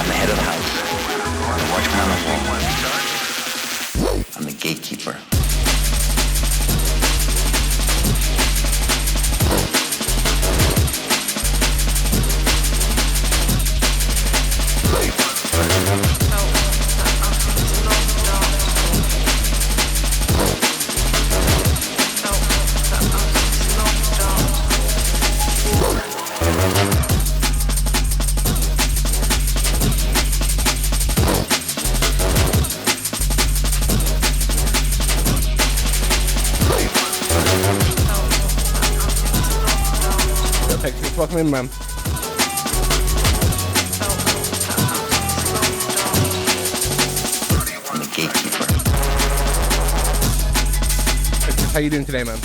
I'm the head of the house. I'm the watchman on the wall. I'm the gatekeeper. Pegasus, welcome in, man. I'm the gatekeeper. Pegasus, how you doing today, man?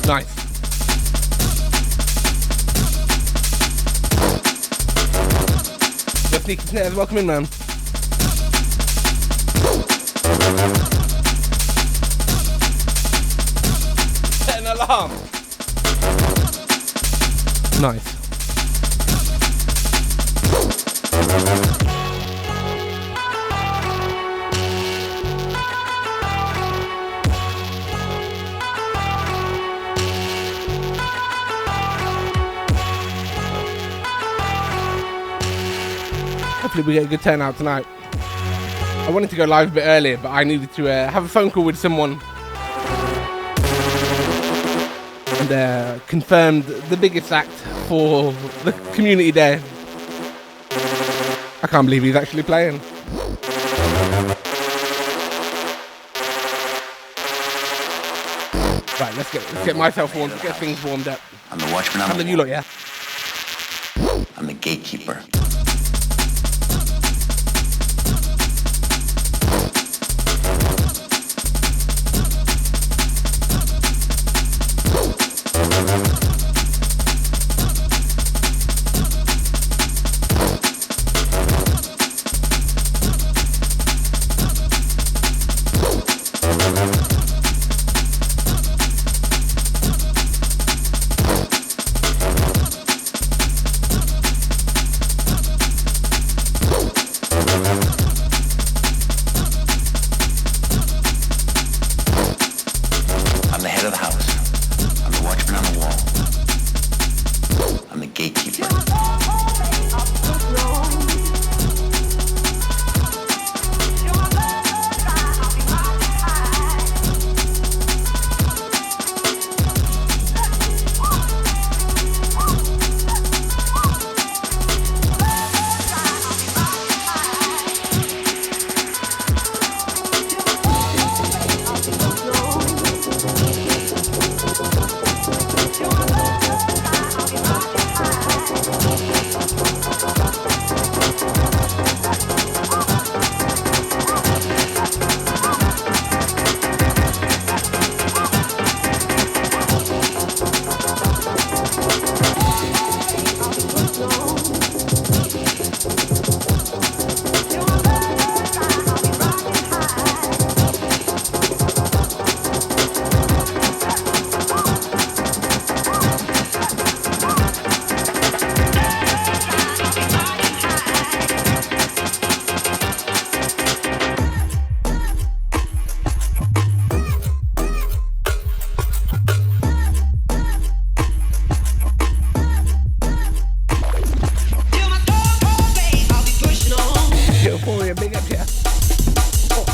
Nice. Yo, SnkySnarez, welcome in, man. Set an alarm. Nice. Hopefully we get a good turnout tonight. I wanted to go live a bit earlier, but I needed to have a phone call with someone and confirmed the biggest act for the community day. I can't believe he's actually playing. Right, let's get myself warmed, let's get things warmed up. I'm the watchman on How the do you wall. look, yeah? I'm the gatekeeper. I'm the head of the house. I'm the watchman on the wall. I'm the gatekeeper.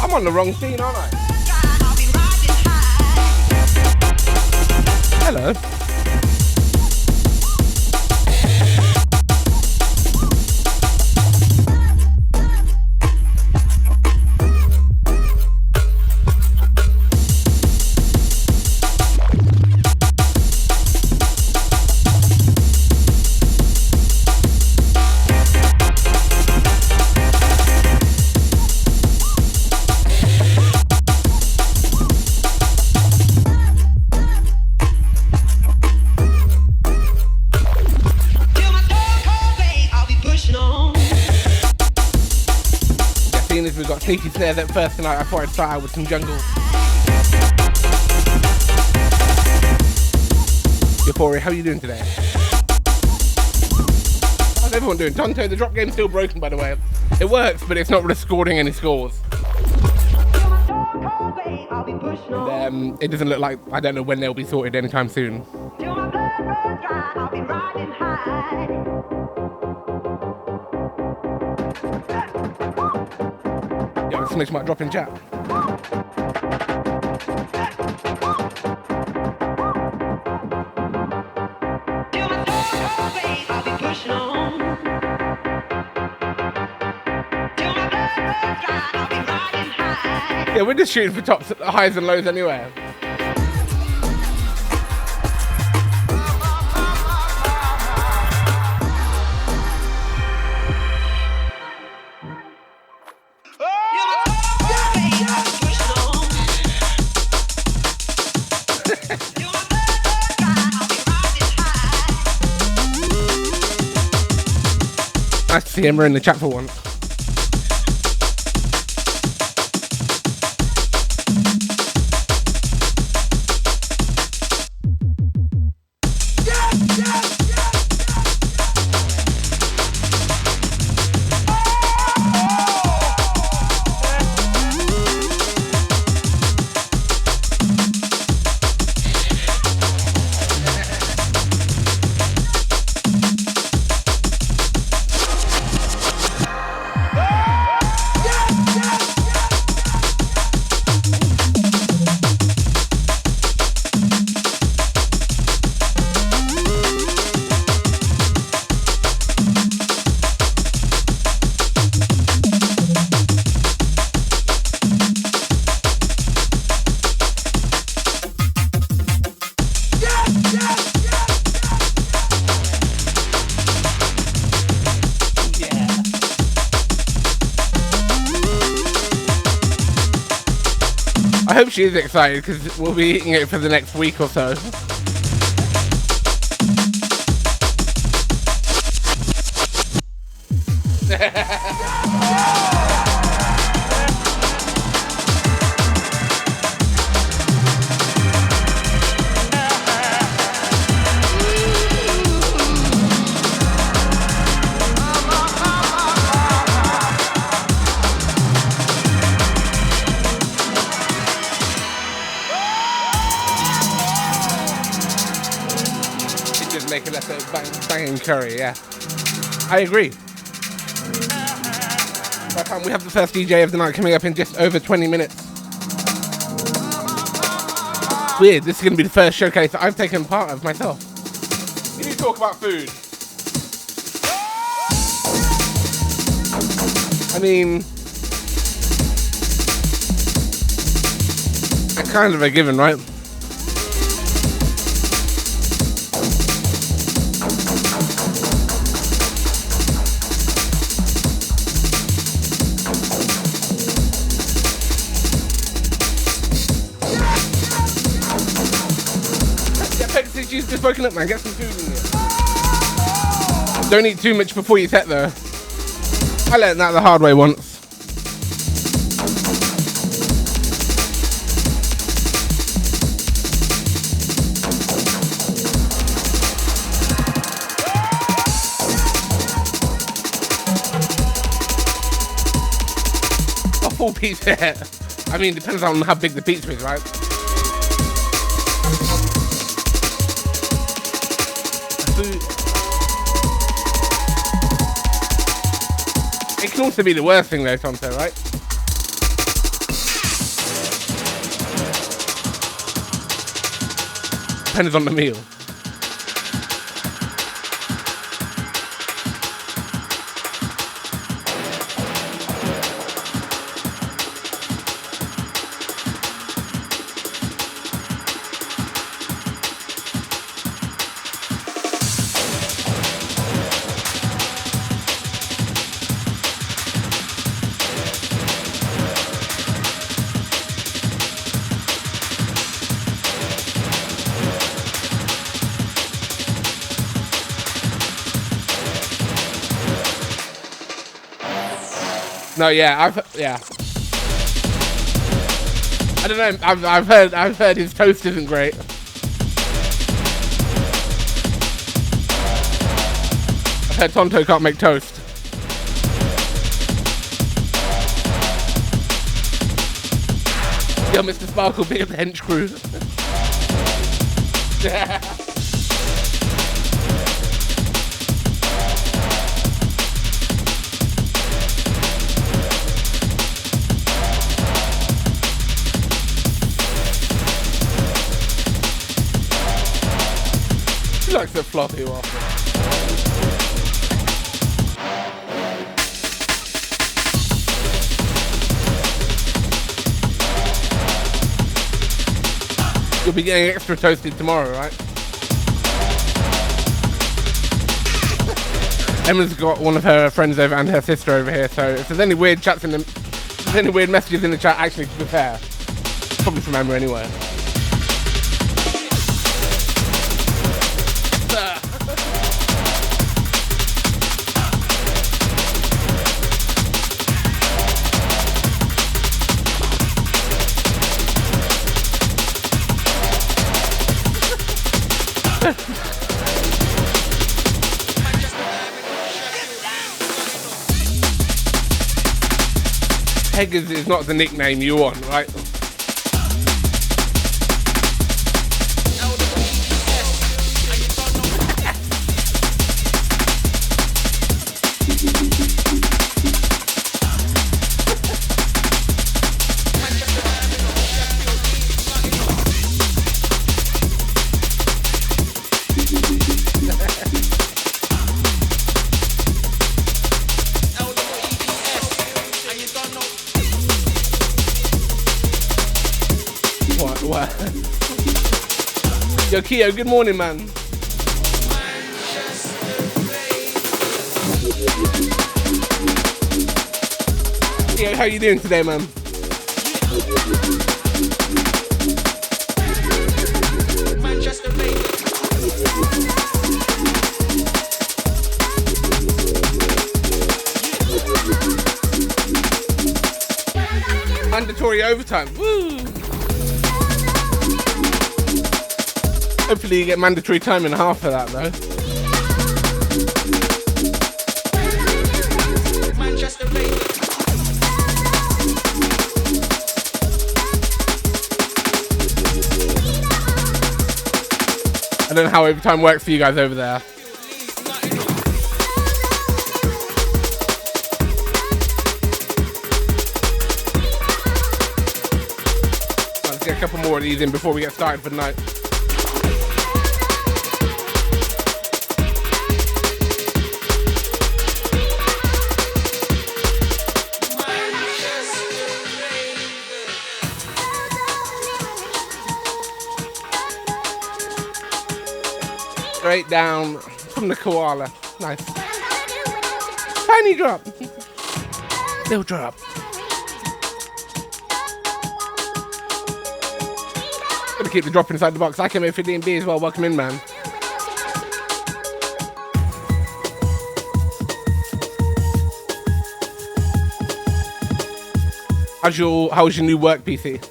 I'm on the wrong scene, aren't I? Hello. SnkySnarez at first tonight. I thought I'd start out with some jungle. Euphoria, how are you doing today? How's everyone doing? Tonto, the drop game's still broken, by the way. It works, but it's not recording any scores. And, it doesn't look like, I don't know when they'll be sorted anytime soon. Yeah, Smidge might drop in chat. Yeah, we're just shooting for tops, highs and lows anyway. Nice to see Emma in the chat for once. I hope she is excited because we'll be eating it for the next week or so. Making less banging curry, yeah. I agree. By the time we have the first DJ of the night coming up in just over 20 minutes. Weird, this is going to be the first showcase that I've taken part of myself. We need to talk about food. I mean, it's kind of a given, right? She's just woken up, man. Get some food in here. Don't eat too much before you set, though. I learned that the hard way once. A full pizza. I mean, depends on how big the pizza is, right? It can also be the worst thing though, Tonto, right? Depends on the meal. No, yeah, yeah. don't know. I've heard his toast isn't great. I've heard Tonto can't make toast. Yo, Mr. Sparkle, big up the hench crew. Yeah. He likes the floppy waffle. You'll be getting extra toasted tomorrow, right? Emma's got one of her friends over and her sister over here, so if there's any weird chats in them, if there's any weird messages in the chat, actually, to be fair, probably from Emma anyway. Pegasus is not the nickname you want, right? Yo, Keo, good morning, man. Keo, how you doing today, man? Mandatory overtime. Woo! Hopefully you get mandatory time and a half for that, though. I don't know how overtime works for you guys over there. Let's get a couple more of these in before we get started for the night. Straight down from the koala. Nice. Tiny drop. Little drop. Gotta keep the drop inside the box. I came in for D&B as well. Welcome in, man. How's your new work PC?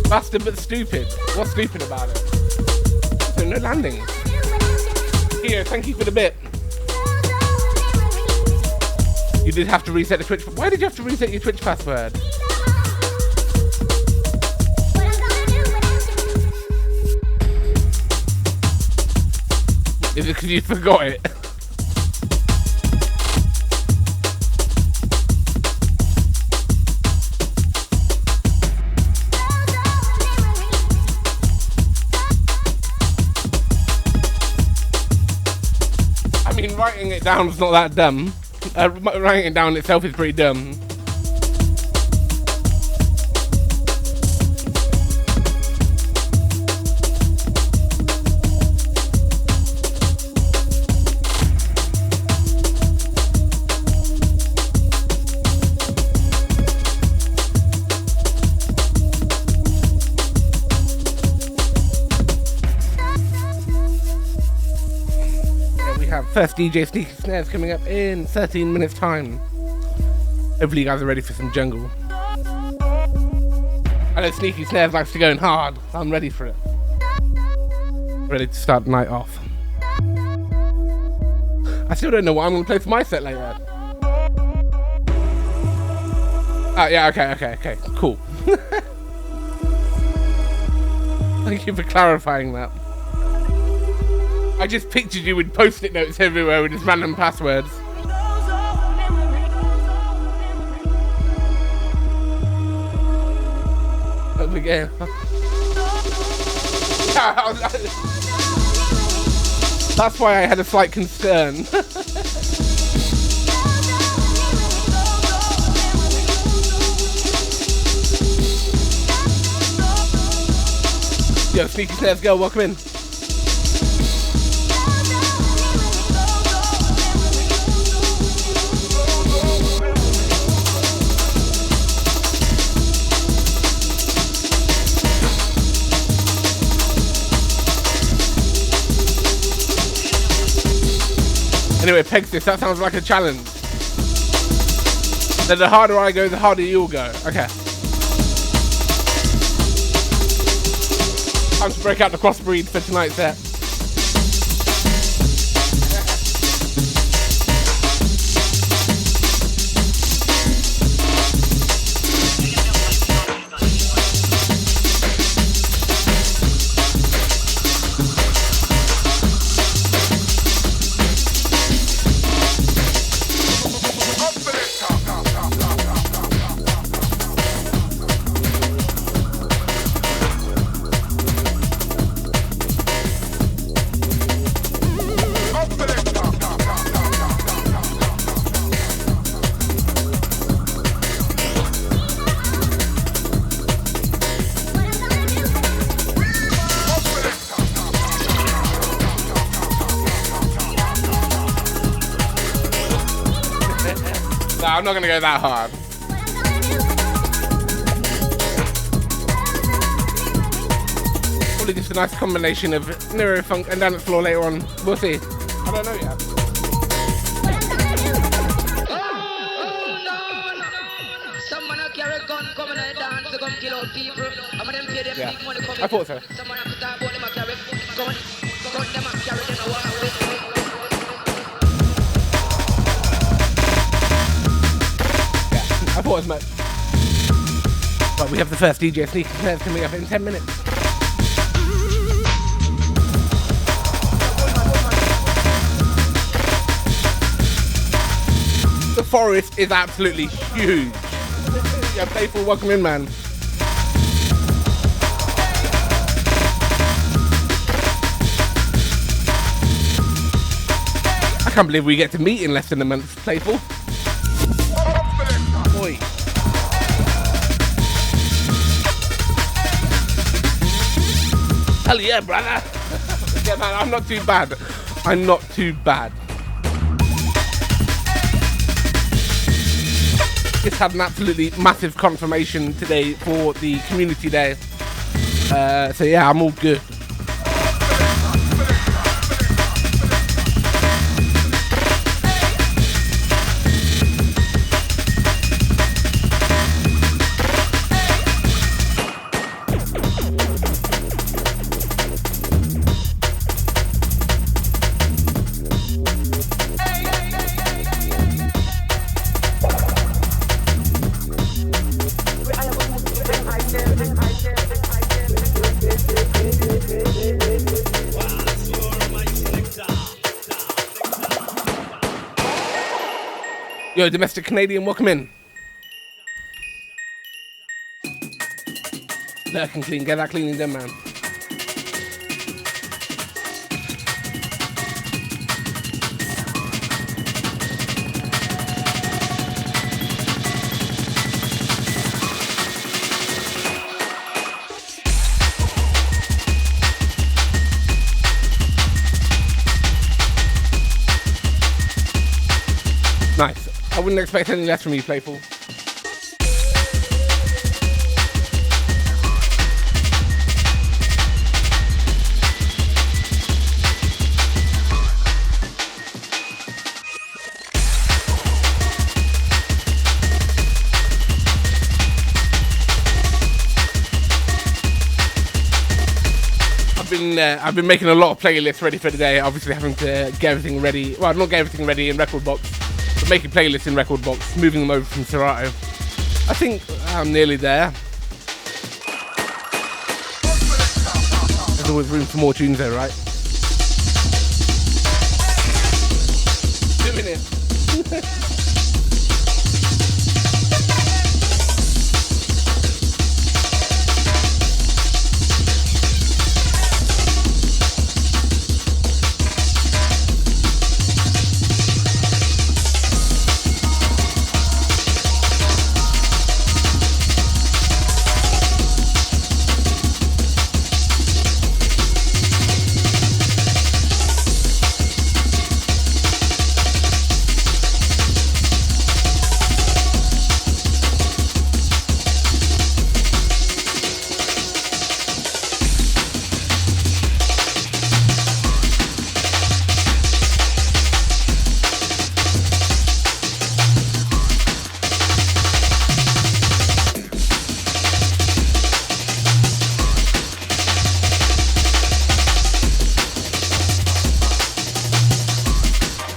Bastard but stupid. What's stupid about it? So no landing. Here, thank you for the bit. You did have to reset the Twitch. Why did you have to reset your Twitch password? Is it because you forgot it? I mean, writing it down is not that dumb. Writing it down itself is pretty dumb. First DJ SnkySnarez coming up in 13 minutes time. Hopefully you guys are ready for some jungle. I know SnkySnarez likes to go in hard. I'm ready for it. Ready to start the night off. I still don't know what I'm going to play for my set later. Oh, yeah, okay, cool. Thank you for clarifying that. I just pictured you with post-it notes everywhere with just random passwords. Up again. That's why I had a slight concern. Yo, SnkySnarez girl, welcome in. Anyway, Pegasus, that sounds like a challenge. So the harder I go, the harder you'll go. Okay. Time to break out the crossbreed for tonight's set. I'm not gonna go that hard. Probably just a nice combination of neurofunk and dance floor later on. We'll see. I don't know yet. Yeah, I thought so. I thought as much. But we have the first DJ SnkySnarez coming up in 10 minutes. The forest is absolutely huge. Yeah, Playful, welcome in, man. I can't believe we get to meet in less than a month, Playful. Boy. Hell yeah, brother. Yeah, man, I'm not too bad. I'm not too bad. Just had an absolutely massive confirmation today for the community day. So yeah, I'm all good. Yo, domestic Canadian, welcome in. Lurk and clean, get that cleaning done, man. Nice. I wouldn't expect any less from you, Playful. I've been making a lot of playlists ready for the day. Obviously, having to get everything ready. Well, not get everything ready in Record Box, but making playlists in Record Box, moving them over from Serato. I think I'm nearly there. There's always room for more tunes though, right? Doing it.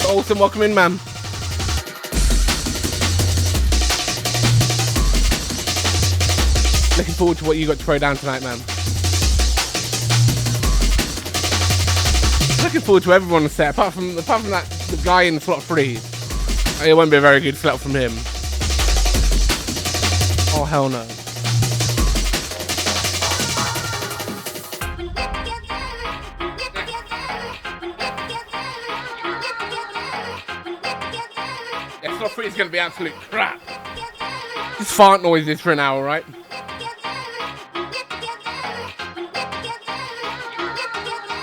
Oulsen, welcome in, man. Looking forward to what you got to throw down tonight, man. Looking forward to everyone on the set, apart from that, the guy in slot 3. It won't be a very good slot from him. Oh, hell no. Slot 3 is going to be absolute crap. Just fart noises for an hour, right?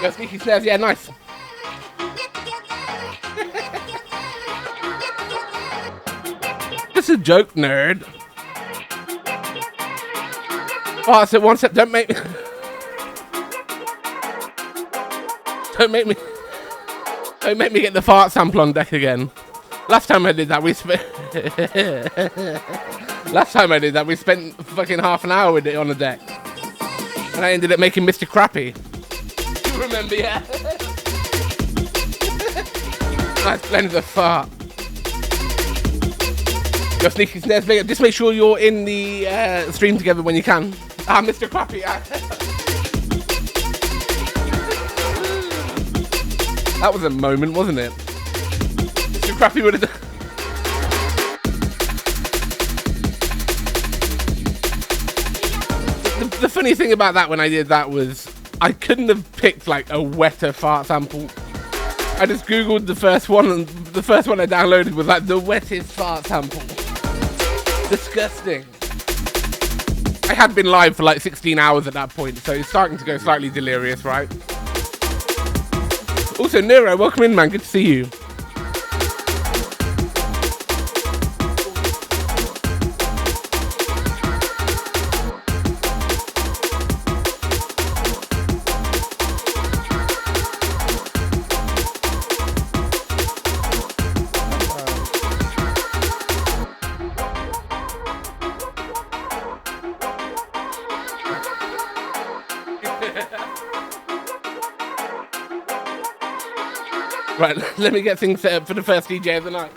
Yeah, SnkySnarez, yeah, nice. This is a joke, nerd. Oh, I said one step, don't make me... Don't make me get the fart sample on deck again. Last time I did that, we spent... we spent fucking half an hour with it on the deck. And I ended up making Mr. Crappy. You remember, yeah? Nice blend of the fart. Your SnkySnarez, just make sure you're in the stream together when you can. Ah, Mr. Crappy. That was a moment, wasn't it? Mr. Crappy would have done. The funny thing about that when I did that was I couldn't have picked like a wetter fart sample. I just googled the first one and the first one I downloaded was like the wettest fart sample. Disgusting. I had been live for like 16 hours at that point, so it's starting to go slightly delirious, right? Also, Nero, welcome in, man. Good to see you. Right, let me get things set up for the first DJ of the night.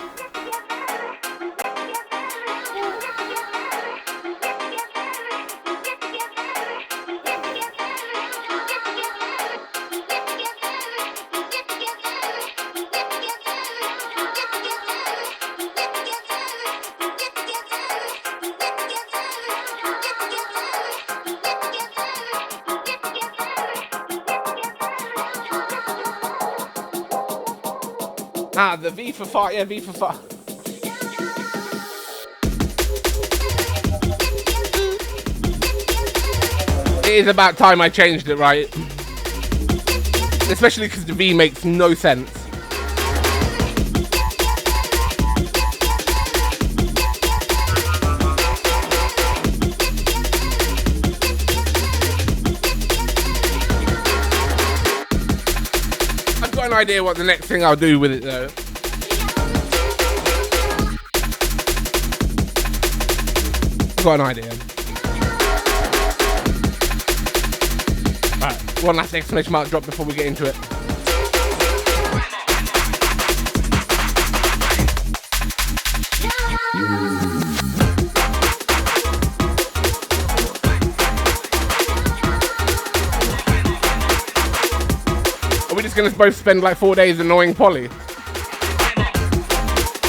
Ah, the V for fart, yeah, V for fart. It is about time I changed it, right? Especially because the V makes no sense. I've got an idea what the next thing I'll do with it though. I've got an idea. Right. One last exclamation mark drop before we get into it. Are we just gonna both spend like 4 days annoying Polly?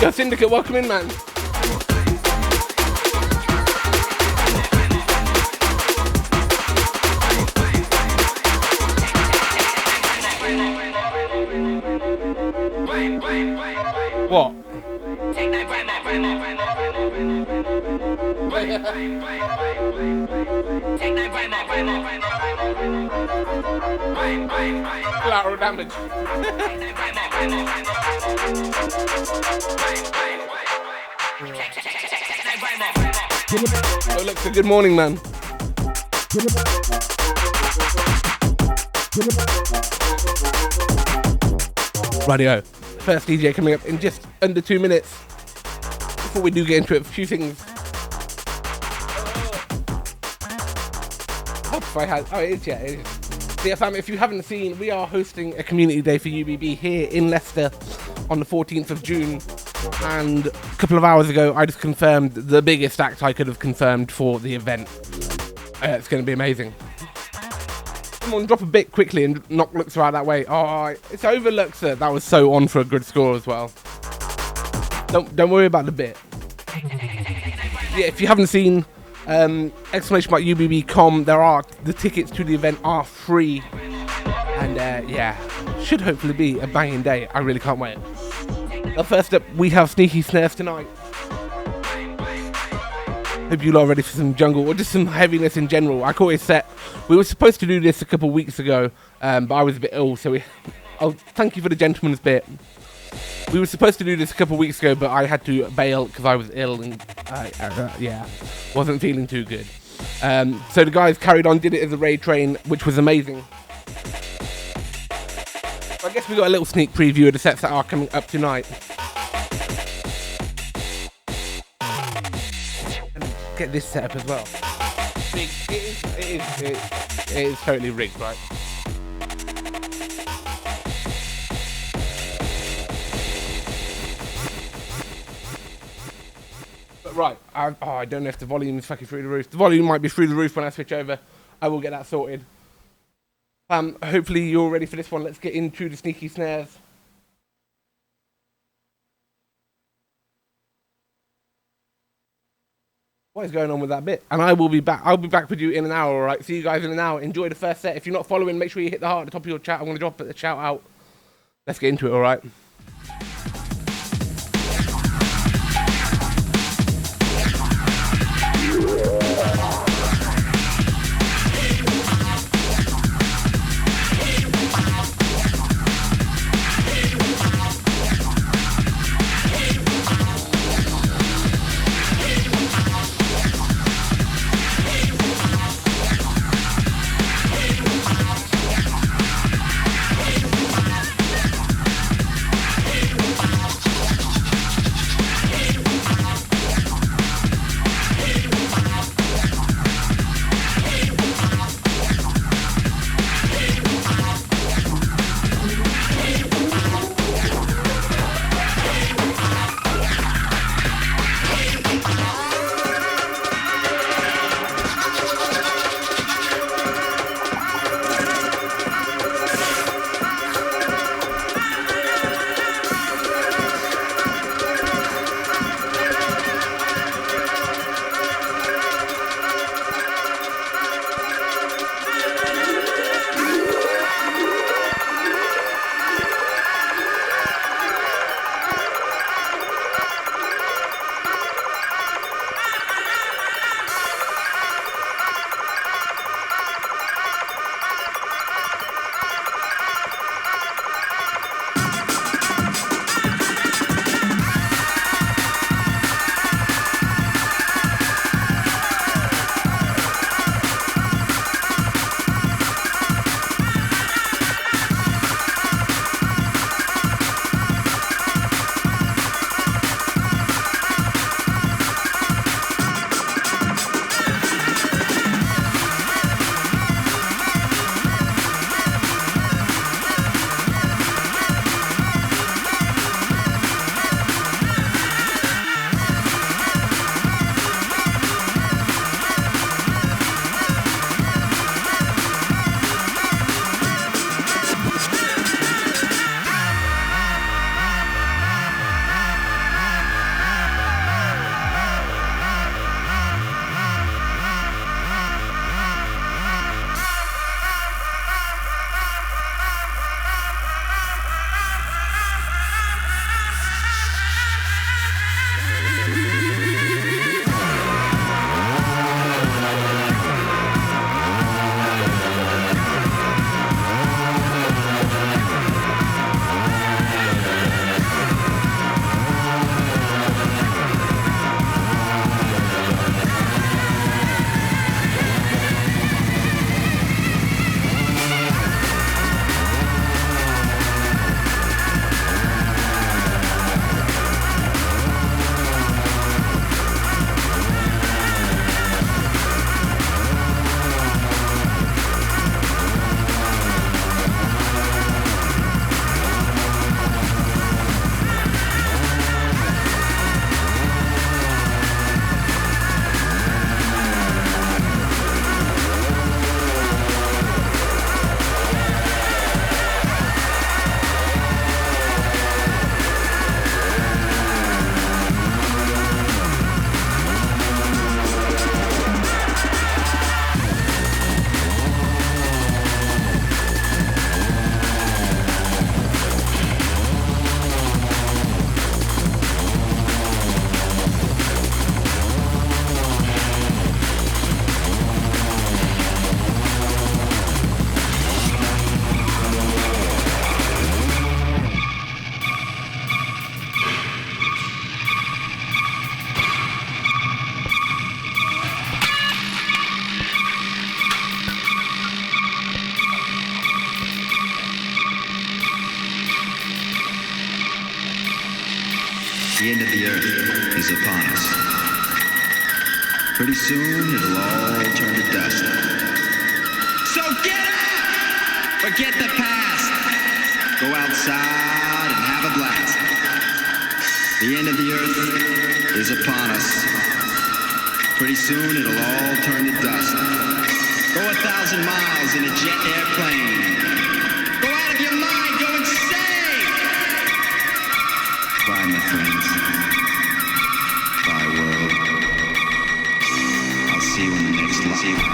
Yo, Syndicate, welcome in, man. What? Collateral damage. Oh, look, so good morning, man. Radio. First DJ coming up in just under 2 minutes. Before we do get into it, a few things. If I had, oh, it is, yeah, it is. So yeah, fam, if you haven't seen, we are hosting a community day for UBB here in Leicester on the 14th of June. And a couple of hours ago, I just confirmed the biggest act I could have confirmed for the event. It's going to be amazing. Come on, drop a bit quickly and knock Luxor out that way. Oh, it's over Luxor. That was so on for a good score as well. Don't worry about the bit. Yeah, if you haven't seen exclamation mark UBB.com, the tickets to the event are free. And yeah, should hopefully be a banging day. I really can't wait. Well, first up, we have SnkySnarez tonight. Hope you lot are ready for some jungle or just some heaviness in general. I caught his set. We were supposed to do this a couple of weeks ago, but I was a bit ill, so oh, thank you for the gentleman's bit. We were supposed to do this a couple of weeks ago, but I had to bail because I was ill and yeah, wasn't feeling too good. So the guys carried on, did it as a raid train, which was amazing. So I guess we got a little sneak preview of the sets that are coming up tonight. Get this set up as well. It is totally rigged, right? But right, I don't know if the volume is fucking through the roof. The volume might be through the roof when I switch over. I will get that sorted. Hopefully you're ready for this one. Let's get into the SnkySnarez. What is going on with that bit? And I will be back. I'll be back with you in an hour, alright? See you guys in an hour. Enjoy the first set. If you're not following, make sure you hit the heart at the top of your chat. I'm going to drop a shout out. Let's get into it, alright? The end of the earth is upon us. Pretty soon it'll all turn to dust. So get up! Forget the past. Go outside and have a blast. The end of the earth is upon us. Pretty soon it'll all turn to dust. Go 1,000 miles in a jet airplane. Go out of your mind, go insane! Bye, my friends. Bye, world. I'll see you in the next life.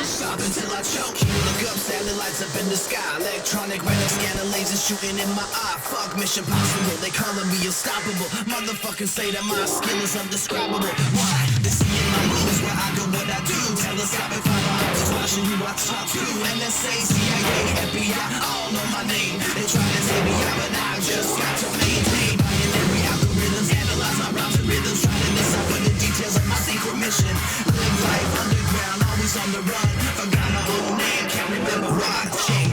Stop until I choke. You look up, satellites up in the sky. Electronic retina scanner lasers shooting in my eye. Fuck Mission Possible, they calling me unstoppable. Motherfuckers say that my skill is undescribable. Why? They see in my moves where I go, what I do. Telescopic fiber optics watching who I talk to. NSA, CIA, FBI, all know my name. They try to take me out, but I just got to maintain. Binary algorithms, analyze my rhymes and rhythms. Trying to decipher the details of my secret mission. Live life underground, always on the run. Forgot my own name, can't remember watching.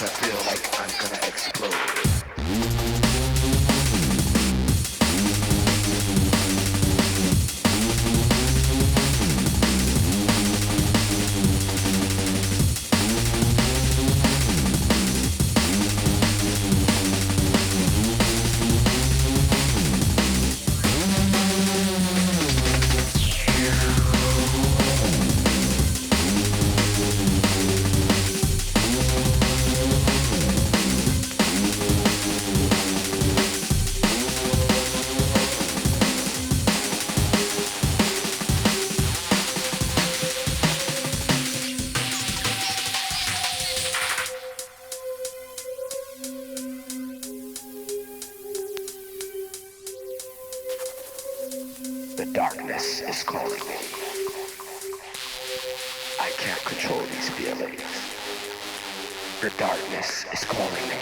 I feel like I'm gonna explode. The darkness is calling me. I can't control these feelings. The darkness is calling me.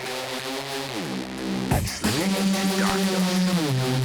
I'm slipping into darkness.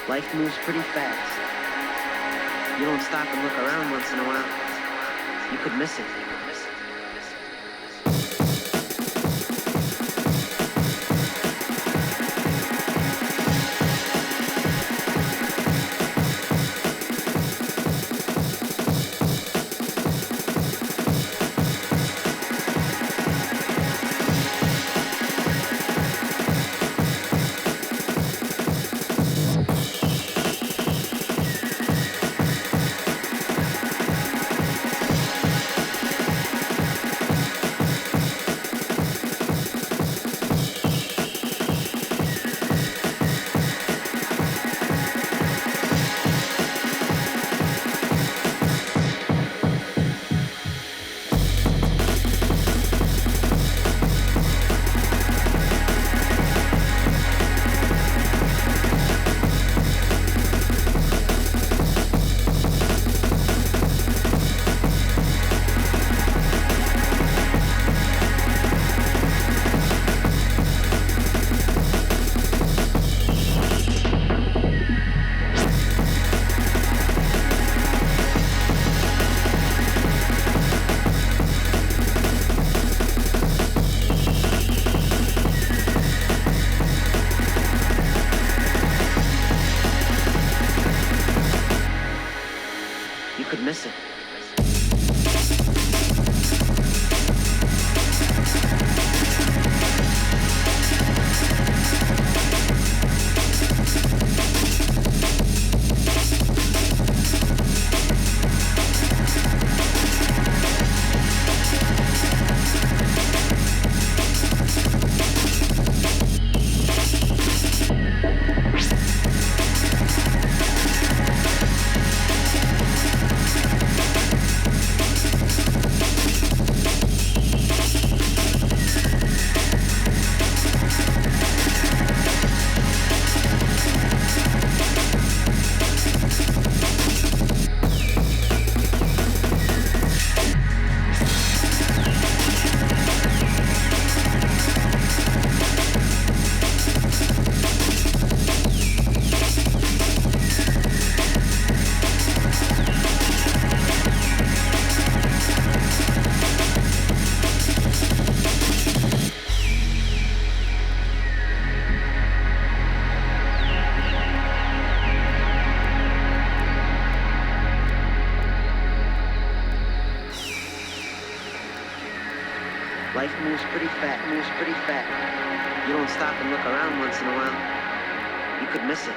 Life moves pretty fast. You don't stop and look around once in a while, you could miss it. Miss it. Life moves pretty fast. You don't stop and look around once in a while, you could miss it.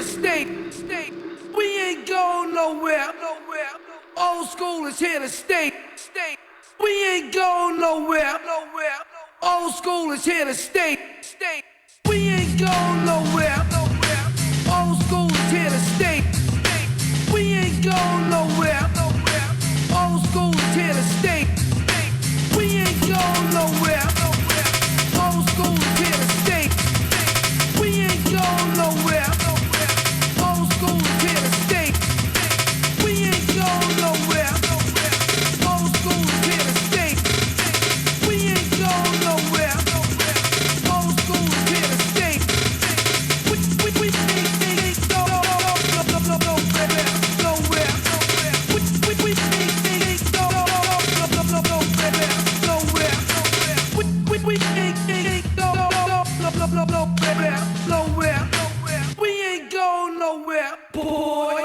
to stay. We ain't going nowhere. Old school is here to stay. We ain't going nowhere. Old school is here to stay. We ain't going nowhere. Old school is here to stay. We ain't going nowhere. Old school is here to stay. We ain't going nowhere. Old school is here to stay. We ain't going nowhere. Old school is here to stay. We ain't going nowhere. Old school is here to stay. We ain't going nowhere. Old school is here to stay. We ain't going nowhere. We ain't going nowhere, boy.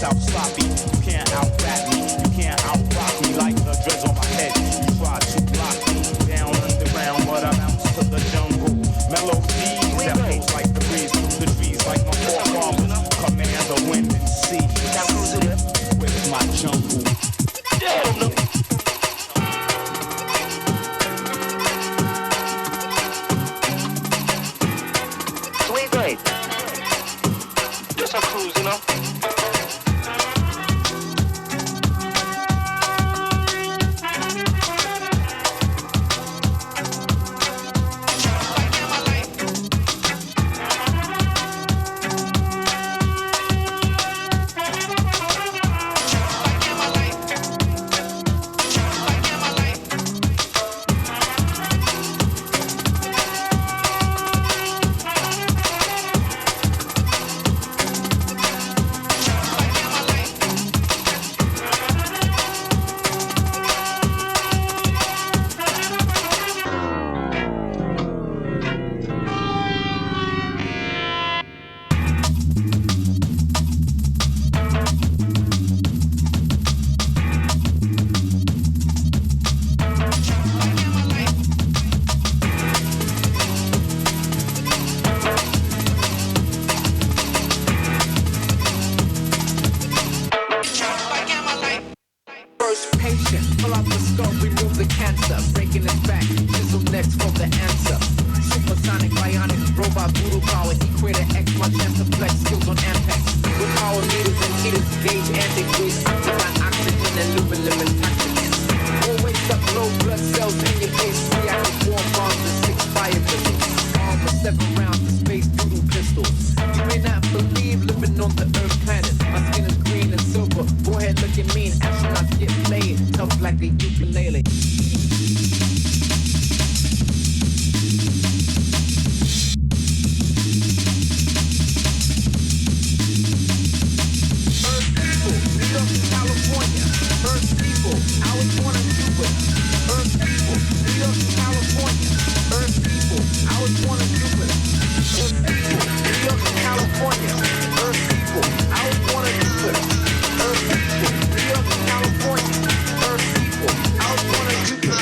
out sloppy. You can't out-rap me, you can't out-rock me like the dreads on my head. action. Pull out the skull, remove the cancer. Breaking his back, chisel next for the answer. Supersonic, bionic, robot, voodoo power. Equator X, my chance to flex skills on Ampex. With power meters and heaters, gauge anti-grease. Divine oxygen and lubricant intoxicants. More wakes up, low blood cells in your face. Reactive warm bombs and 6 fire pistols. Armed with 7 rounds of space voodoo pistols. You may not believe living on the Earth planet. My skin is green and silver. Go ahead, look at me, and astronauts get played. Tough like a ukulele. California, Earth people, I was born in Cuba. Earth people, New York, California. Earth people, I was born in Cuba. Earth people, New York, California. Earth people, I was born in Cuba. Earth people, New York, California. Earth people, I was born in Cuba.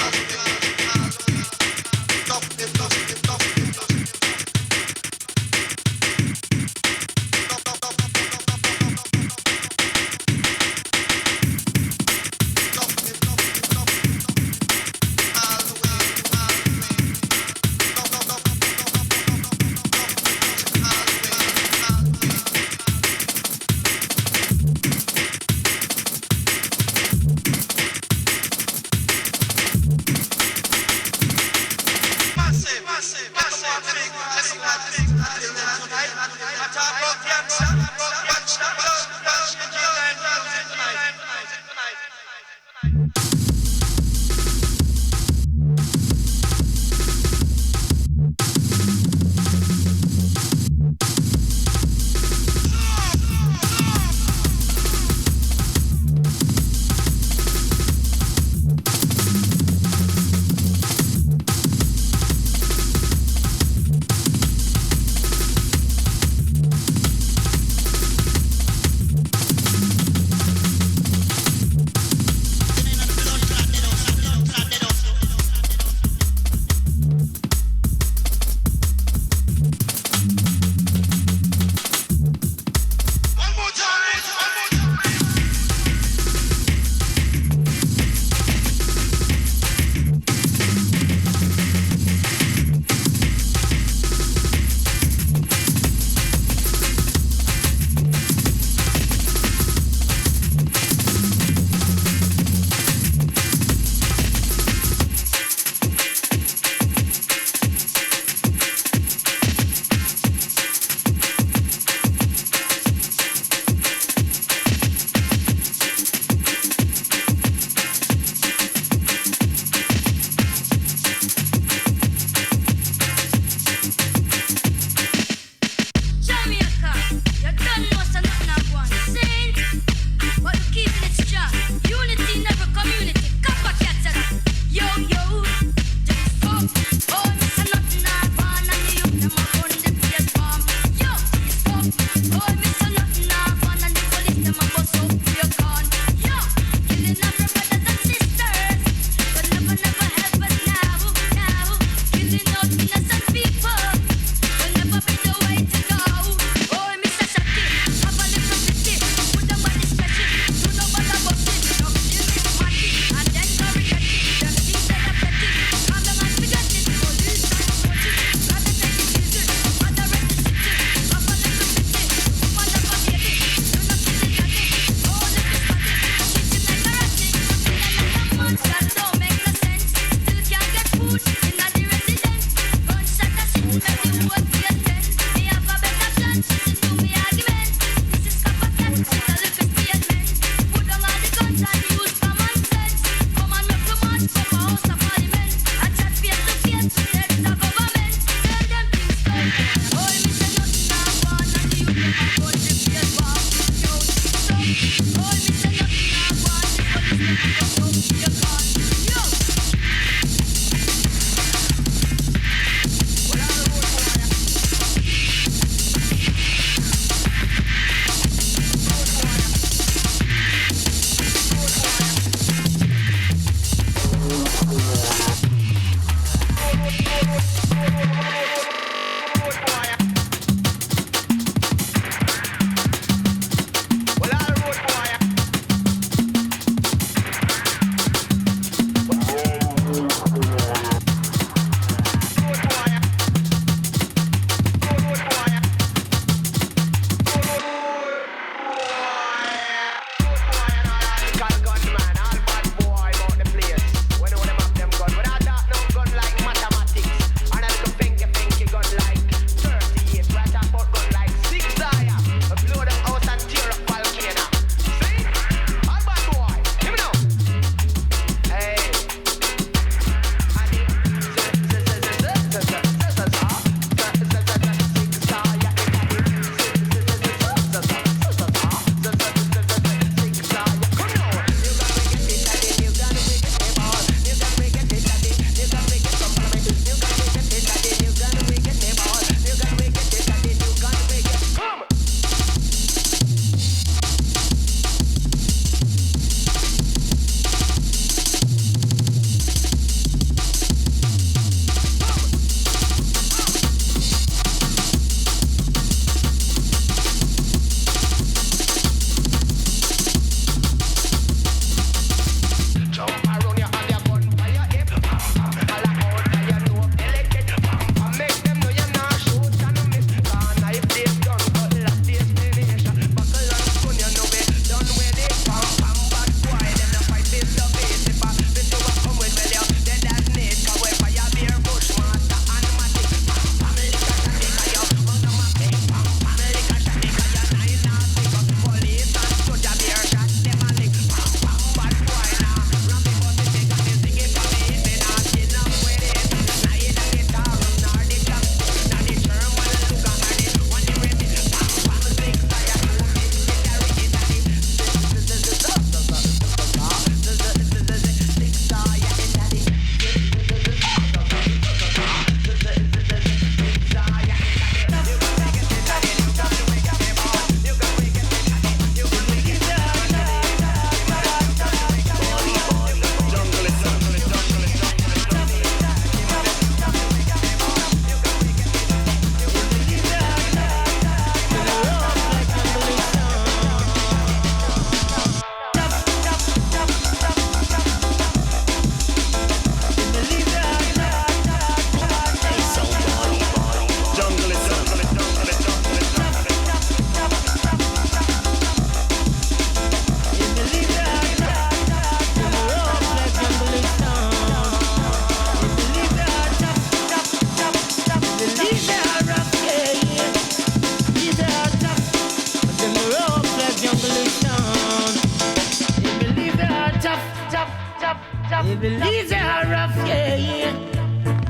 These are rough, yeah, yeah.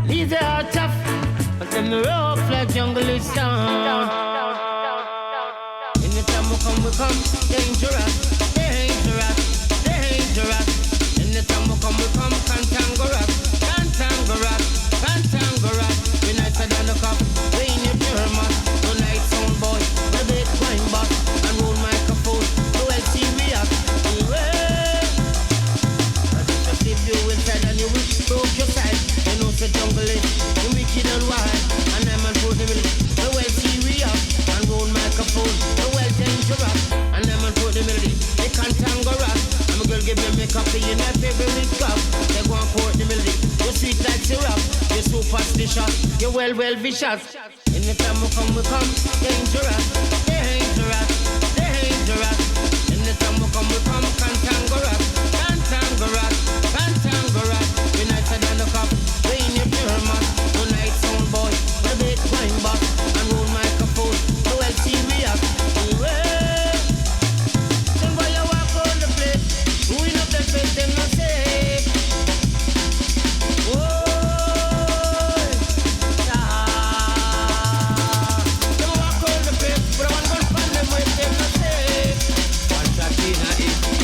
These are tough, but them rough like jungle is down. Anytime we come, dangerous, dangerous, dangerous. Anytime we come, cantangerous, cantangerous, cantangerous. We nicer than the cop, we in your pyramid. Tonight sound boy, we big wine boss, and roll microphone, no well serious. If you inside and you will broke your side, you know the jungle is the wicked and wild. And I'm on for the middle, the well serious, and roll microphone, the well dangerous. And I'm on for the middle, they cantangerous. I'm a girl give me makeup in my favorite cup. They go and court the middle, you're sweet like syrup, you're superstitious, you're well vicious. Anytime we come, dangerous, dangerous, dangerous. Anytime we come, cantangerous, cantangerous, cantangerous. We nicer than the cop, we in your pyramid. Tonight sound boy, we big wine boss, and roll microphone, no well serious. Some boy you walk on the place, doing up the face, them no say.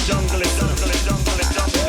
Jungle is jungle is jungle is jungle is jungle.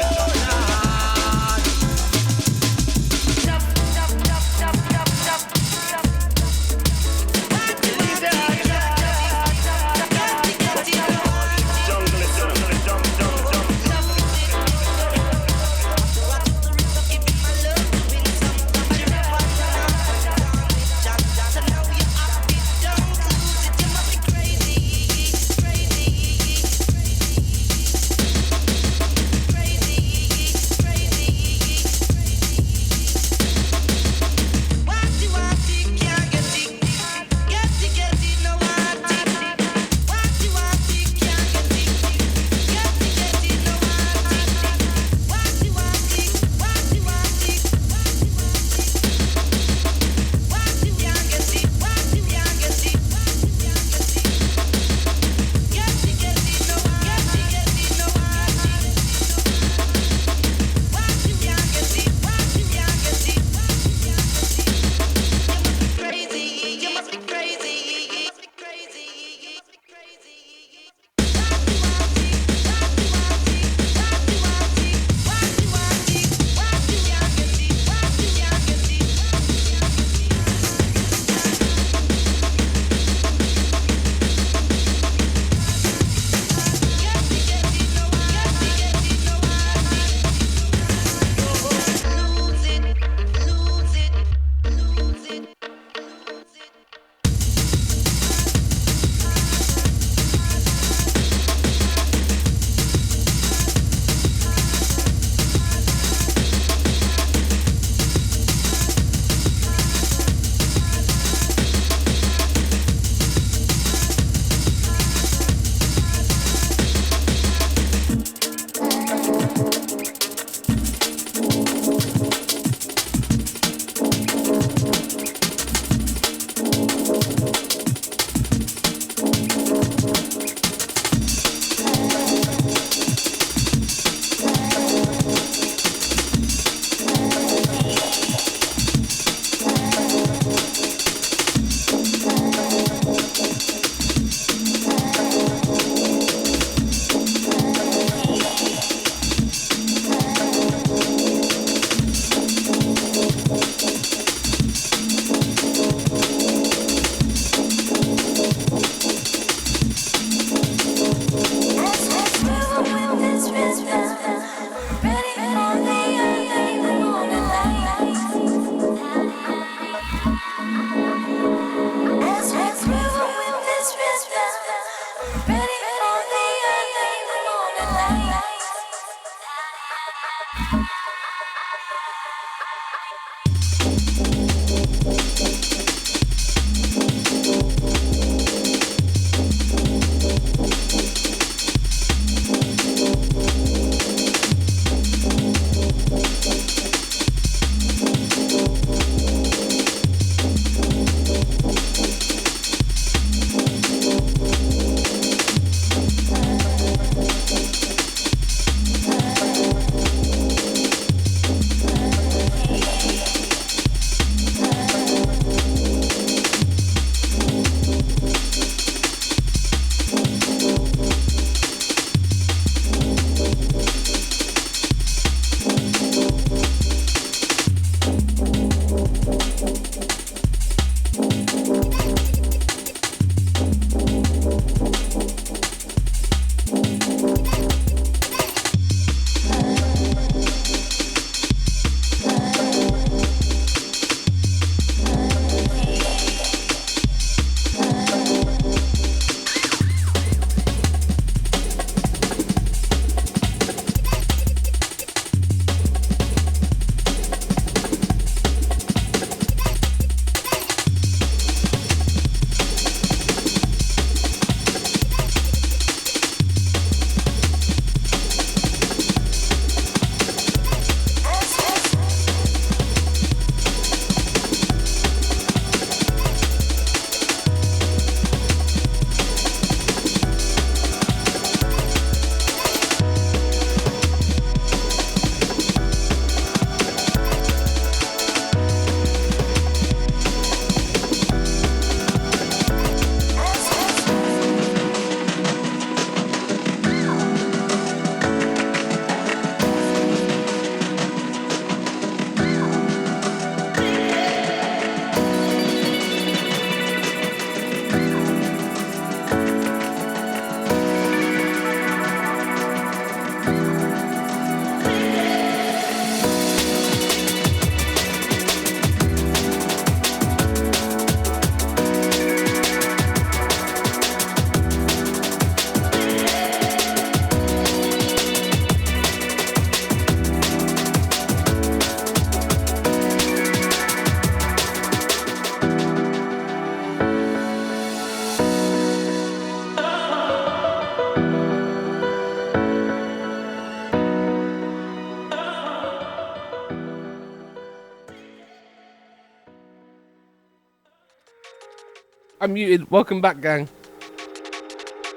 I'm muted. Welcome back, gang.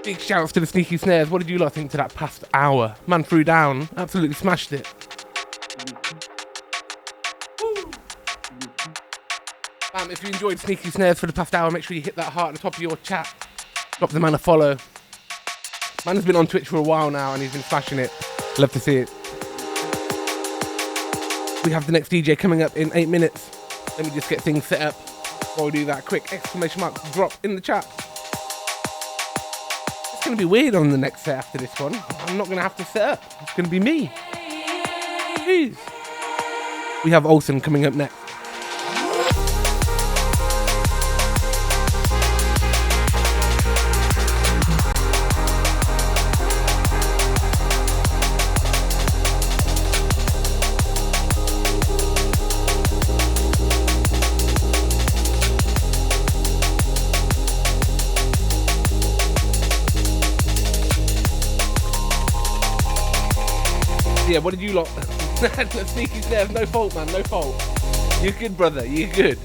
Big shouts to the SnkySnarez. What did you lot think to that past hour? Man threw down. Absolutely smashed it. If you enjoyed SnkySnarez for the past hour, make sure you hit that heart at the top of your chat. Drop the man a follow. Man has been on Twitch for a while now and he's been smashing it. Love to see it. We have the next DJ coming up in 8 minutes. Let me just get things set up while we do that. Quick exclamation mark drop in the chat. It's going to be weird on the next set after this one. I'm not going to have to set up. It's going to be me. Jeez. We have Oulsen coming up next. Yeah, what did you lot? SnkySnarez, no fault, man, no fault. You're good, brother, you're good.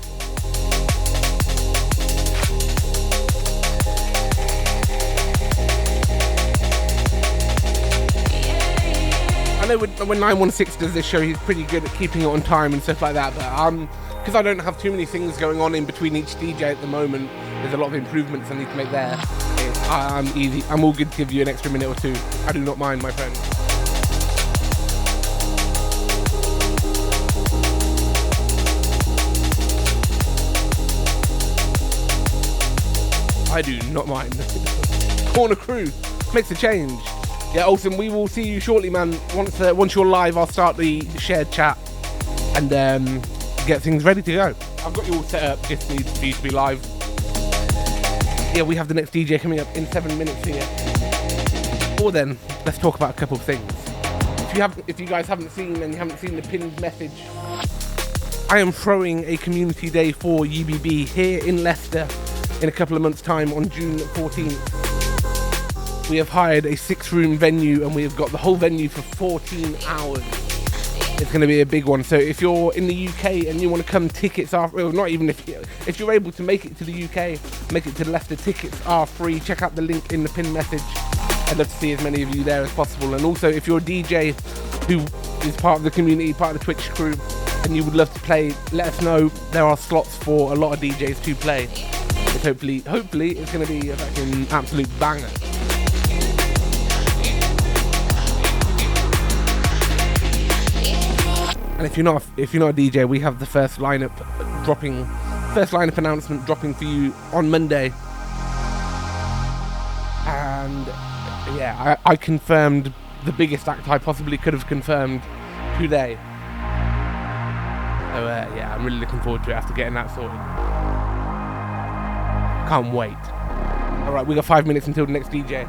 I know when 916 does this show, he's pretty good at keeping it on time and stuff like that, but because I don't have too many things going on in between each DJ at the moment, there's a lot of improvements I need to make there. I'm easy. I'm all good to give you an extra minute or two. I do not mind, my friend. I do not mind. Corner crew makes a change. Yeah, Oulsen, we will see you shortly, man. Once you're live, I'll start the shared chat and get things ready to go. I've got you all set up. Just need for you to be live. Yeah, we have the next DJ coming up in 7 minutes here. Before then, let's talk about a couple of things. If you guys haven't seen and you haven't seen the pinned message, I am throwing a community day for UBB here in Leicester in a couple of months' time on June 14th. We have hired a 6-room venue and we have got the whole venue for 14 hours. It's going to be a big one. So if you're in the UK and you want to come, tickets are, well, not even if you're able to make it to the UK, make it to Leicester, tickets are free. Check out the link in the pinned message. I'd love to see as many of you there as possible. And also, if you're a DJ who is part of the community, part of the Twitch crew, and you would love to play, let us know. There are slots for a lot of DJs to play. Hopefully it's going to be a fucking absolute banger. And if you're not a DJ, we have the first lineup announcement dropping for you on Monday. And yeah, I confirmed the biggest act I possibly could have confirmed today. So yeah, I'm really looking forward to it after getting that sorted. Can't wait. Alright, we got 5 minutes until the next DJ.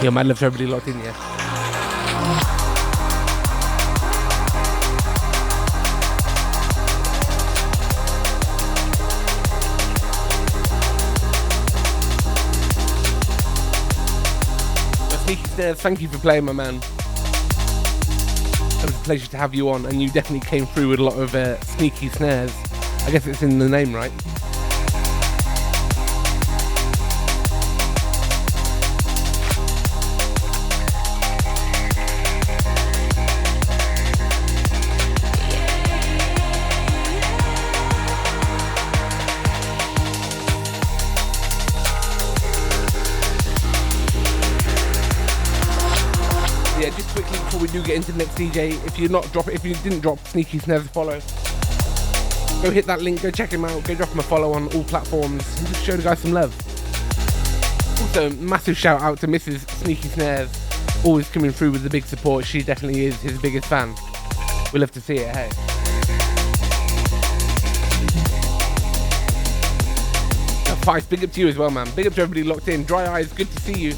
Yo, man, loves everybody locked in, yeah. SnkySnarez, thank you for playing, my man. It was a pleasure to have you on, and you definitely came through with a lot of SnkySnarez. I guess it's in the name, right? Before we do get into the next DJ, if you didn't drop SnkySnarez a follow, go hit that link, go check him out, go drop him a follow on all platforms, and just show the guy some love. Also, massive shout out to Mrs. SnkySnarez, always coming through with the big support. She definitely is his biggest fan. We love to see it, hey. Fice, big up to you as well, man. Big up to everybody locked in. Dry Eyes, good to see you.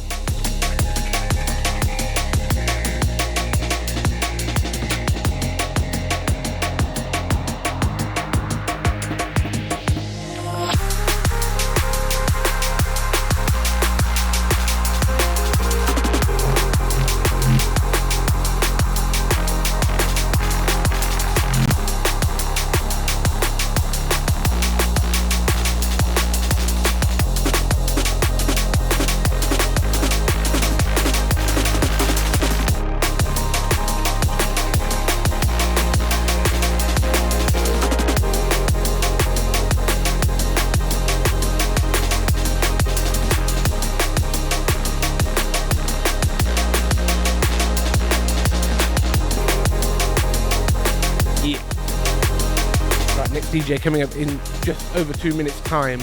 next DJ coming up in just over 2 minutes' time.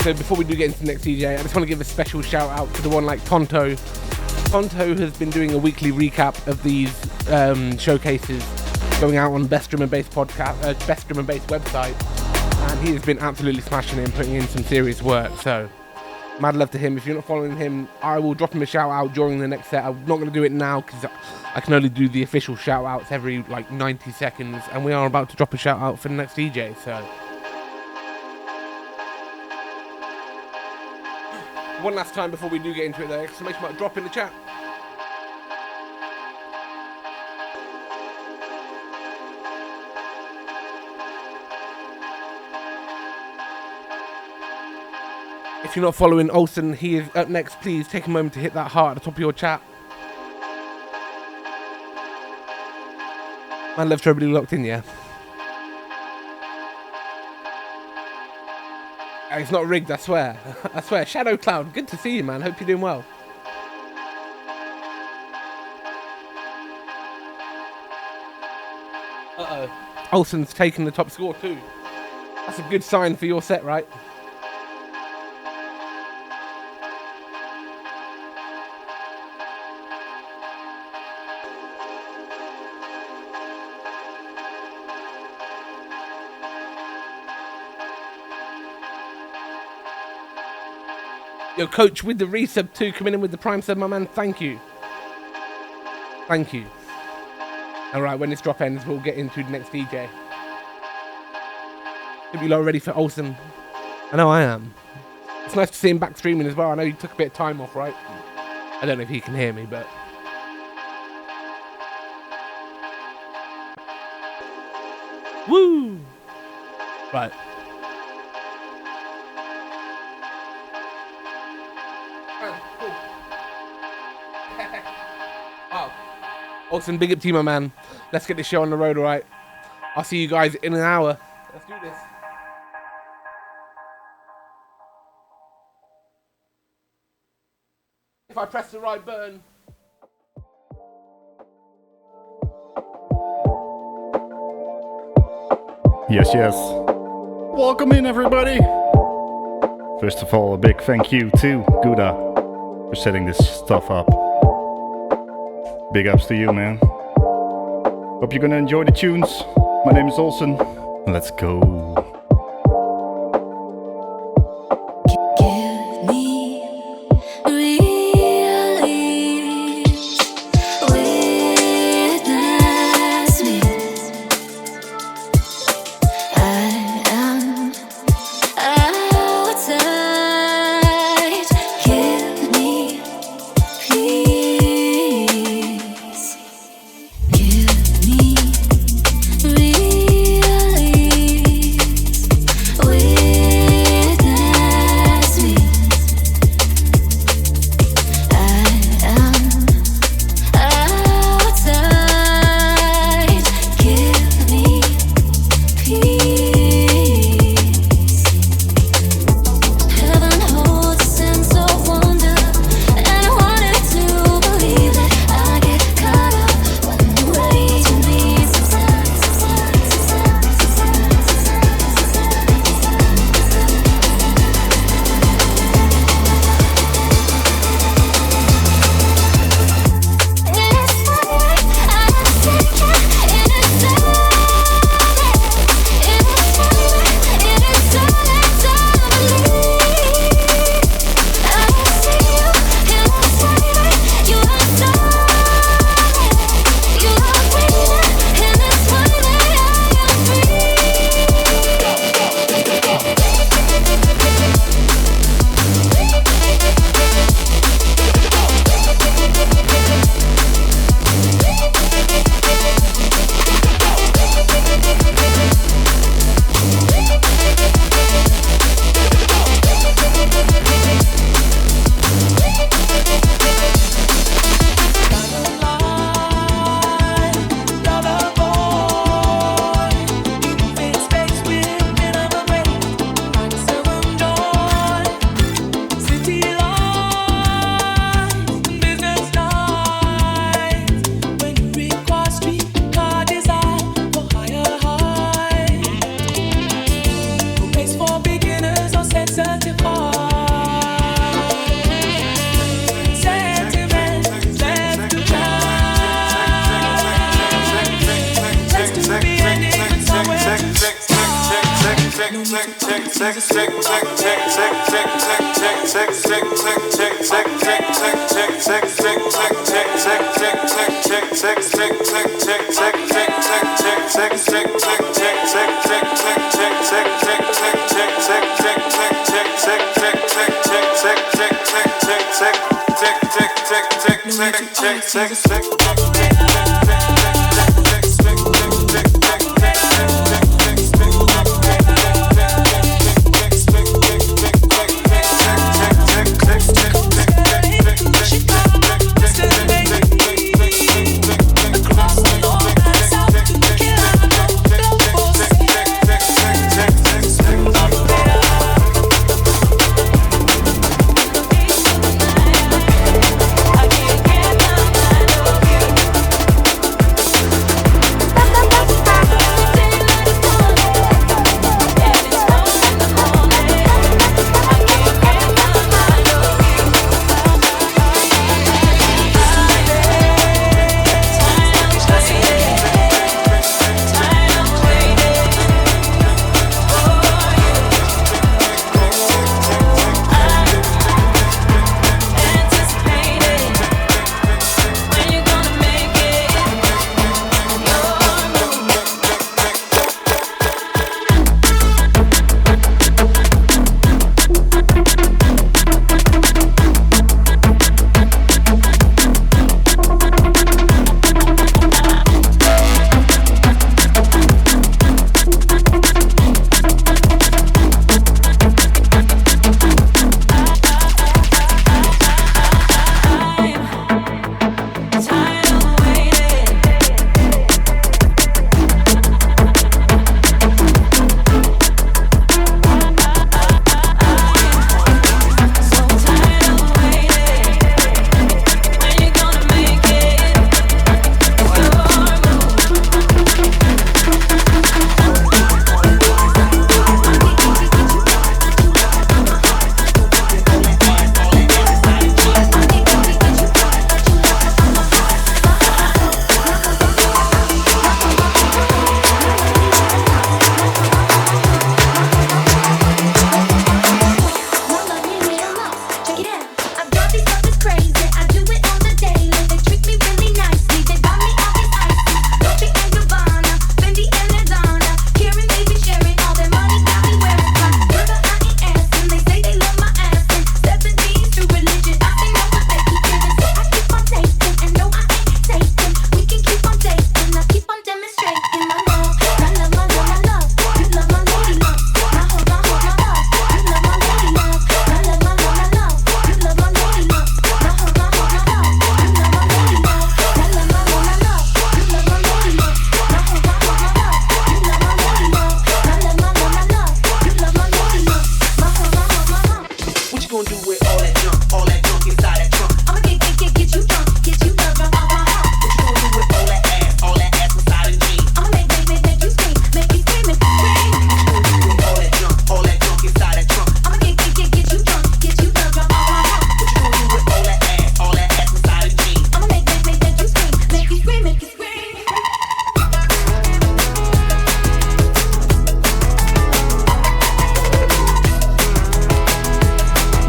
So before we do get into the next DJ, I just want to give a special shout out to the one like Tonto. Tonto has been doing a weekly recap of these showcases going out on Best Drum and Bass podcast, Best Drum and Bass website, and he has been absolutely smashing it and putting in some serious work. So mad love to him. If you're not following him, I will drop him a shout out during the next set. I'm not going to do it now because I can only do the official shout outs every like 90 seconds, and we are about to drop a shout out for the next DJ. So one last time before we do get into it though, exclamation mark drop in the chat. If you're not following Oulsen, he is up next. Please take a moment to hit that heart at the top of your chat. Man, love everybody locked in, yeah? It's not rigged, I swear. I swear. Shadow Cloud, good to see you, man. Hope you're doing well. Uh-oh. Oulsen's taking the top score too. That's a good sign for your set, right? Yo, coach with the resub too, coming in with the prime sub, my man. Thank you. Thank you. Alright, when this drop ends, we'll get into the next DJ. Should be ready for Oulsen. I know I am. It's nice to see him back streaming as well. I know he took a bit of time off, right? I don't know if he can hear me, but... Woo! Right. Oulsen, big up to you, my man. Let's get this show on the road, alright? I'll see you guys in an hour. Let's do this. If I press the right button. Yes, yes. Welcome in, everybody. First of all, a big thank you to Guddah for setting this stuff up. Big ups to you, man. Hope you're gonna enjoy the tunes. My name is Oulsen. Let's go. place for beginners or sensitive hearts. Sentiment left to try. Just to be ending with somewhere to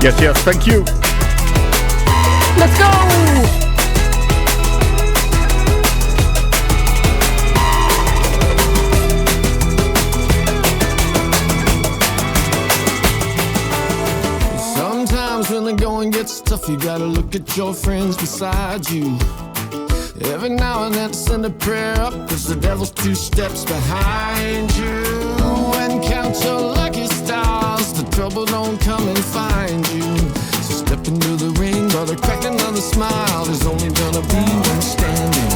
Yes, yes, thank you. Let's go! Sometimes when the going gets tough, you gotta look at your friends beside you. Every now and then send a prayer up, 'cause the devil's 2 steps behind you. And count your lucky stars, the trouble don't come and find you. So step into the ring, brother, crack another smile. There's only gonna be one standing.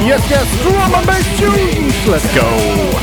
Yes, yes, drum and bass tunes. Let's go.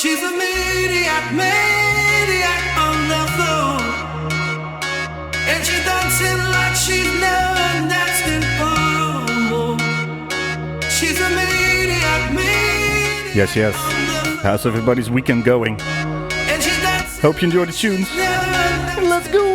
She's a maniac on the floor. And she's dancing like she's never danced before. She's a maniac. Yes, yes. How's everybody's weekend going? Hope you enjoy the tunes. Let's go!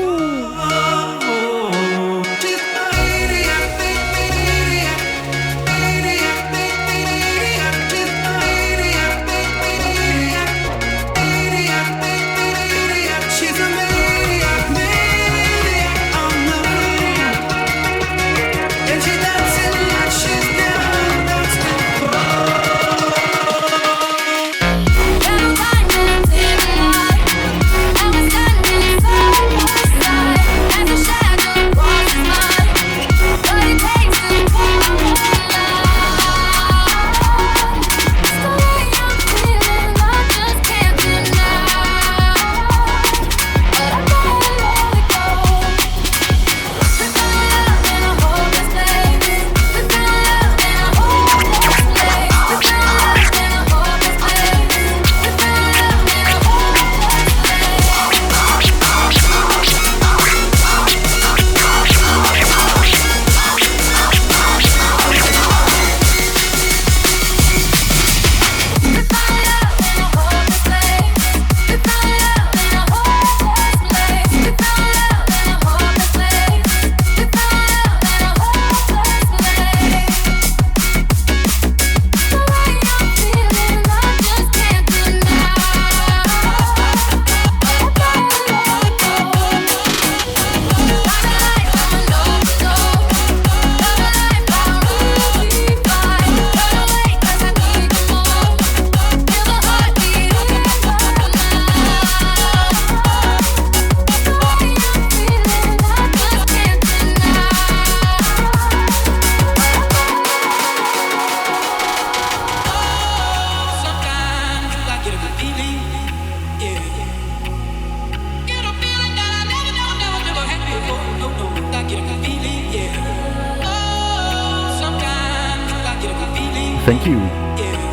Thank you. Yeah.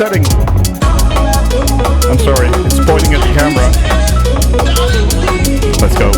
setting. I'm sorry, it's pointing at the camera. Let's go.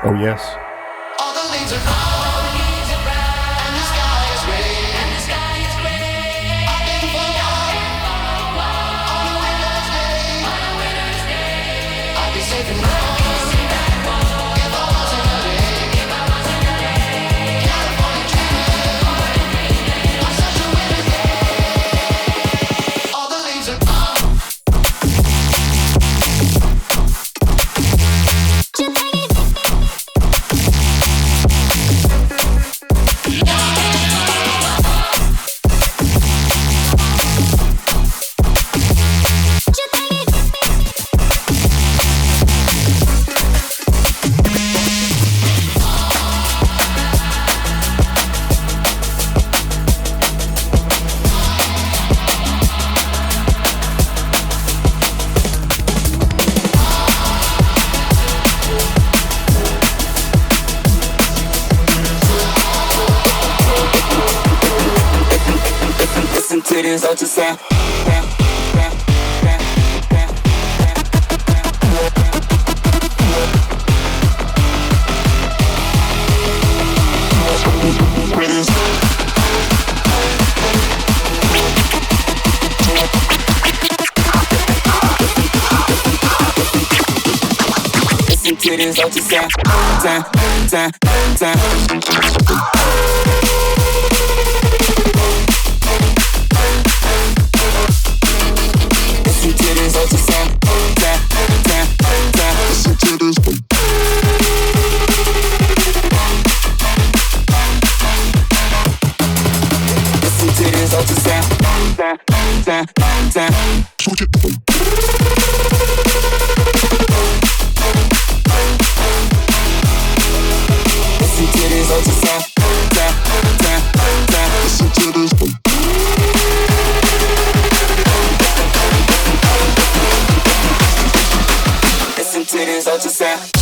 Oh yes. All the leaves are brown, and the sky is gray, I've been for a while, on a winter's day, I'd be safe and warm if I wasn't a day. titties out your sound. Titties out your sound, time, time, time. Some titties out your sound, time, time, time. Some titties. Some titties out your sound, time, time, time. Some titties out your sound, time, time, time. Some titties. Some titties out your sound.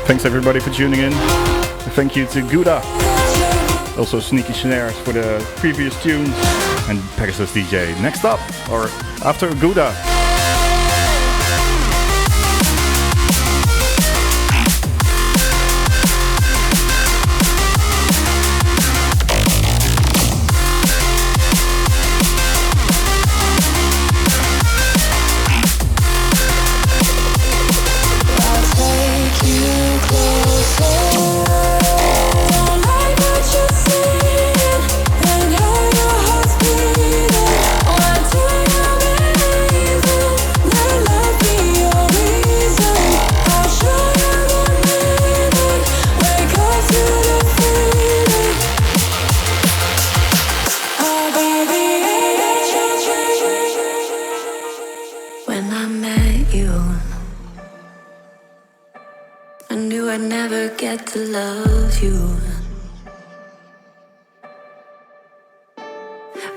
Thanks everybody for tuning in. Thank you to Guddah, also SnkySnarez for the previous tunes, and Pegasus DJ. Next up, or after Guddah, To love you,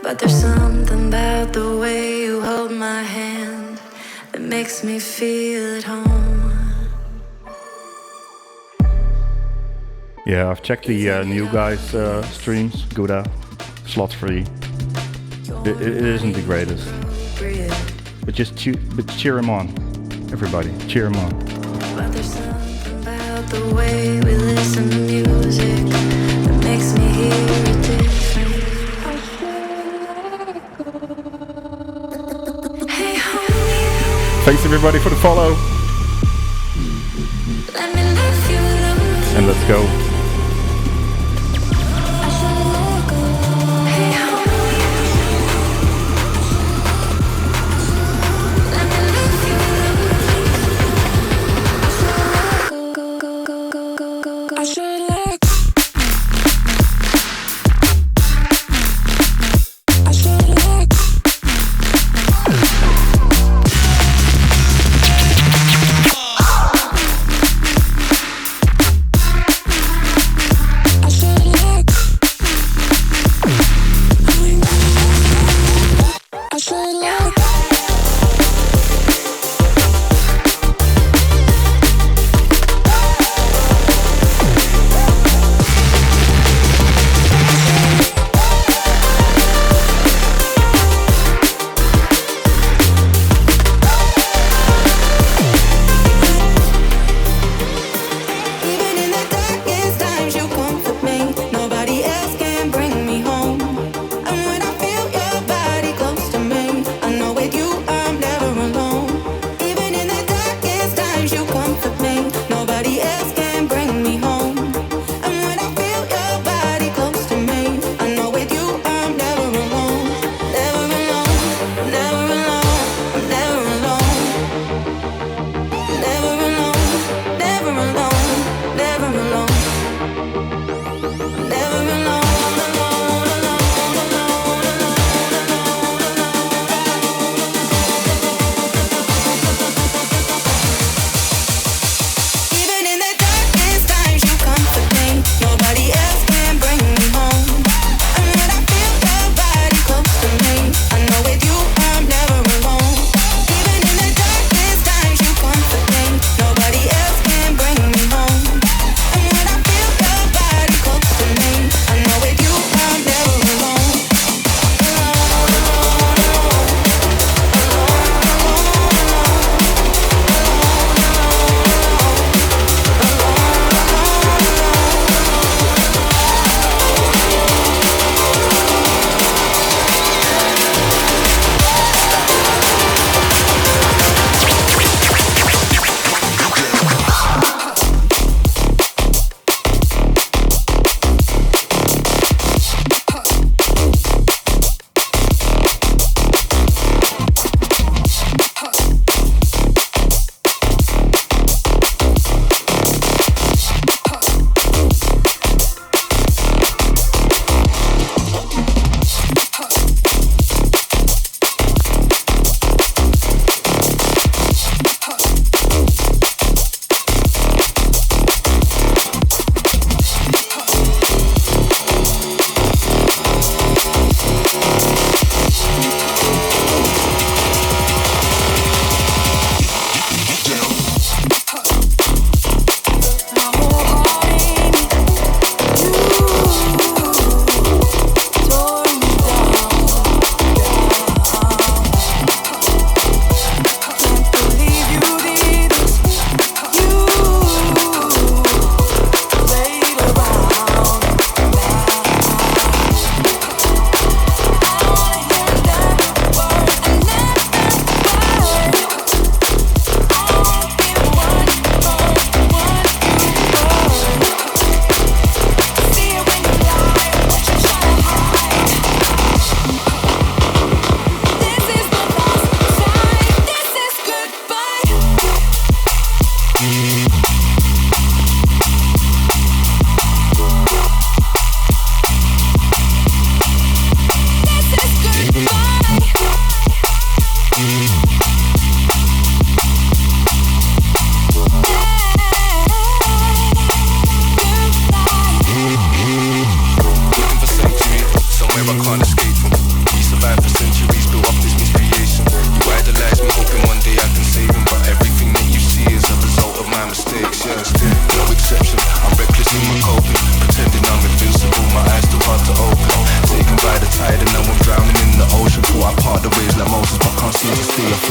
but there's something about the way you hold my hand that makes me feel at home. Yeah, I've checked the new guys' streams. Guddah, slot free. It isn't the greatest. But just cheer him on. Everybody, cheer him on. But there's something about the way we listen to music that makes me hear it different. Hey homie, Thanks everybody for the follow. let me love you, And let's go. Hey homie, let me love you, I should let go. I should let go.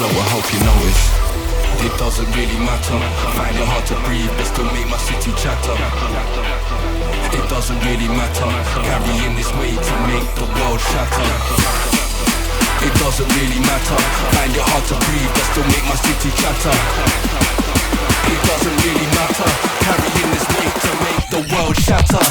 flow, I hope you notice. It doesn't really matter, find it hard to breathe, but still make my city chatter. It doesn't really matter, carrying this weight to make the world shatter. It doesn't really matter, find it hard to breathe, but still make my city chatter. It doesn't really matter, carrying this weight to make the world shatter.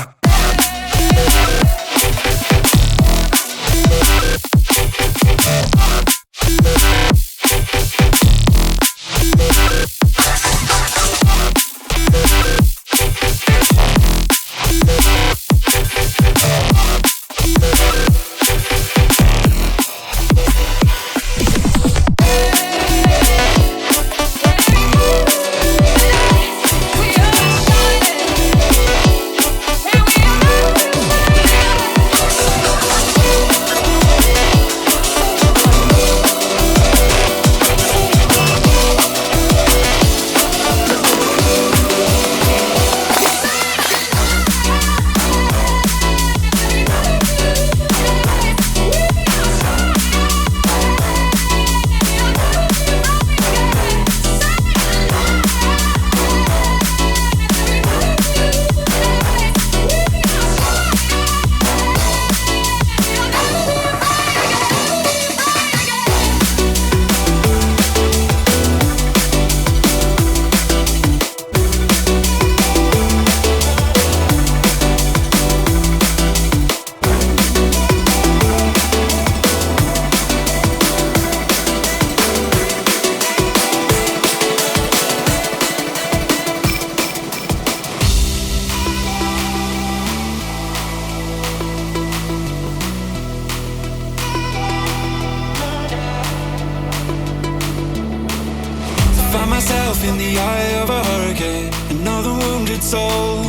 In the eye of a hurricane, another wounded soul.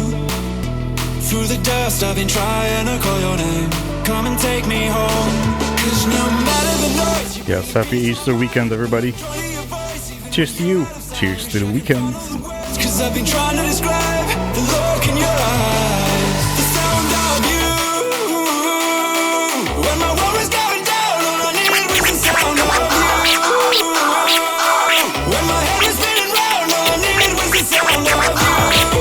Through the dust I've been trying to call your name. Come and take me home. 'Cause no matter the noise. Yes, happy Easter weekend, everybody. Cheers to you. Cheers to the weekend. 'Cause I've been trying to describe the look in your eyes, the sound of you. When my world is going down, all I needed was the sound of you. When my head was spinning round, all I needed was the sound of you.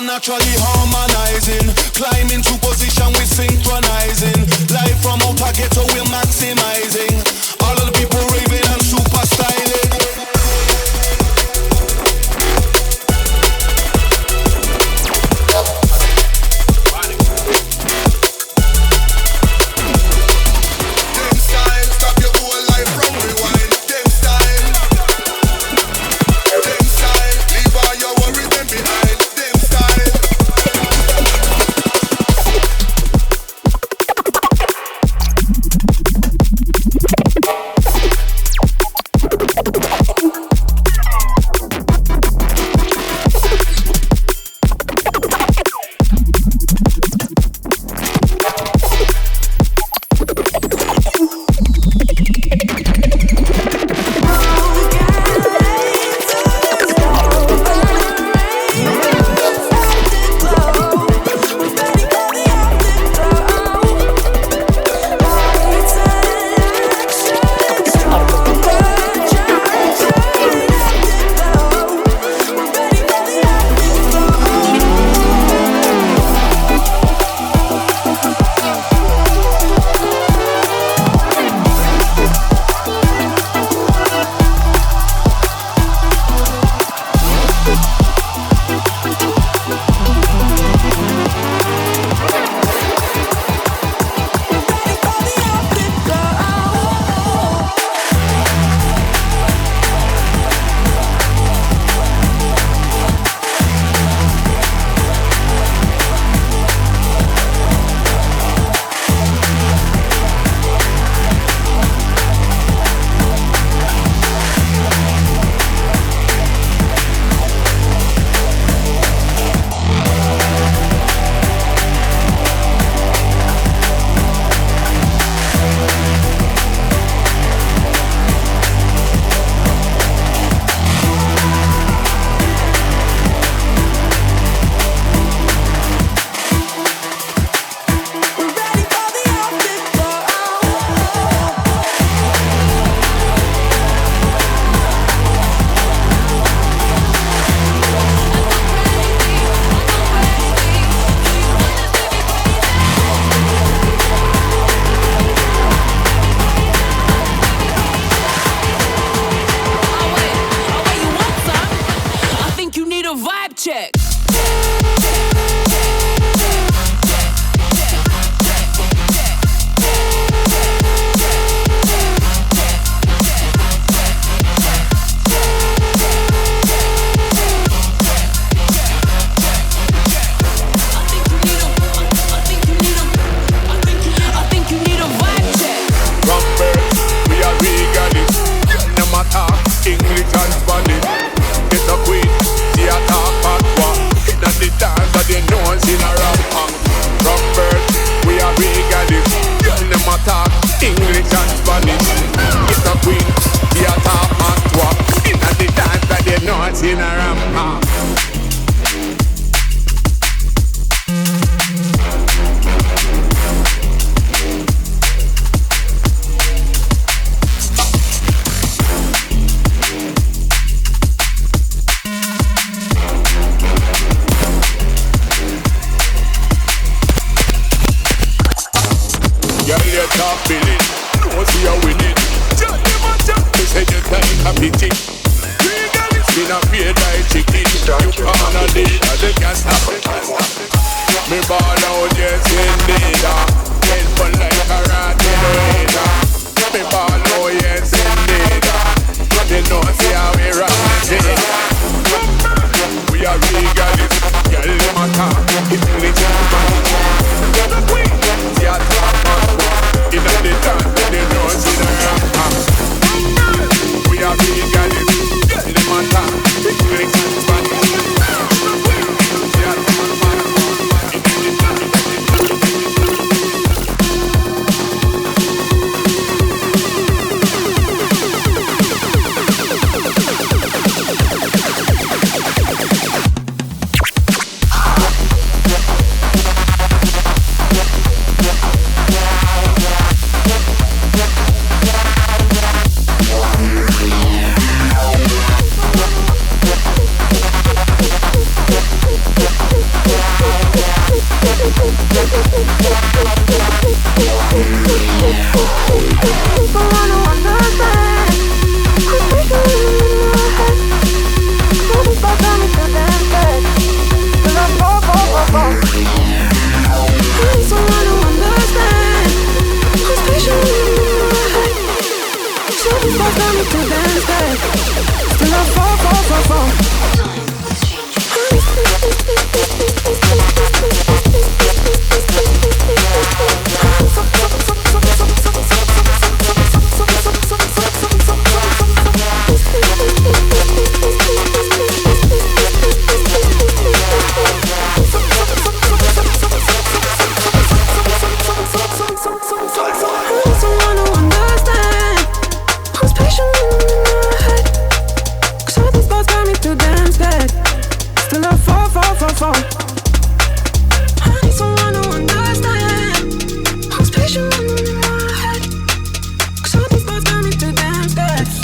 Naturally harmonizing, climbing to position we synchronizing. Life from outer ghetto we're maximizing. All of the people raving and super styling. Them style, stop your whole life from rewind. Them style, leave all your worries them behind.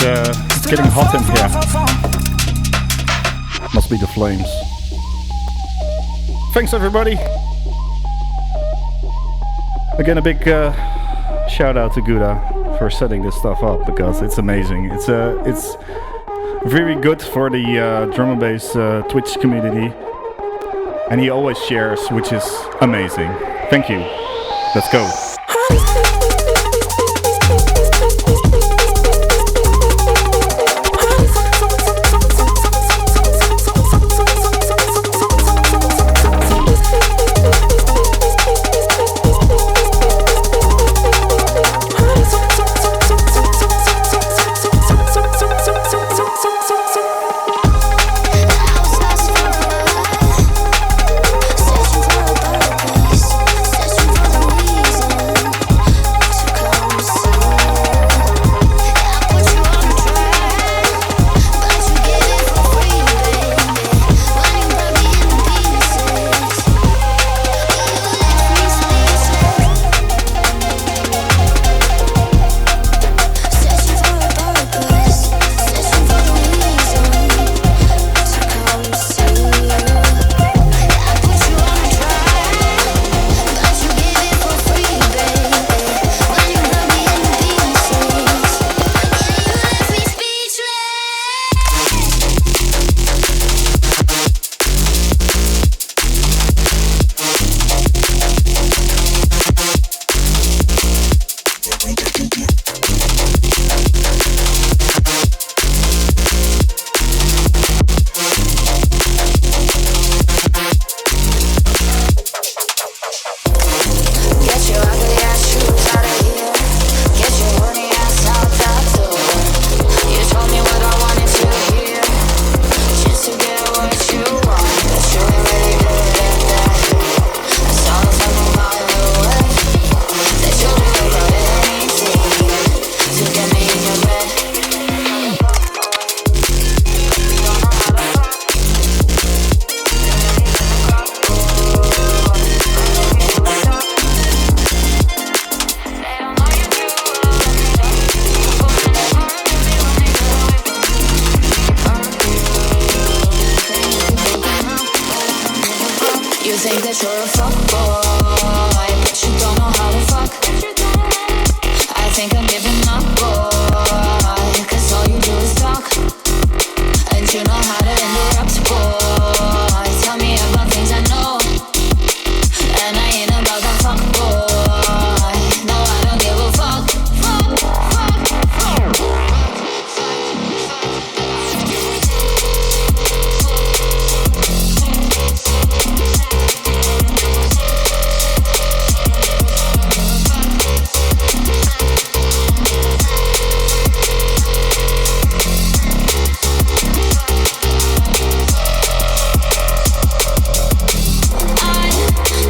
It's getting hot in here. Must be the flames. Thanks everybody. Again, a big shout out to Guddah for setting this stuff up because it's amazing. It's very good for the drum and bass Twitch community, and he always shares, which is amazing. Thank you. Let's go. Searching for a purpose, searching for the reason. You think that you're a fuckboy, but you don't know how to fuck. I think I'm giving up, boy, 'cause all you do is talk. And you know how to interrupt, boy. Tell me about things I know, and I ain't about that fuck, boy. No, I don't give a fuck. I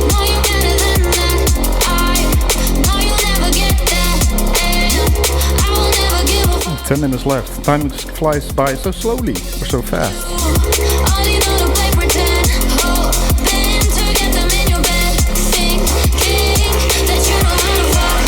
know you better than that. I know you'll never get that, and I will never give a fuck. 10 minutes left. Time flies by so slowly or so fast. All you know to play pretend, hoping to get them in your bed, thinking that you know how to fuck.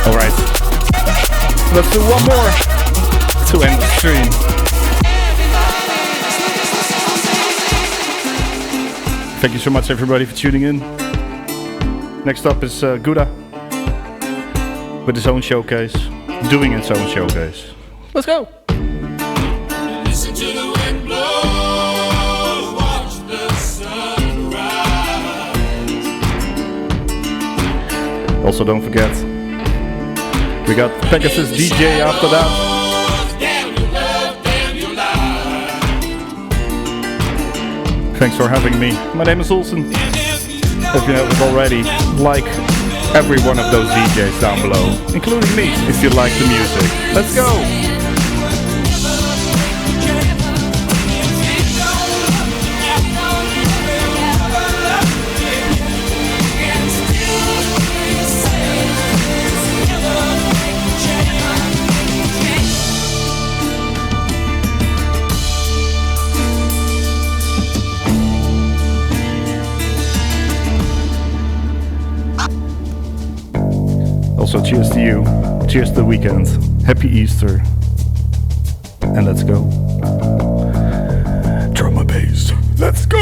Alright. Let's do one more to end the stream. Thank you so much everybody for tuning in. Next up is Guddah with his own showcase, doing his own showcase. Let's go! Listen to the wind blow, watch the sunrise. Also don't forget, we got Pegasus DJ after that. Damn your love, damn your life. Thanks for having me. My name is Oulsen. If you haven't already, like every one of those DJs down below, including me, if you like the music. Let's go! Also, cheers to you, cheers to the weekend, happy Easter, and let's go. Drum and bass, let's go!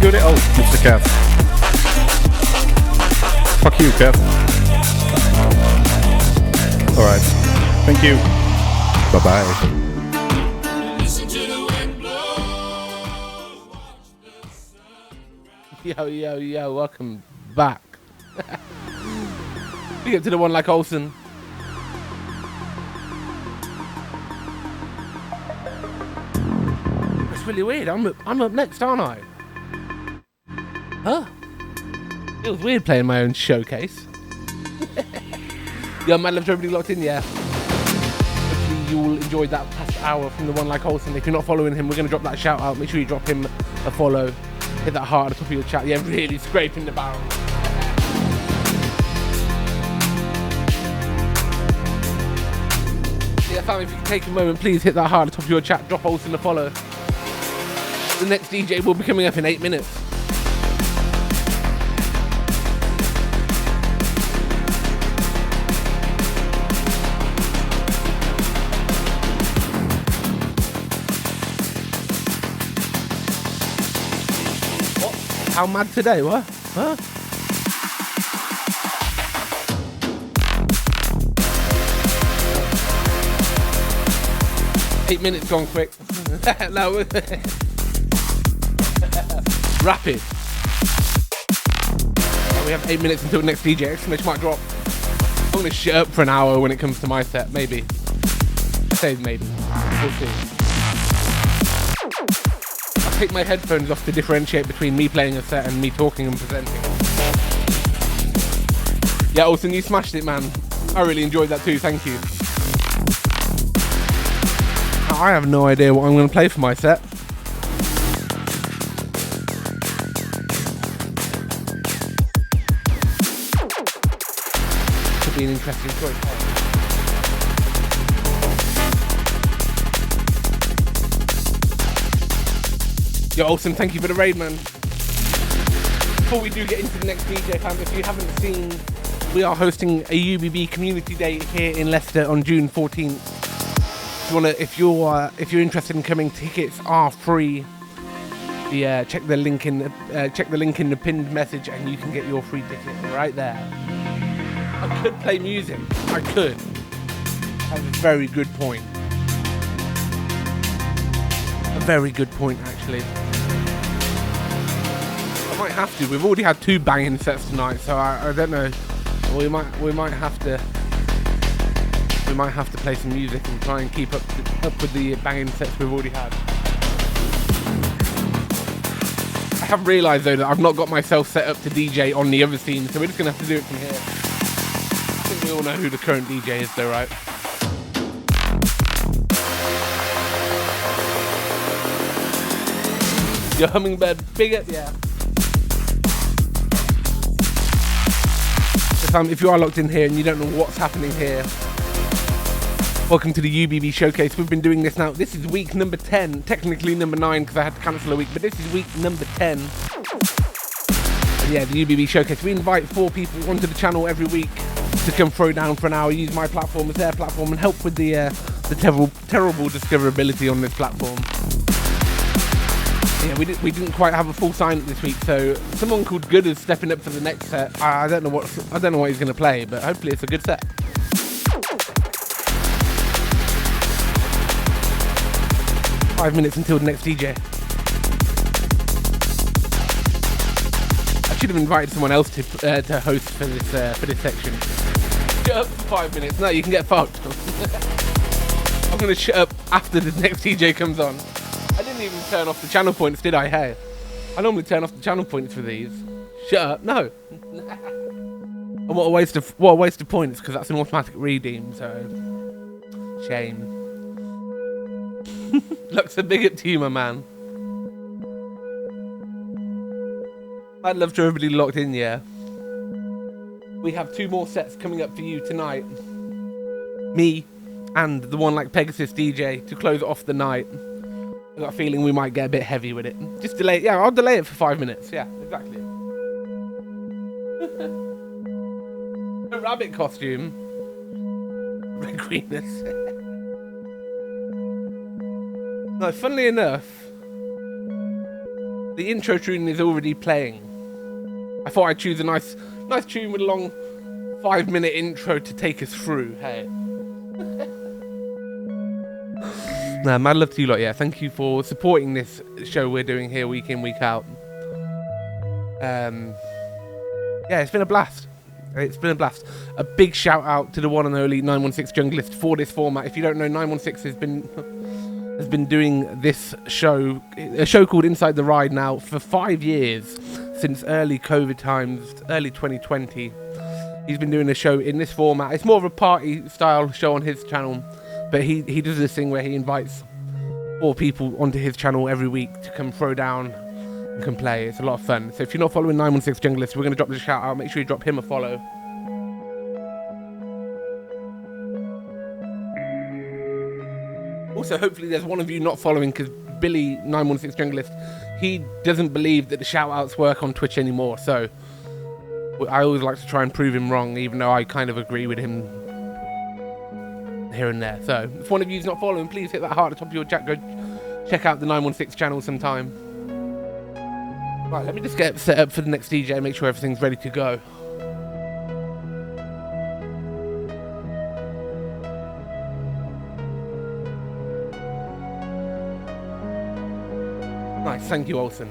Guddah. Oh, it's the cat. Fuck you, cat. Alright. Thank you. Bye-bye. Yo, welcome back. We get to the one like Oulsen. That's really weird. I'm up next, aren't I? Huh? It was weird playing my own showcase. Yeah, man, love to everybody locked in, yeah. Hopefully you all enjoyed that past hour from the one like Oulsen. If you're not following him, we're going to drop that shout out. Make sure you drop him a follow. Hit that heart at the top of your chat. Yeah, really scraping the barrel. Yeah, family, if you can take a moment, please hit that heart at the top of your chat. Drop Oulsen a follow. The next DJ will be coming up in 8 minutes. How mad today, what? Huh? Eight minutes gone quick. No. Rapid. We have 8 minutes until the next DJ. Exclamation mark drop. I'm going to shut up for an hour when it comes to my set. Maybe. Say maybe. We'll see. Take my headphones off to differentiate between me playing a set and me talking and presenting. Yeah, Oulsen, you smashed it, man. I really enjoyed that too, thank you. I have no idea what I'm going to play for my set. be an interesting choice. Yo, Oulsen, thank you for the raid, man. Before we do get into the next DJ fam, if you haven't seen, we are hosting a UBB Community Day here in Leicester on June 14th. If you're interested in coming, tickets are free. Check the link in the pinned message, and you can get your free ticket right there. I could play music. I could. That's a very good point. A very good point, actually. I might have to. We've already had 2 banging sets tonight, so I don't know. We might have to play some music and try and keep up with the banging sets we've already had. I have realised though that I've not got myself set up to DJ on the other scene, so we're just gonna have to do it from here. I think we all know who the current DJ is though, right? Your hummingbird, big up, yeah. If you are locked in here and you don't know what's happening here, welcome to the UBB Showcase. We've been doing this now. This is week number 10, technically number 9 because I had to cancel a week, but this is week number 10. And yeah, the UBB Showcase. We invite 4 people onto the channel every week to come throw down for an hour, use my platform as their platform, and help with the terrible discoverability on this platform. Yeah, we didn't quite have a full sign-up this week, so someone called Guddah is stepping up for the next set. I don't know what he's going to play, but hopefully it's a good set. Five minutes until the next DJ. I should have invited someone else to host for this section. Shut up for 5 minutes. No, you can get fucked. I'm going to shut up after the next DJ comes on. I didn't even turn off the channel points, did I? Hey, I normally turn off the channel points for these. Shut up. No. And what a waste of points, because that's an automatic redeem. So shame. Looks a big up to you, my man. I'd love to have everybody locked in, yeah. We have 2 more sets coming up for you tonight. Me and the one like Pegasus DJ to close off the night. I've got a feeling we might get a bit heavy with it. Just delay it. Yeah, I'll delay it for 5 minutes. Yeah, exactly. A rabbit costume. Red Queeness. No, funnily enough, the intro tune is already playing. I thought I'd choose a nice tune with a long 5-minute intro to take us through. Hey. Nah, mad love to you lot, yeah. Thank you for supporting this show we're doing here week in, week out. Yeah, it's been a blast. It's been a blast. A big shout out to the one and only 916 Junglist for this format. If you don't know, 916 has been doing this show, a show called Inside the Ride now for 5 years, since early COVID times, early 2020. He's been doing a show in this format. It's more of a party style show on his channel. But he does this thing where he invites 4 people onto his channel every week to come throw down and can play. It's a lot of fun. So if you're not following 916 Junglist, we're going to drop this shout out. Make sure you drop him a follow. Also, hopefully there's one of you not following, because Billy 916 Junglist, he doesn't believe that the shout outs work on Twitch anymore. So I always like to try and prove him wrong, even though I kind of agree with him here and there. So if one of you's not following, please hit that heart at the top of your chat. Go check out the 916 channel sometime. Right, let me just get set up for the next DJ, make sure everything's ready to go. Nice, thank you, Oulsen.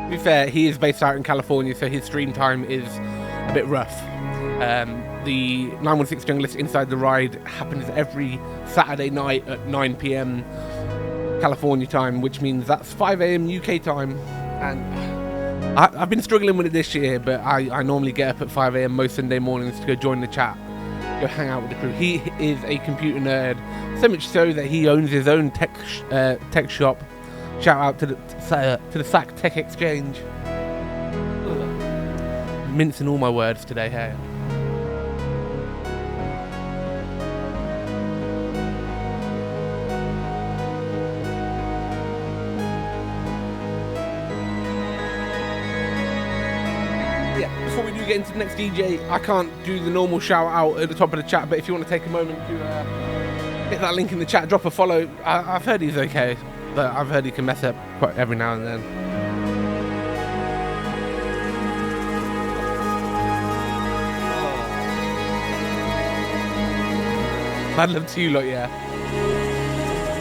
To be fair, he is based out in California, so his stream time is a bit rough. The 916 Junglist Inside the Ride happens every Saturday night at 9 PM California time, which means that's 5 AM UK time. And I've been struggling with it this year, but I normally get up at 5 AM most Sunday mornings to go join the chat, go hang out with the crew. He is a computer nerd, so much so that he owns his own tech shop. Shout out to the SAC Tech Exchange. mincing all my words today, hey. Before we do get into the next DJ, I can't do the normal shout out at the top of the chat, but if you want to take a moment to hit that link in the chat, drop a follow. I've heard he's okay, but I've heard he can mess up quite every now and then. Mad love to you lot, yeah.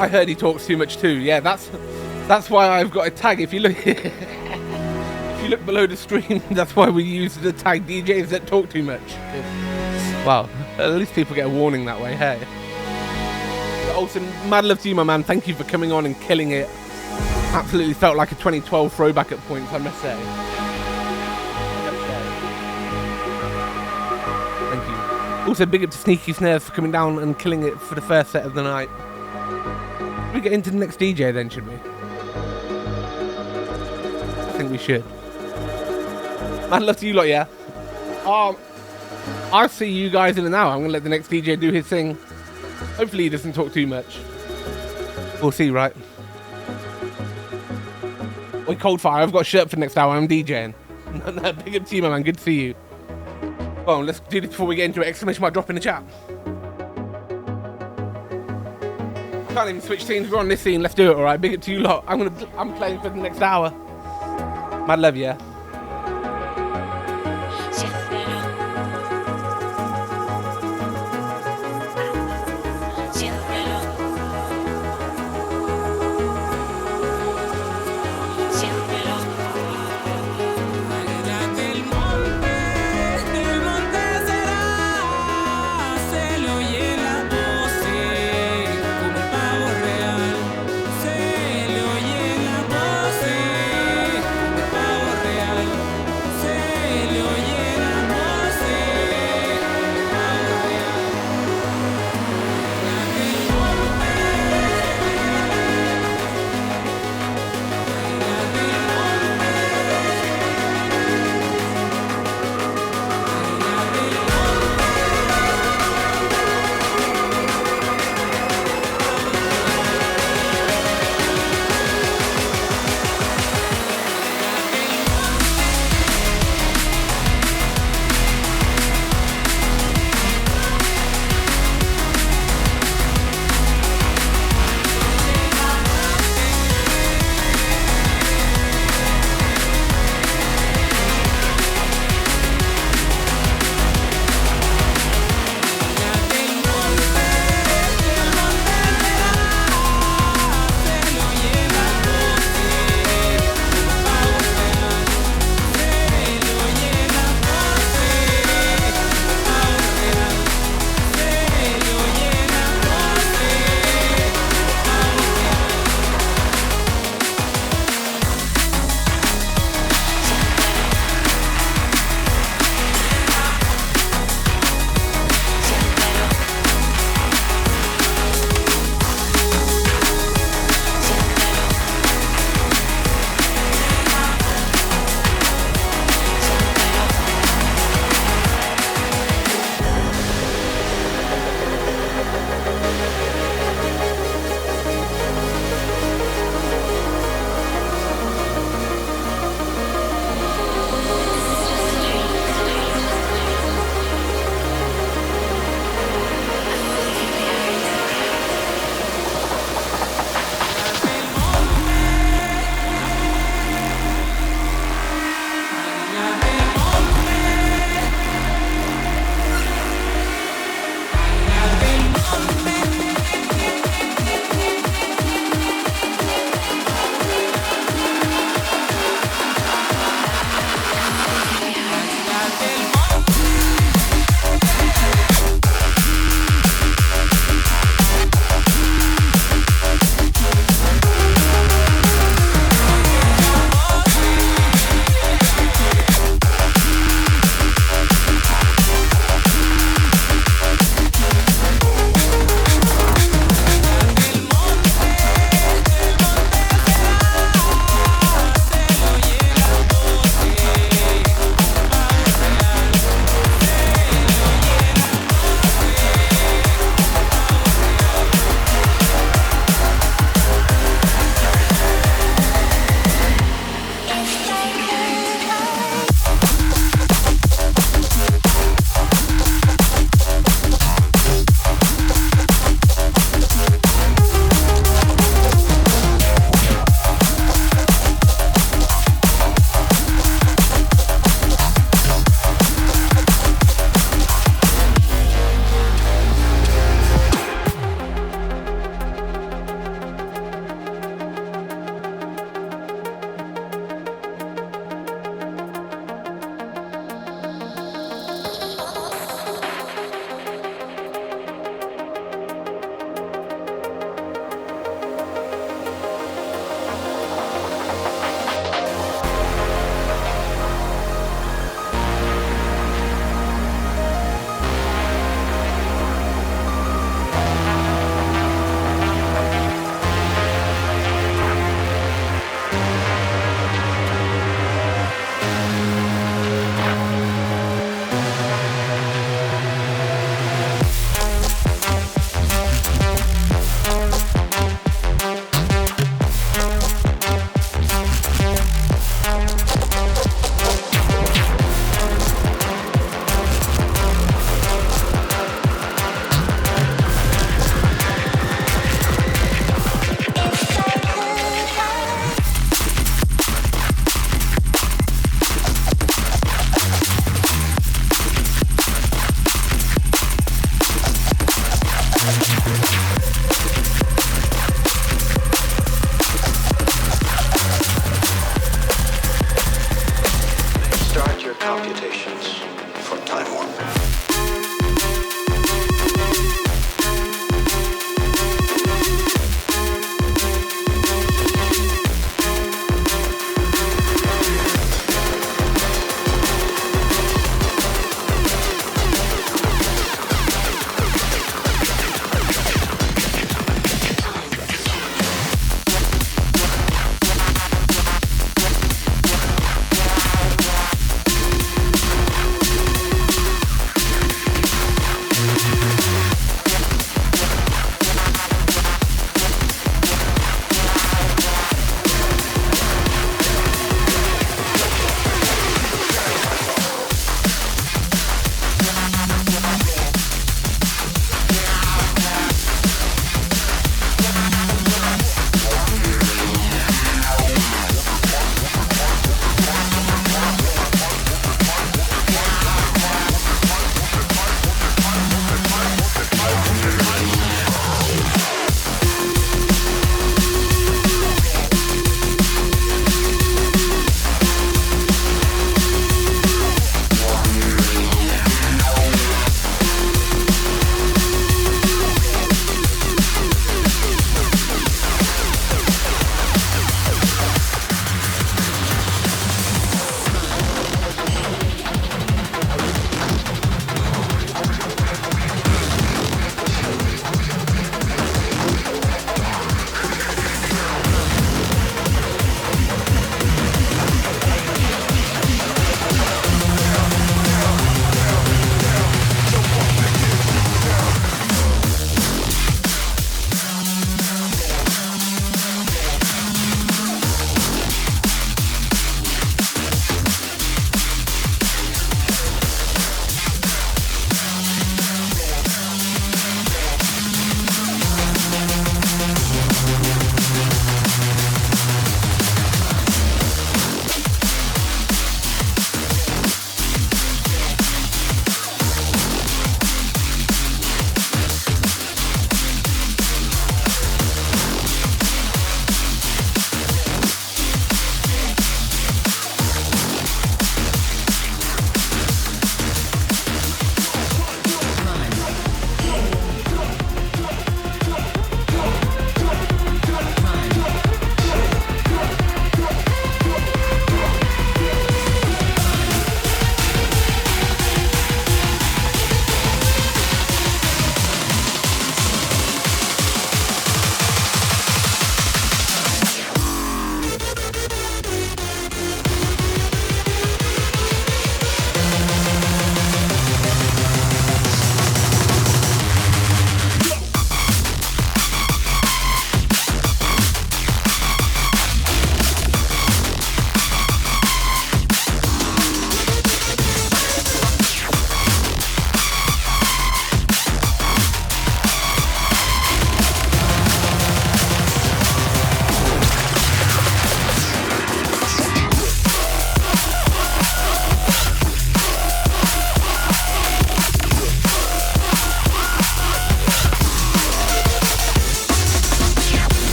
I heard he talks too much too. Yeah, that's why I've got a tag. If you look if you look below the stream, that's why we use the tag DJs that talk too much. Wow, at least people get a warning that way, hey. Oulsen, mad love to you, my man. Thank you for coming on and killing it. Absolutely felt like a 2012 throwback at points, I must say. Thank you. Also, big up to SnkySnarez for coming down and killing it for the first set of the night. Should we get into the next DJ then, should we? I think we should. Mad love to you lot, yeah? I'll see you guys in an hour. I'm going to let the next DJ do his thing. Hopefully he doesn't talk too much. We'll see, right? Wait, Coldfire, I've got a shirt for the next hour. I'm DJing. No, big up to you, my man. Good to see you. Go on, let's do this before we get into it. Exclamation mark, drop in the chat. Can't even switch scenes. We're on this scene. Let's do it, all right? Big up to you lot. I'm playing for the next hour. Mad love, yeah.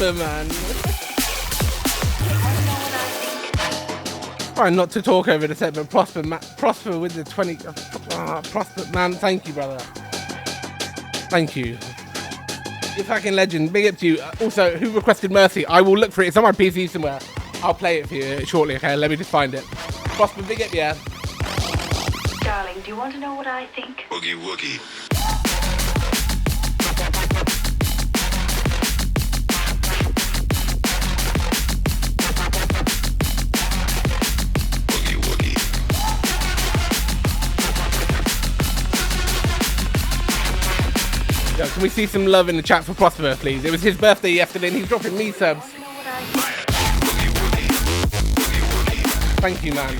Man. Trying not to talk over the set, but Prosper with the 20. Prosper, man, thank you, brother. Thank you. You're fucking legend. Big up to you. Also, who requested Mercy? I will look for it. It's on my PC somewhere. I'll play it for you shortly. Okay, let me just find it. Prosper, big up, yeah. Darling, do you want to know what I think? Boogie woogie. Yo, can we see some love in the chat for Prosper, please? It was his birthday yesterday and he's dropping me subs. Thank you, man.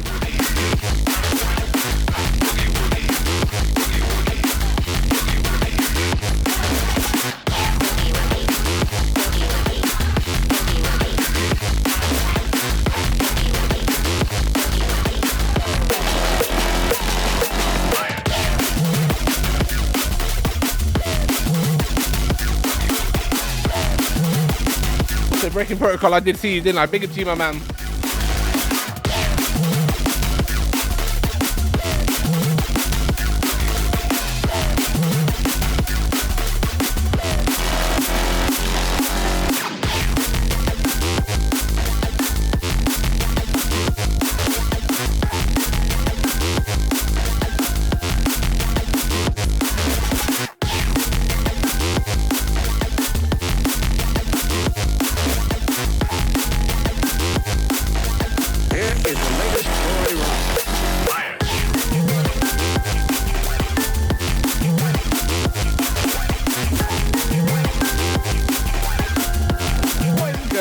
Breaking protocol, I did see you, didn't I? Big up to you, my man.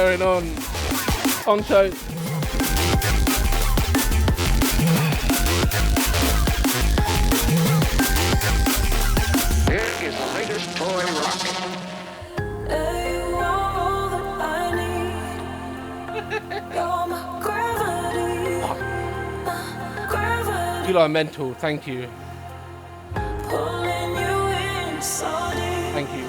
going on? Poncho. Here is the latest toy rock. You lot are mental. Thank you. Thank you.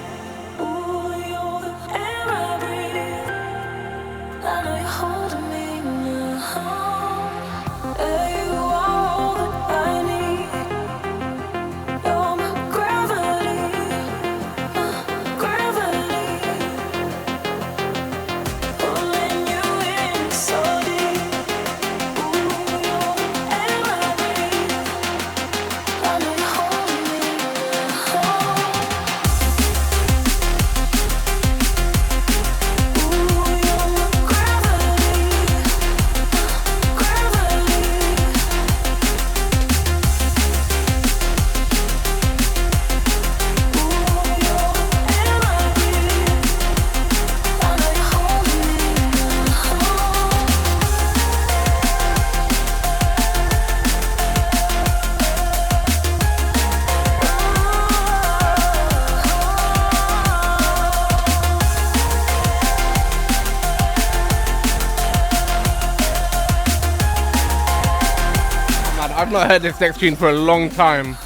I've not heard this next tune for a long time.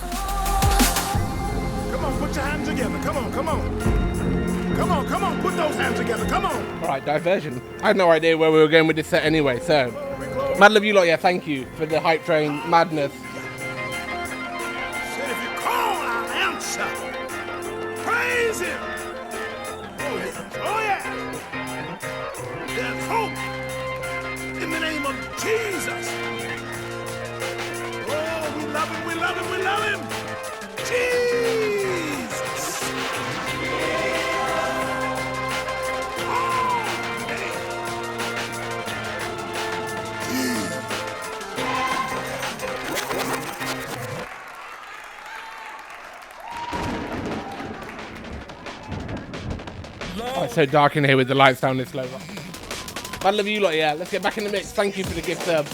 Come on, put your hands together. Come on, come on. Come on, come on, put those hands together. Come on. Alright, diversion. I had no idea where we were going with this set anyway, so. Mad love you lot, yeah, thank you for the hype train madness. Said if you call, I'll answer. Praise him. Oh, yeah. There's hope in the name of Jesus. Oh, we love him, we love him, we love him. Jesus. Oh, it's so dark in here with the lights down this low. I love you lot, yeah. Let's get back in the mix. Thank you for the gift sub.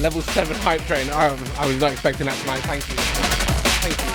Level 7 hype train. I was not expecting that tonight. Thank you. Thank you.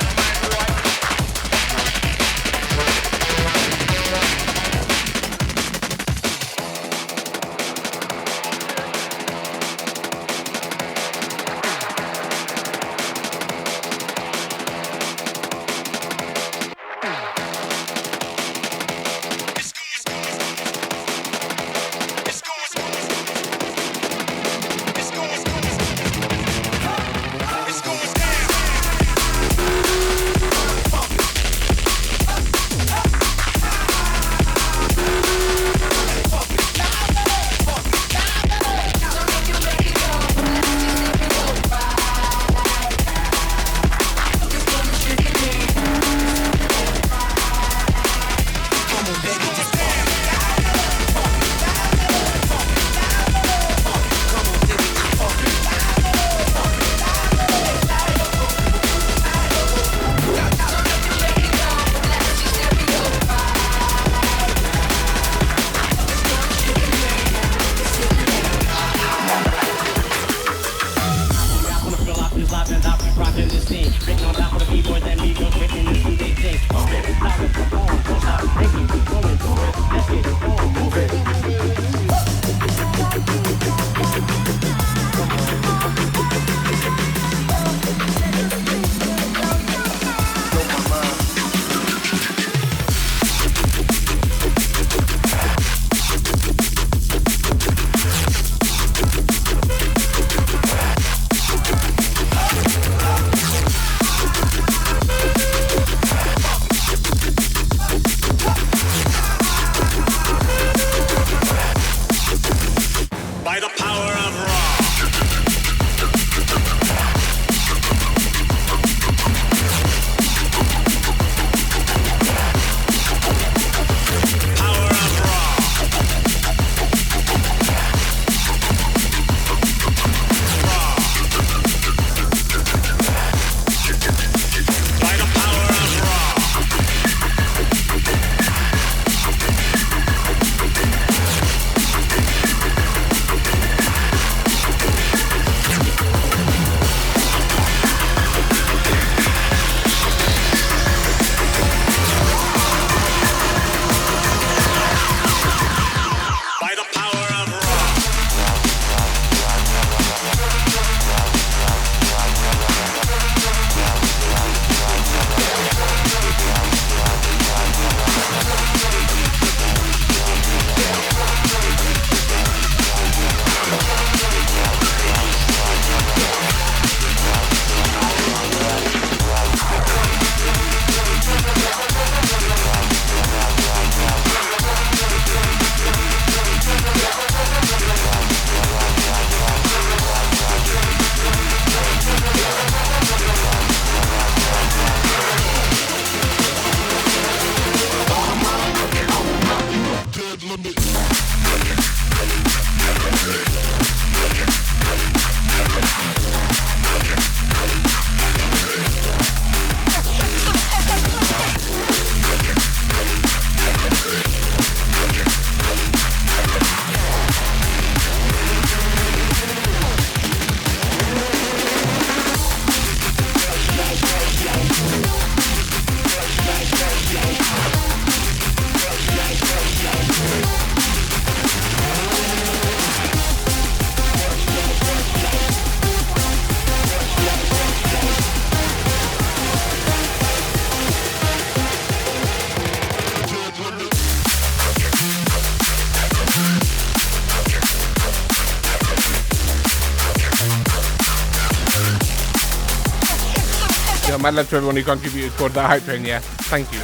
Mad love to everyone who contributed towards that hype train, yeah. Thank you.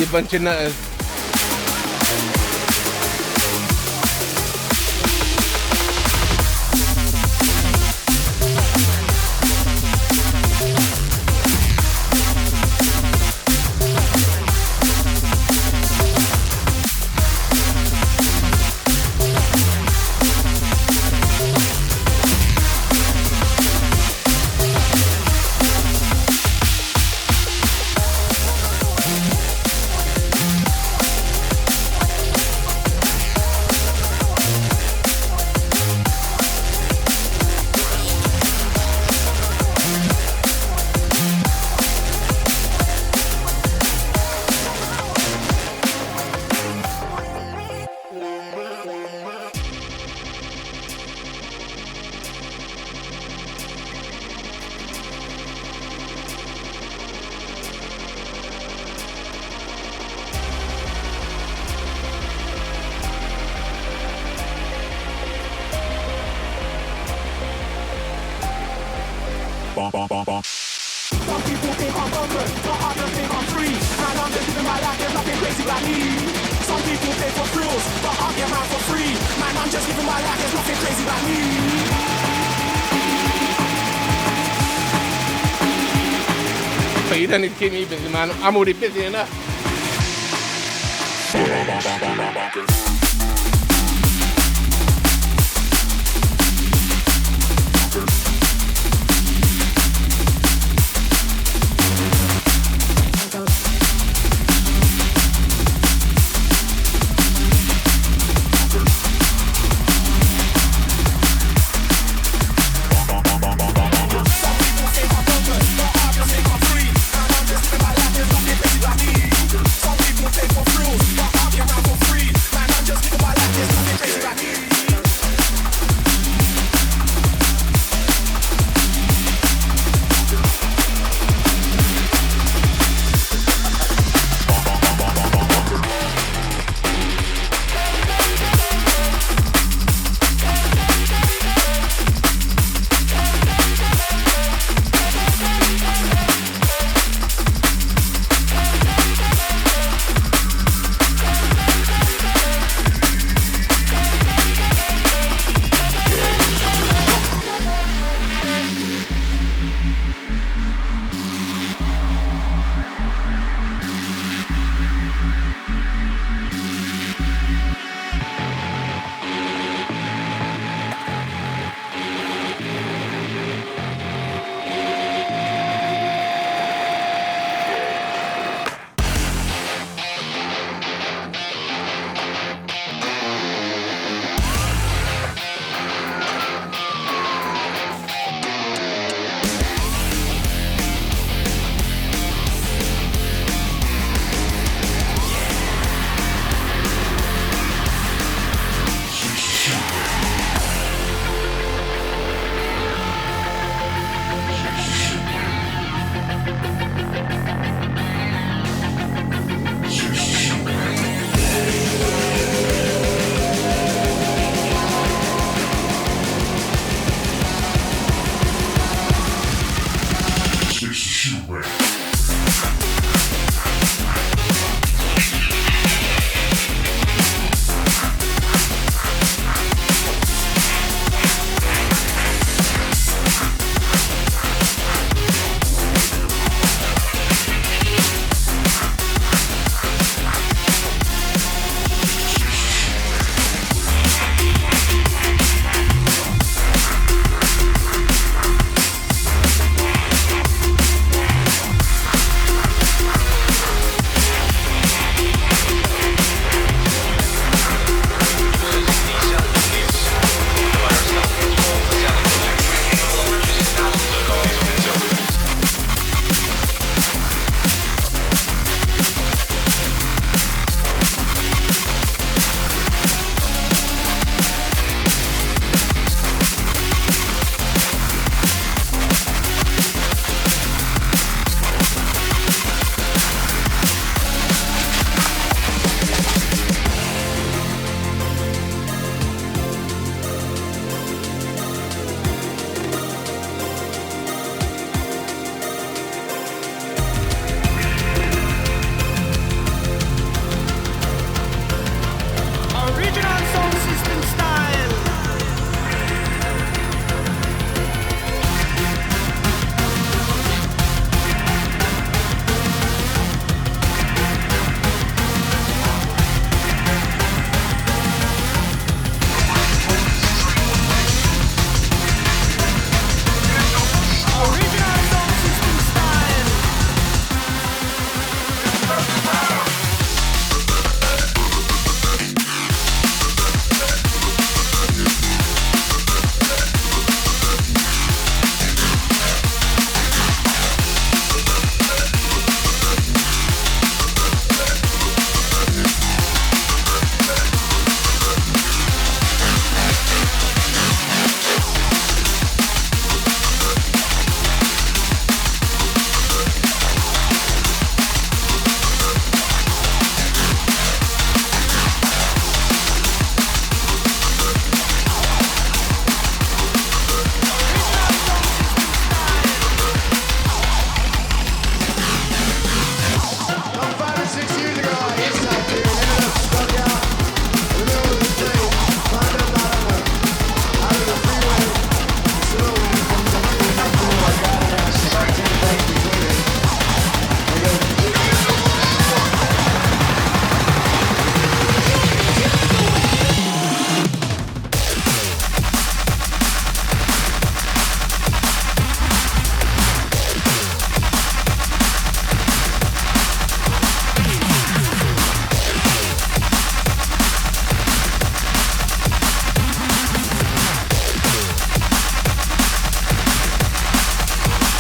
You bunch of nutters. Some people think I'm open, but others think I'm free. Man, I'm just living my life, there's nothing crazy about me. Some people pay for thrills, but I'll get mine for free. Man, I'm just living my life, there's nothing crazy about me. But you don't need to keep me busy, man. I'm already busy enough.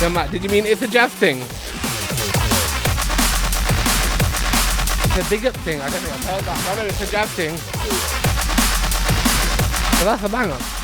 Yeah, Matt, did you mean it's a jazz thing? It's a big up thing. I don't think I've heard that. I know it's a jazz thing. So that's a banger.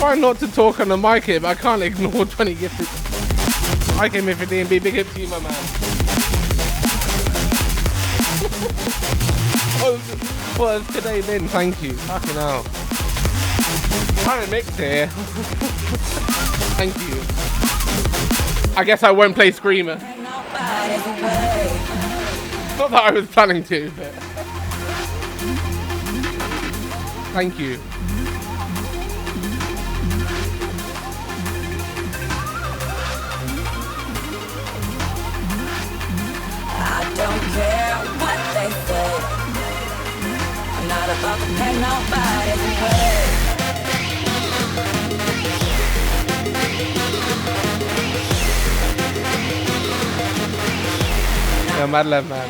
try not to talk on the mic here, but I can't ignore 20 gifted. I came here for D&B. Big up to you, my man. What has today been? Thank you. Fucking hell. Trying to mix here. Thank you. I guess I won't play Screamer. Not that I was planning to, but... Thank you. I don't care what they say. I'm not about to pay nobody's way. Yeah, mad love, man.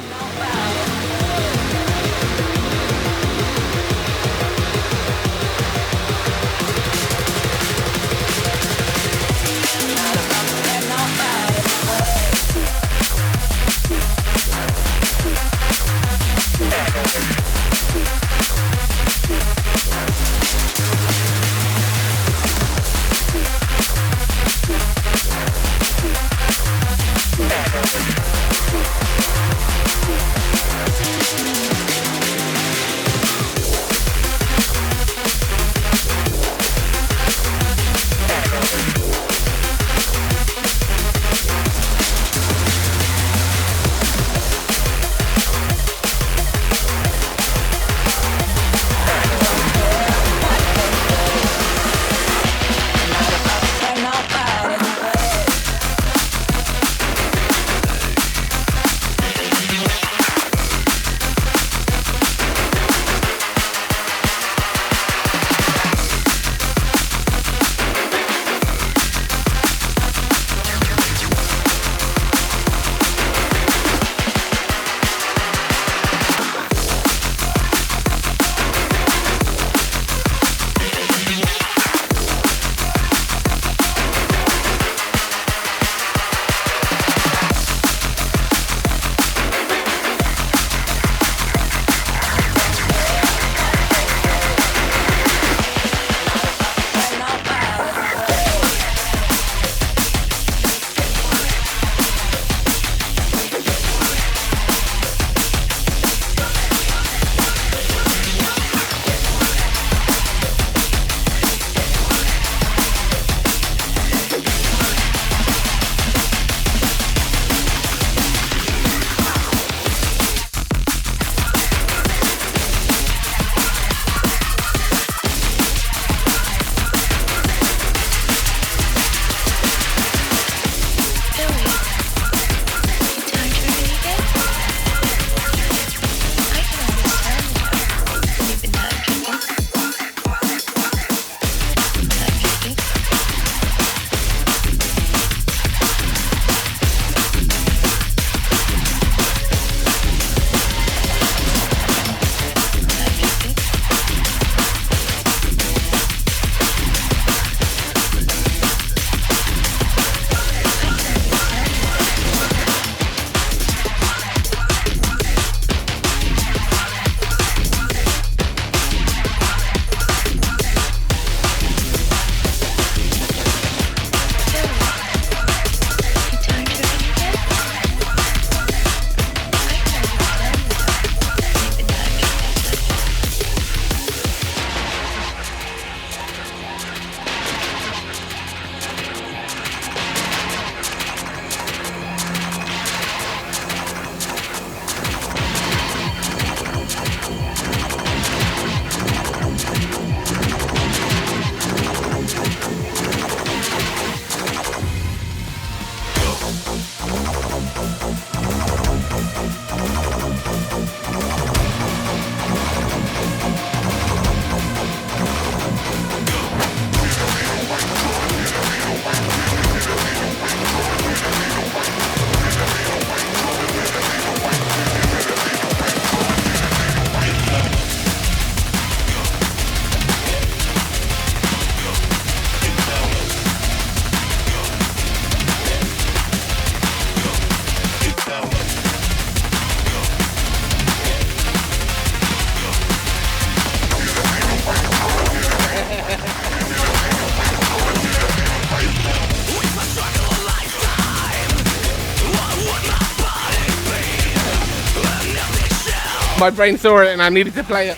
My brain saw it and I needed to play it.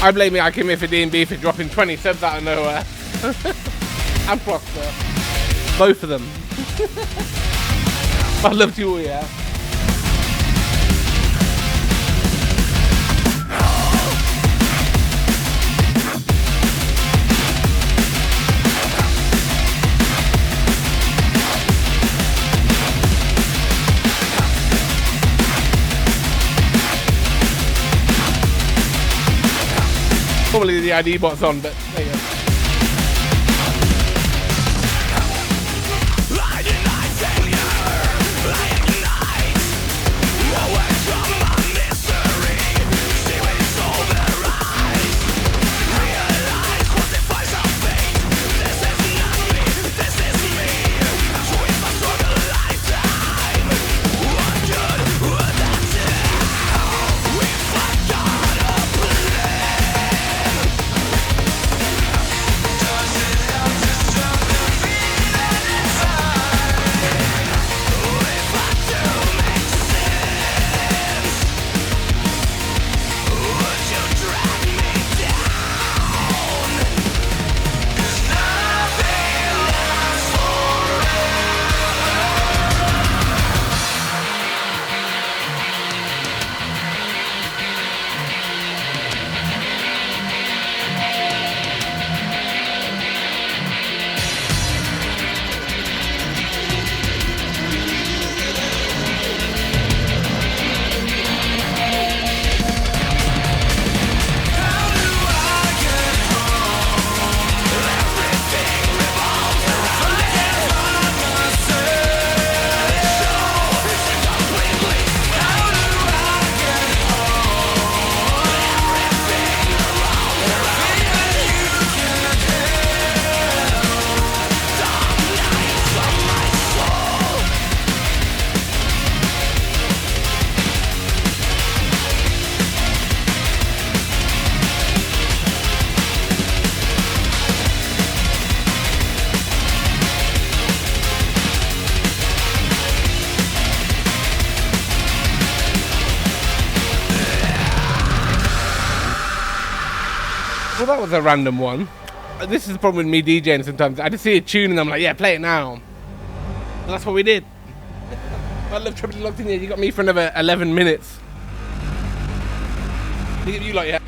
I blame I came here for D&B for dropping 20 subs out of nowhere. And Prosper. Both of them. I loved you all, yeah. Normally the ID bot's on, but there you go. Well, that was a random one. This is the problem with me DJing sometimes. I just see a tune and I'm like, yeah, play it now. And that's what we did. I love Triple Locked in here. You got me for another 11 minutes. You like, yeah.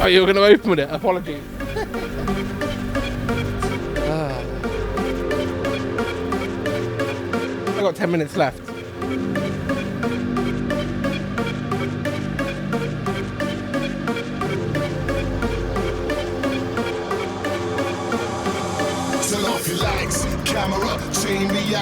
Oh, you were going to open with it? Apologies. I've got 10 minutes left.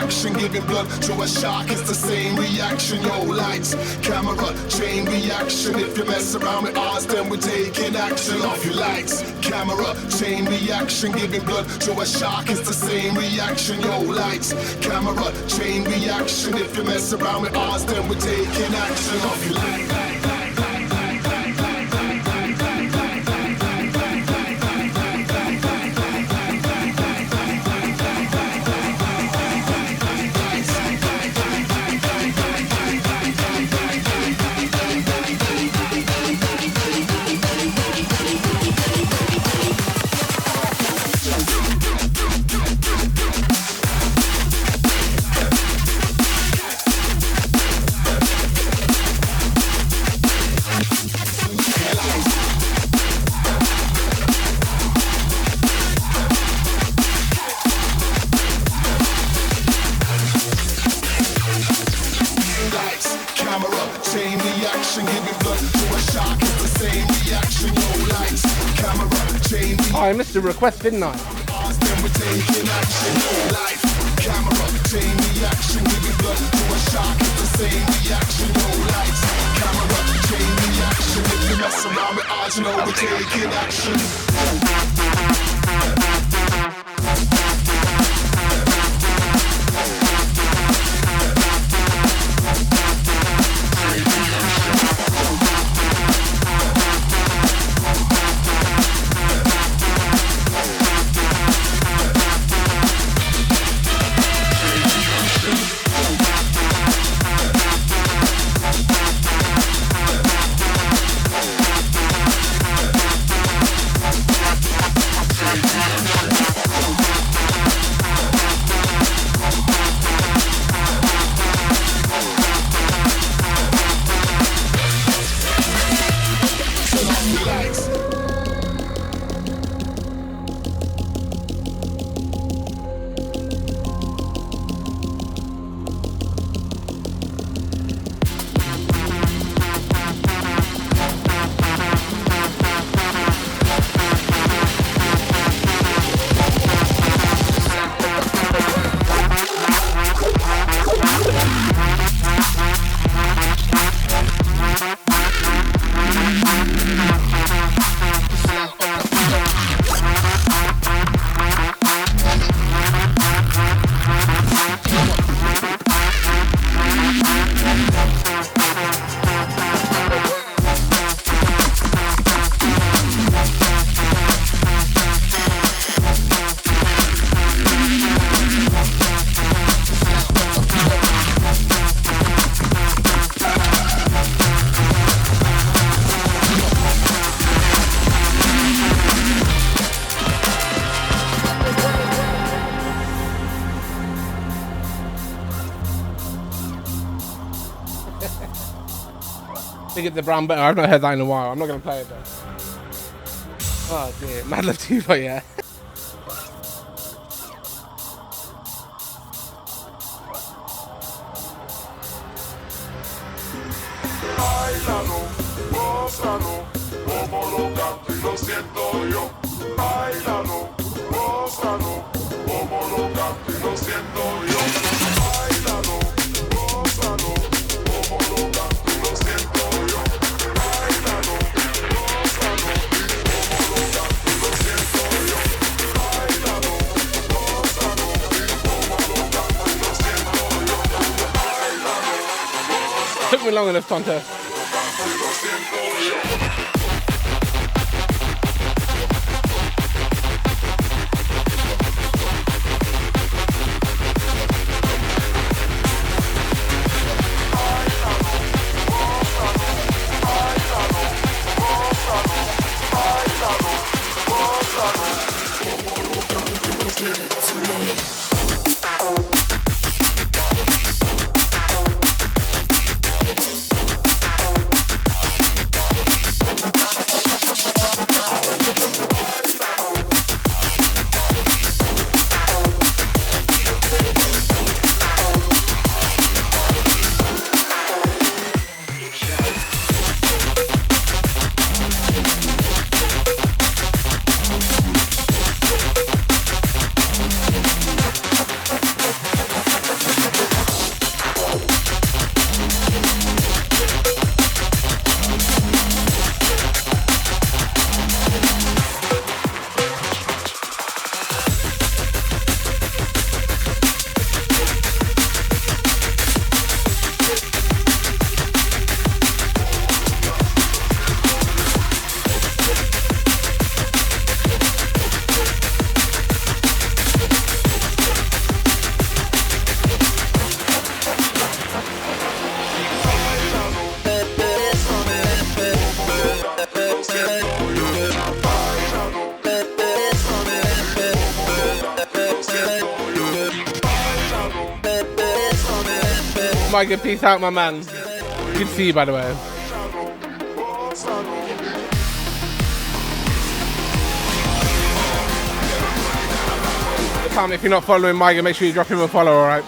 reaction, giving blood to a shark. It's the same reaction. Yo, lights, camera, chain reaction. If you mess around with ours, then we're taking action. Off your lights, camera, chain reaction, giving blood to a shark. It's the same reaction. Yo, lights, camera, chain reaction. If you mess around with ours, then we're taking action. Off your lights. I missed a request, didn't I? Get the brown better. I've not heard that in a while. I'm not gonna play it though. Oh dear, Mad Love Tuba, yeah. Báilalo, gózalo, como lo canto y lo siento yo. Báilalo, gózalo, como lo canto y lo siento yo. Báilalo, gózalo, como lo canto y lo siento yo. Báilalo, gózalo, como lo canto y lo siento yo. Báilalo, gózalo, como lo canto y lo siento yo. Báilalo, gózalo. Took me long enough, Tonto. Micah, peace out, my man. Good to see you, by the way. If you're not following Micah, make sure you drop him a follow, alright?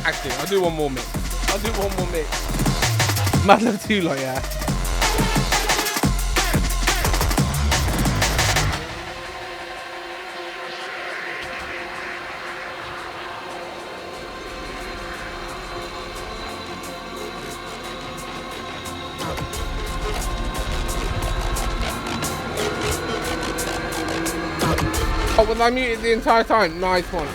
Actually, I'll do one more mix. Mad love to you lot, yeah. Oh, was I muted the entire time? Nice one.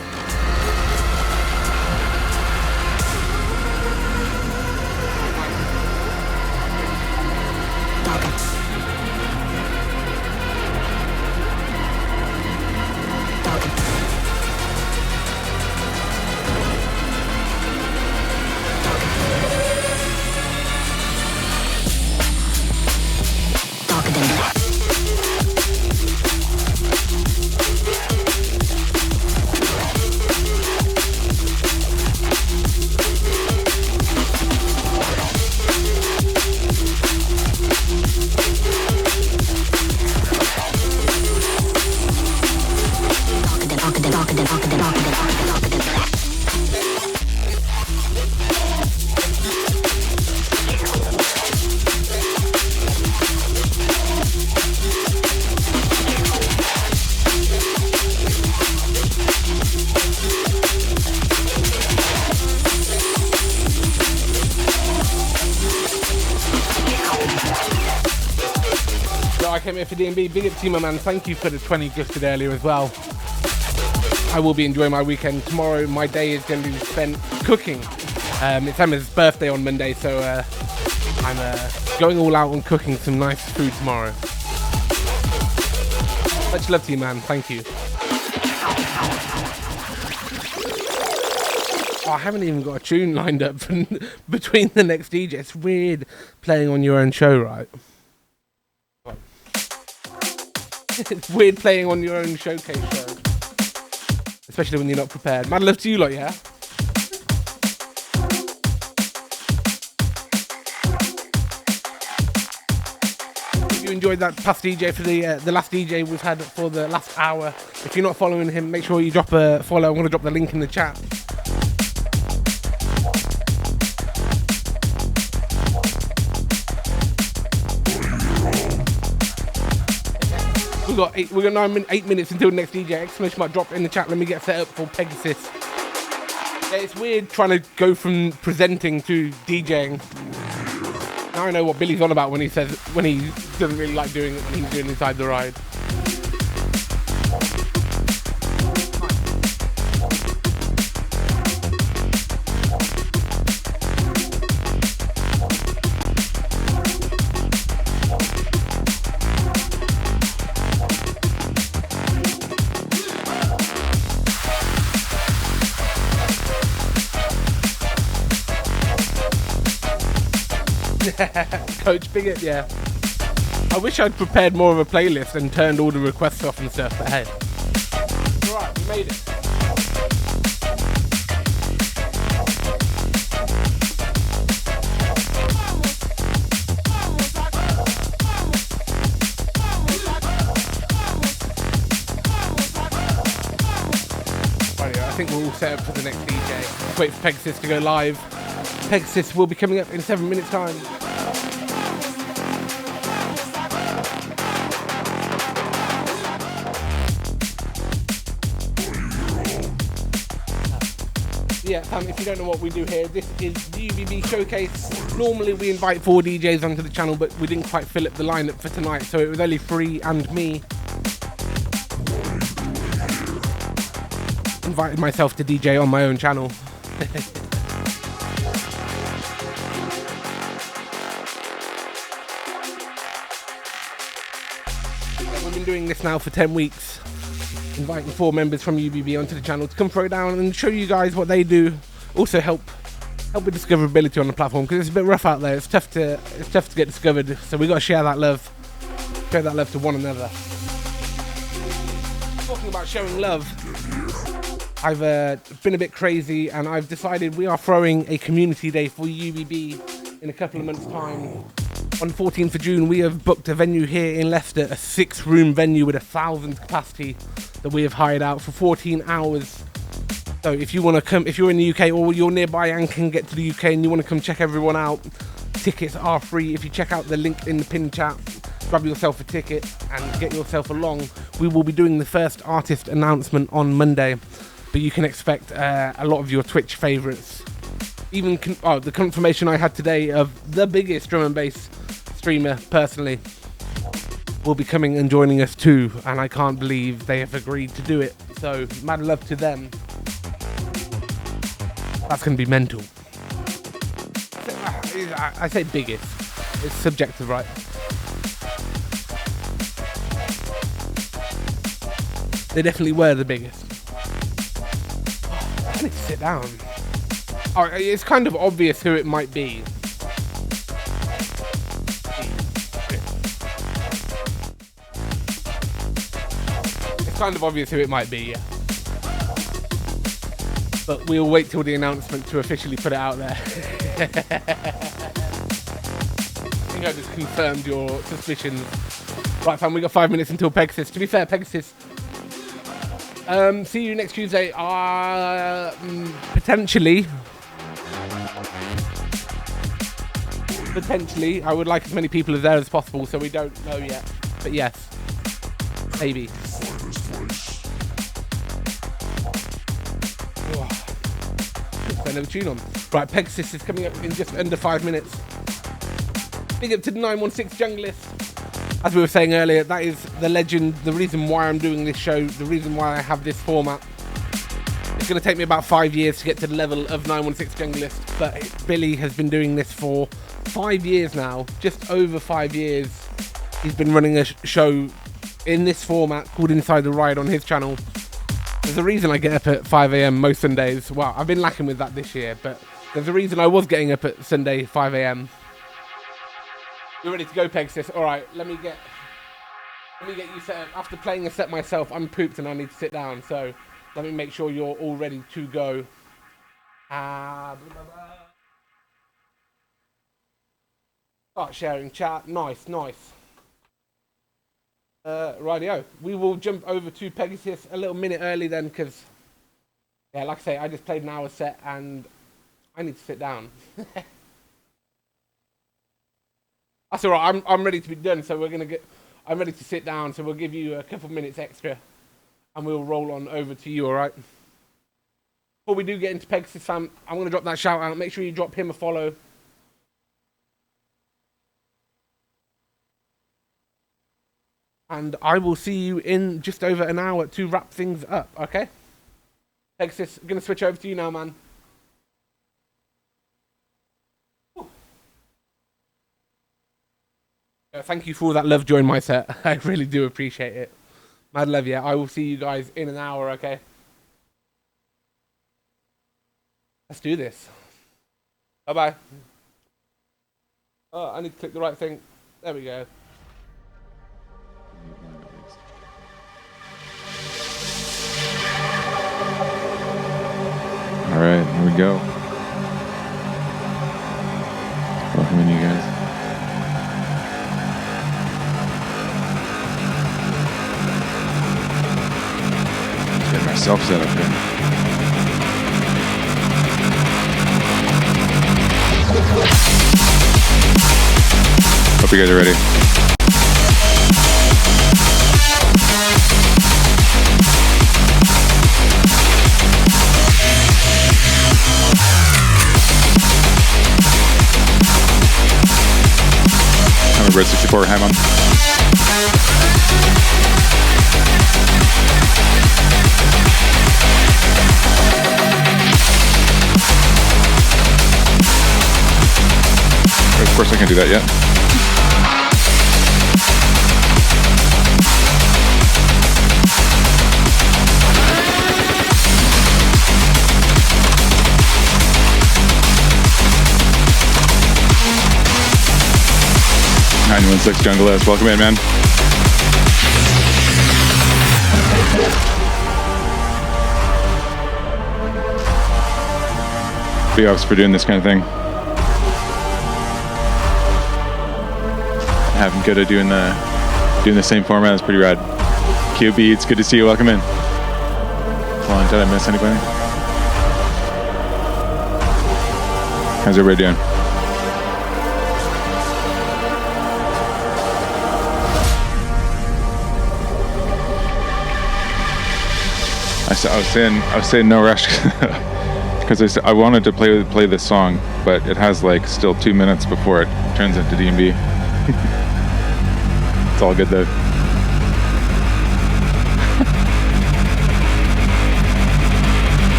For DMB, big up to you, my man. Thank you for the 20 gifted earlier as well. I will be enjoying my weekend tomorrow. My day is going to be spent cooking. It's Emma's birthday on Monday, so I'm going all out on cooking some nice food tomorrow. Much love to you, man. Thank you. Oh, I haven't even got a tune lined up for between the next DJ. It's weird playing on your own show, right? It's weird playing on your own showcase show. Especially when you're not prepared. Mad love to you lot, yeah? If you enjoyed that past DJ for the last DJ we've had for the last hour, if you're not following him, make sure you drop a follow. I'm going to drop the link in the chat. We got 8 minutes until the next DJ. Exclamation mark drop in the chat. Let me get set up for Pegasus. Yeah, it's weird trying to go from presenting to DJing. Now I know what Billy's on about when he says when he doesn't really like doing it when he's doing Inside the Ride. Coach Bigot, yeah. I wish I'd prepared more of a playlist and turned all the requests off and stuff, but hey. Alright, we made it. Right, I think we're all set up for the next DJ. Let's wait for Pegasus to go live. Pegasus will be coming up in 7 minutes' time. Yeah, if you don't know what we do here, this is the UBB Showcase. Normally we invite 4 DJs onto the channel, but we didn't quite fill up the lineup for tonight, so it was only 3 and me. Invited myself to DJ on my own channel. We've been doing this now for 10 weeks. Inviting 4 members from UBB onto the channel to come throw down and show you guys what they do. Also help with discoverability on the platform, because it's a bit rough out there. It's tough to get discovered. So we got to share that love to one another. Talking about showing love, I've been a bit crazy and I've decided we are throwing a community day for UBB in a couple of months' time. On 14th of June, we have booked a venue here in Leicester, a 6-room venue with 1,000 capacity that we have hired out for 14 hours. So if you want to come, if you're in the UK or you're nearby and can get to the UK and you want to come check everyone out, tickets are free. If you check out the link in the pinned chat, grab yourself a ticket and get yourself along. We will be doing the first artist announcement on Monday, but you can expect a lot of your Twitch favourites. Even the confirmation I had today of the biggest drum and bass streamer personally will be coming and joining us too, and I can't believe they have agreed to do it. So mad love to them. That's going to be mental. I say biggest. It's subjective, right? They definitely were the biggest. I need to sit down. Oh, it's kind of obvious who it might be. It's kind of obvious who it might be, yeah. But we'll wait till the announcement to officially put it out there. I think I just confirmed your suspicions. Right, fam, we got 5 minutes until Pegasus. To be fair, Pegasus, see you next Tuesday. Potentially. I would like as many people as there as possible, so we don't know yet. But yes, maybe. Another tune on. Right, Pegasus is coming up in just under 5 minutes. Big up to the 916 Junglist. As we were saying earlier, that is the legend, the reason why I'm doing this show, the reason why I have this format. it's going to take me about 5 years to get to the level of 916 Junglist, but Billy has been doing this for 5 years now, just over 5 years. He's been running a show in this format called Inside the Ride on his channel. There's a reason I get up at 5 a.m. most Sundays. Well, I've been lacking with that this year, but there's a reason I was getting up at Sunday 5 a.m. You're ready to go, Pegasus? All right, let me get you set up. After playing a set myself, I'm pooped and I need to sit down, so let me make sure you're all ready to go. Start sharing chat. Nice. Rightio. We will jump over to Pegasus a little minute early then, because, yeah, like I say, I just played an hour set and I need to sit down. That's all right. I'm ready to be done, so I'm ready to sit down, so we'll give you a couple minutes extra and we'll roll on over to you, all right? Before we do get into Pegasus, fam, I'm going to drop that shout out. Make sure you drop him a follow. And I will see you in just over an hour to wrap things up, okay? Pegasus, I'm going to switch over to you now, man. Thank you for all that love during my set. I really do appreciate it. Mad love, yeah. I will see you guys in an hour, okay? Let's do this. Bye-bye. Oh, I need to click the right thing. There we go. All right, here we go. Welcome in, you guys. Let's get myself set up here. Hope you guys are ready. I'm a Red 64 Hammond. Of course I can do that yet. .916 Jungle S, welcome in, man. Big ups for doing this kind of thing. Having Guddah doing the same format is pretty rad. QB, it's good to see you. Welcome in. Hold on, did I miss anybody? How's everybody doing? I was saying no rush because I wanted to play this song, but it has like still 2 minutes before it turns into D&B. It's all good though.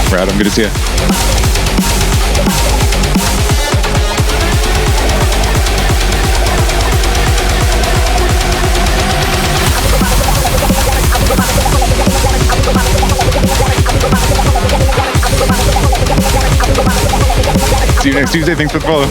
Brad, I'm good to see you. See you next Tuesday. Thanks for the follow.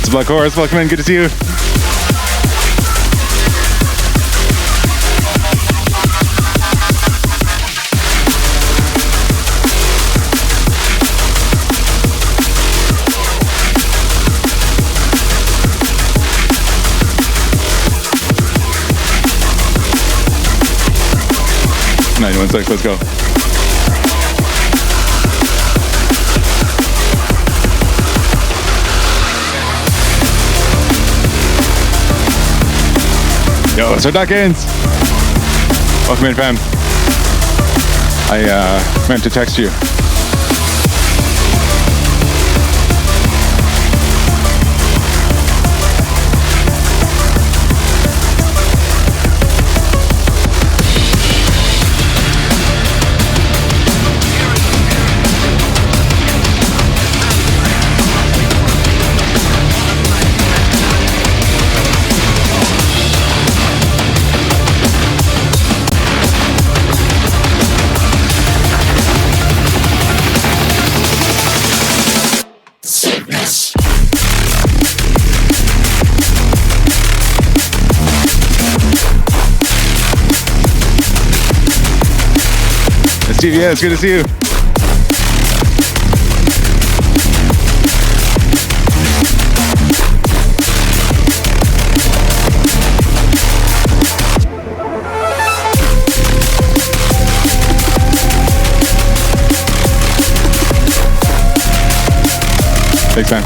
It's Black Horse. Welcome in. Good to see you. Let's go. Yo, it's our Duckins. Welcome in, fam. I meant to text you. Steve, yeah, it's good to see you. Thanks, man.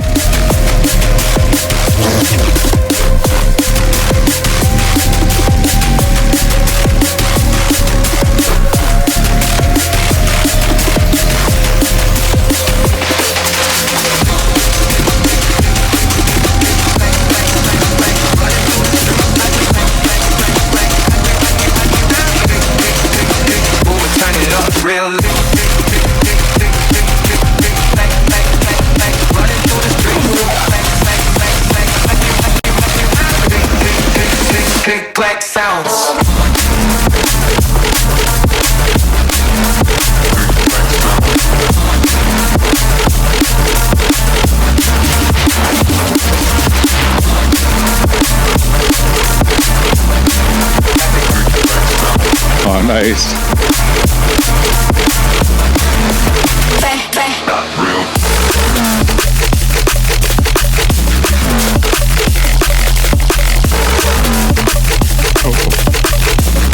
Nice.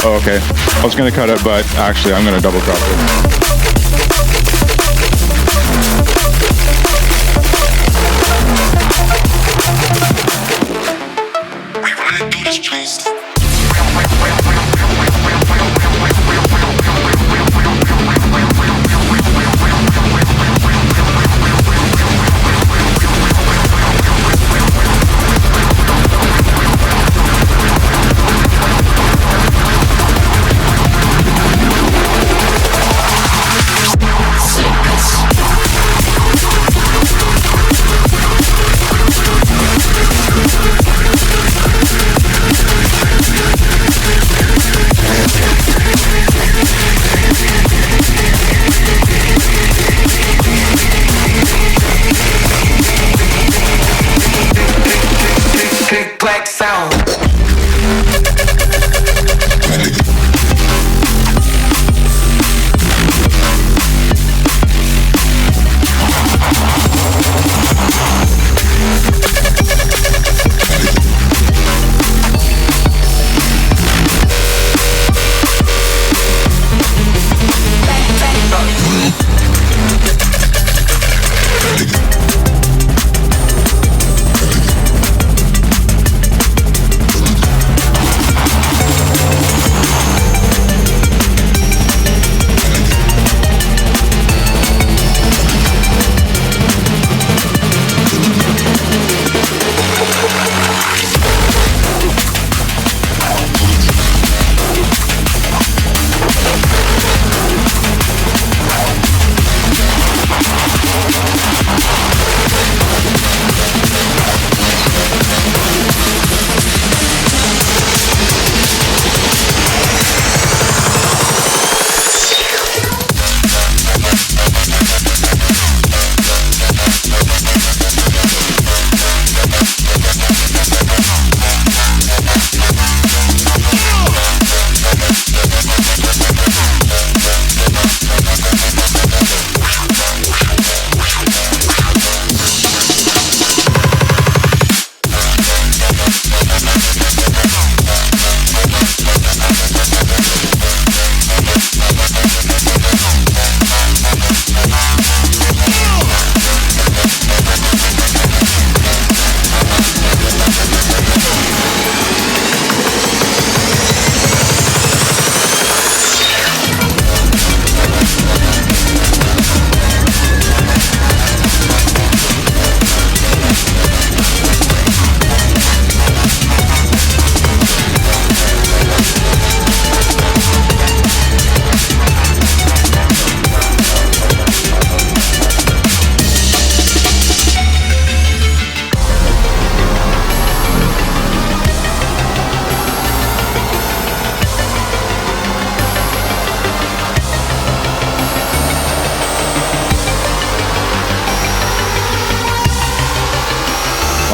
Oh, okay. I was gonna cut it, but actually I'm gonna double drop it.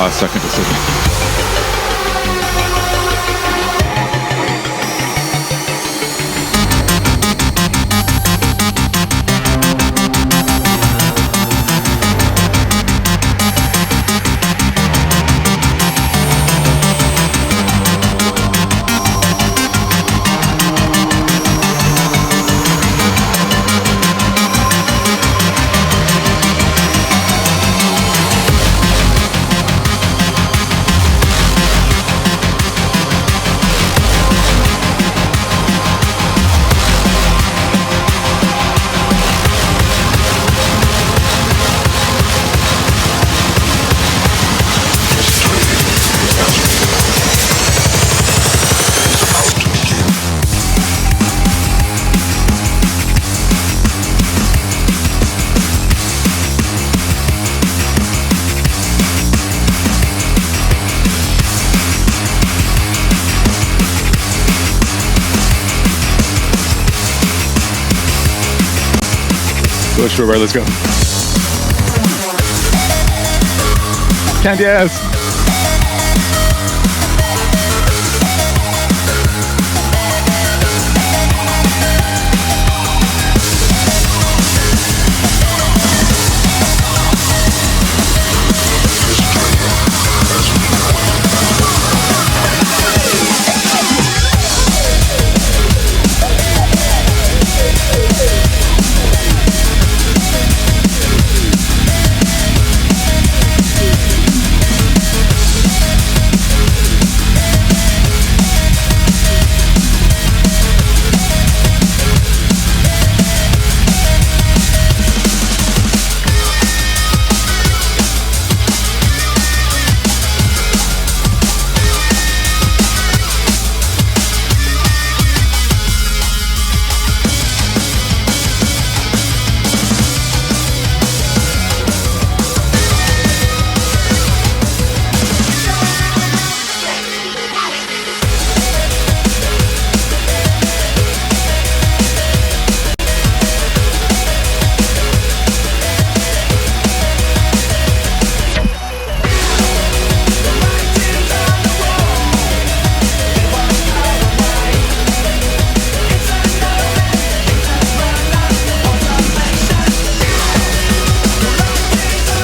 last second decision. Sure, right, let's go. Candy ass.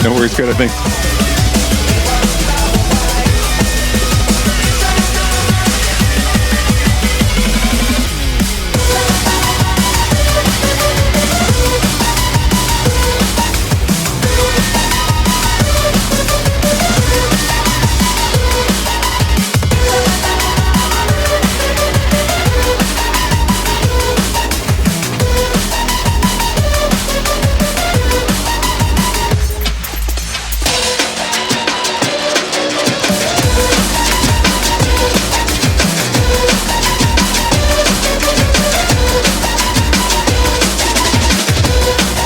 No worries, good, I think.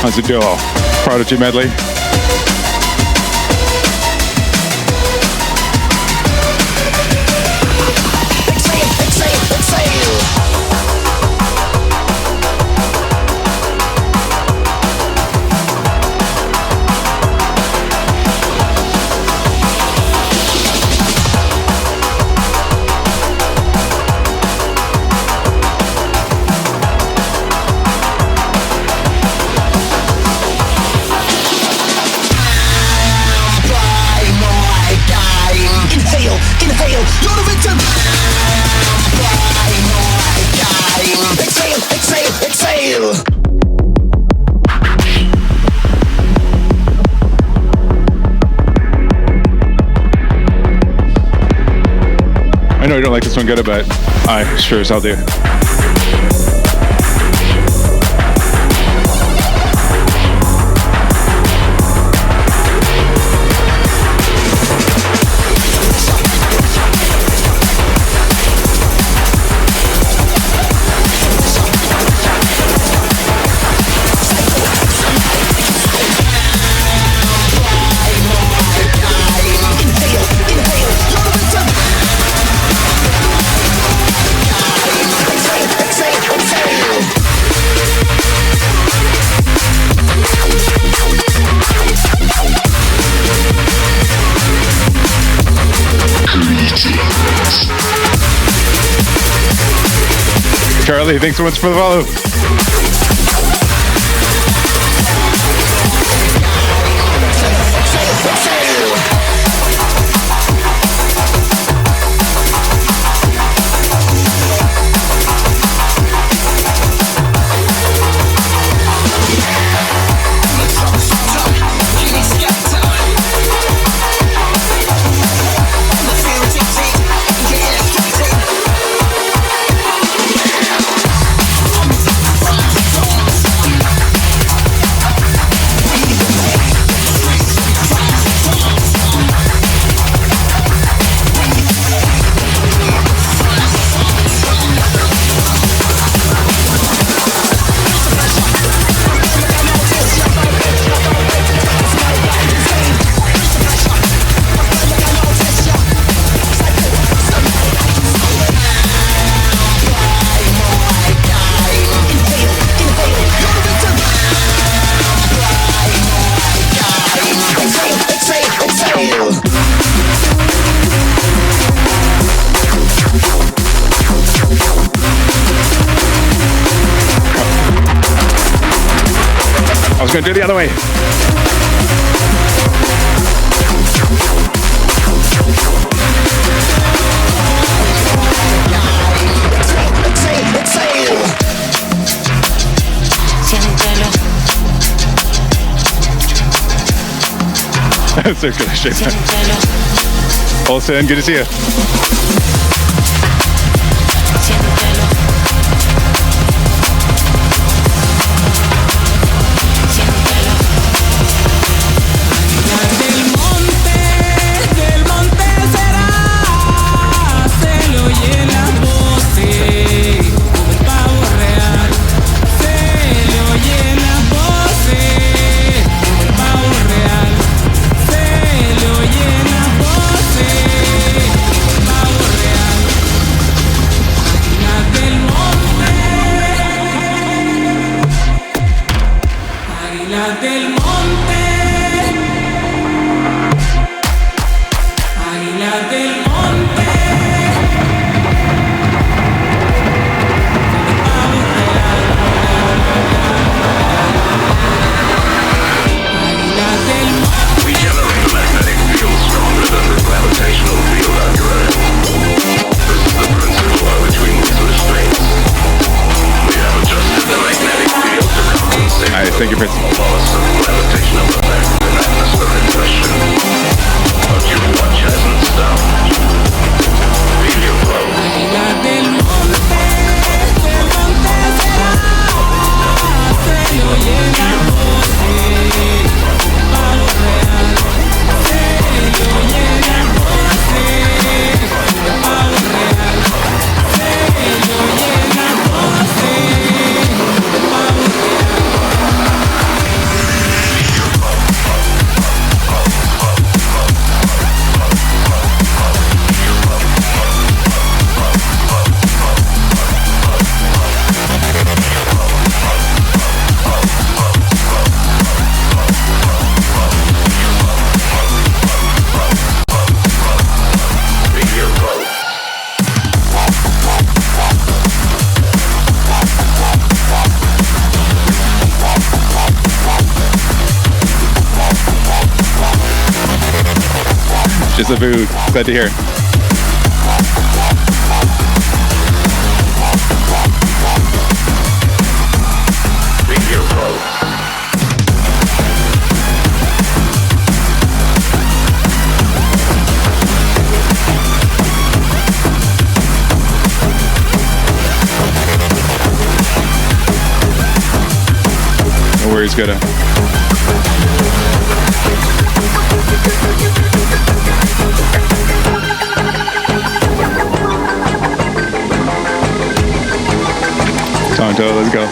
How's it go? Prodigy medley. I know you don't like this one, Guddah, but I sure as hell do. Exhale, Charlie, thanks so much for the follow. Gonna do it the other way. That's so good shape. Oulsen, good to see you. Thank you, Fritz. Just a boo. Glad to hear. No worries, Guddah. Tonto, let's go.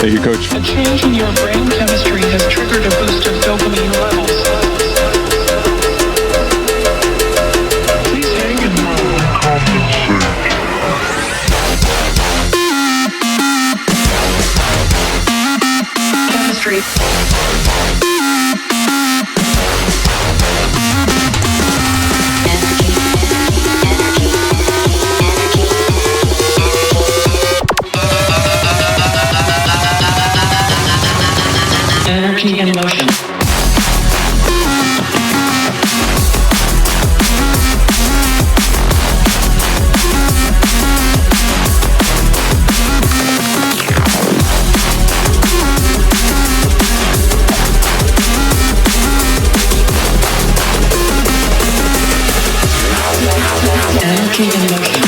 Thank you, Coach. A change in your brain chemistry has triggered a boost of dopamine levels. Please hang in mind. Chemistry. Energy and motion. Energy and motion.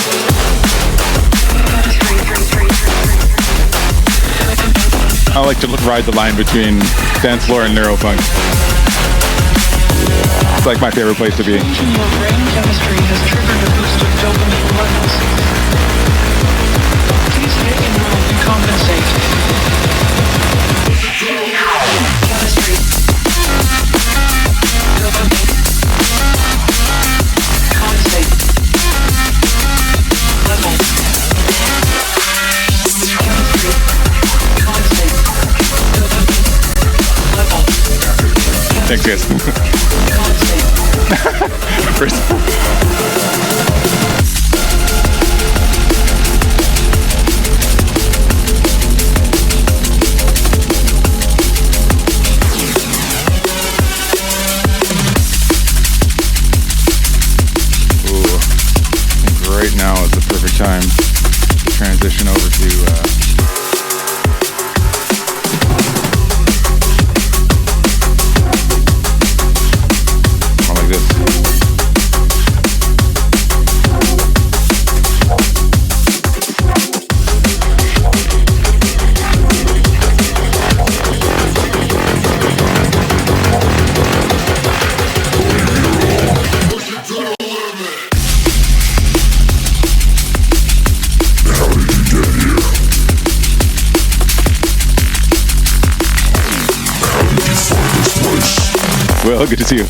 I like to ride the line between dance floor and neurofunk. It's like my favorite place to be. Changing your brain chemistry has triggered a boost of dopamine levels. Please hang in mind and compensate. Chemistry. Dopamine. Compensate. Level. Chemistry. Compensate. Dopamine. Level. Thanks, guys. First. Ooh, I think right now is the perfect time to transition over to more like this. Well, good to see you.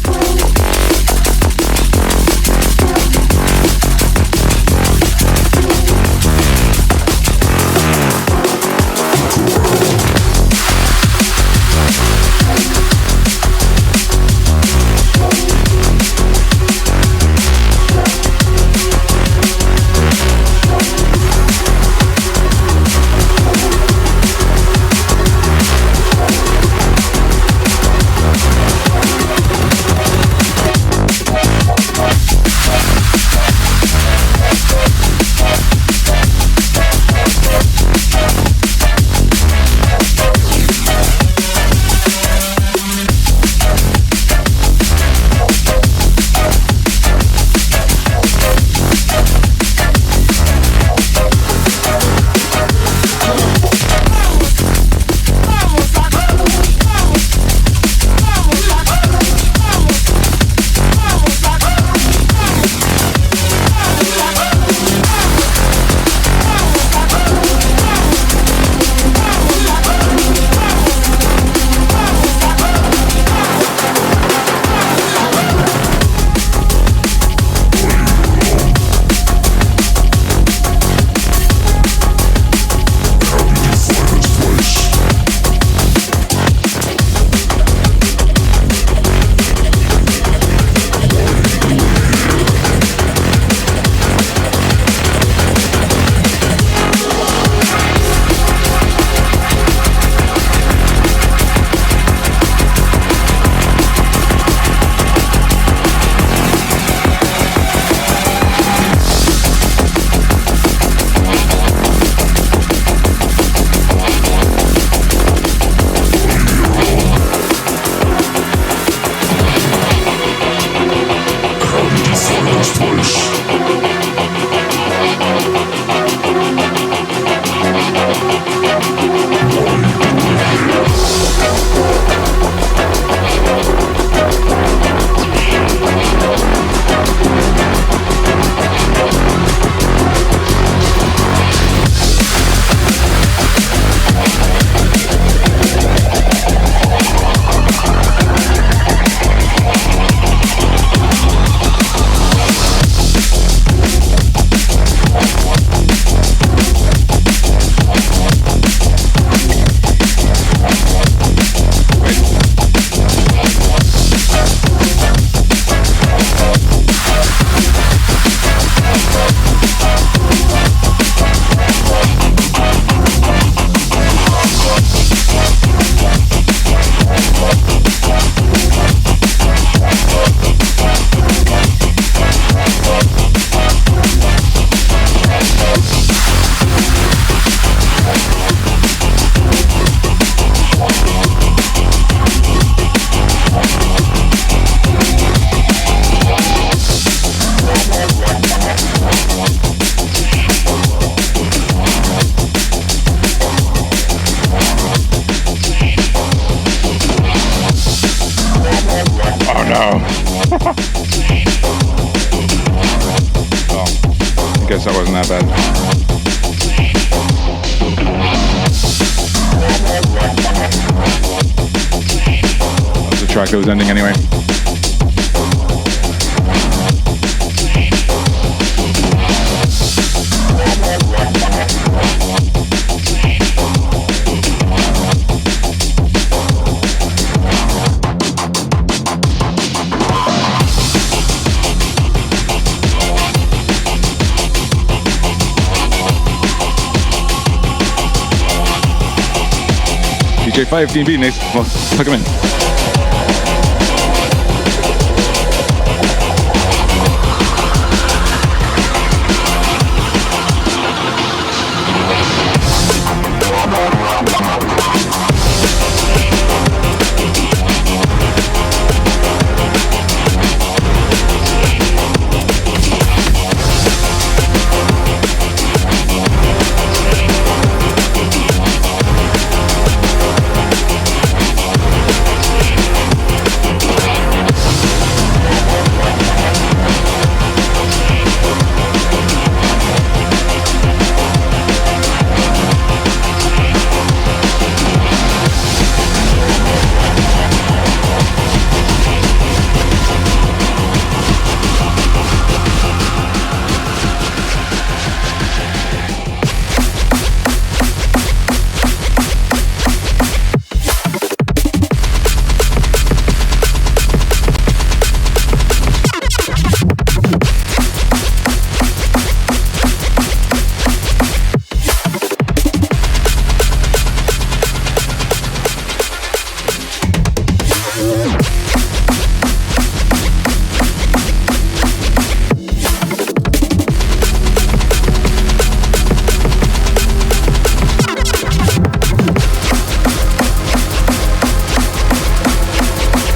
I guess that wasn't that bad. That was the track that was ending anyway. DJ5 DB, nice. Well, plug him in.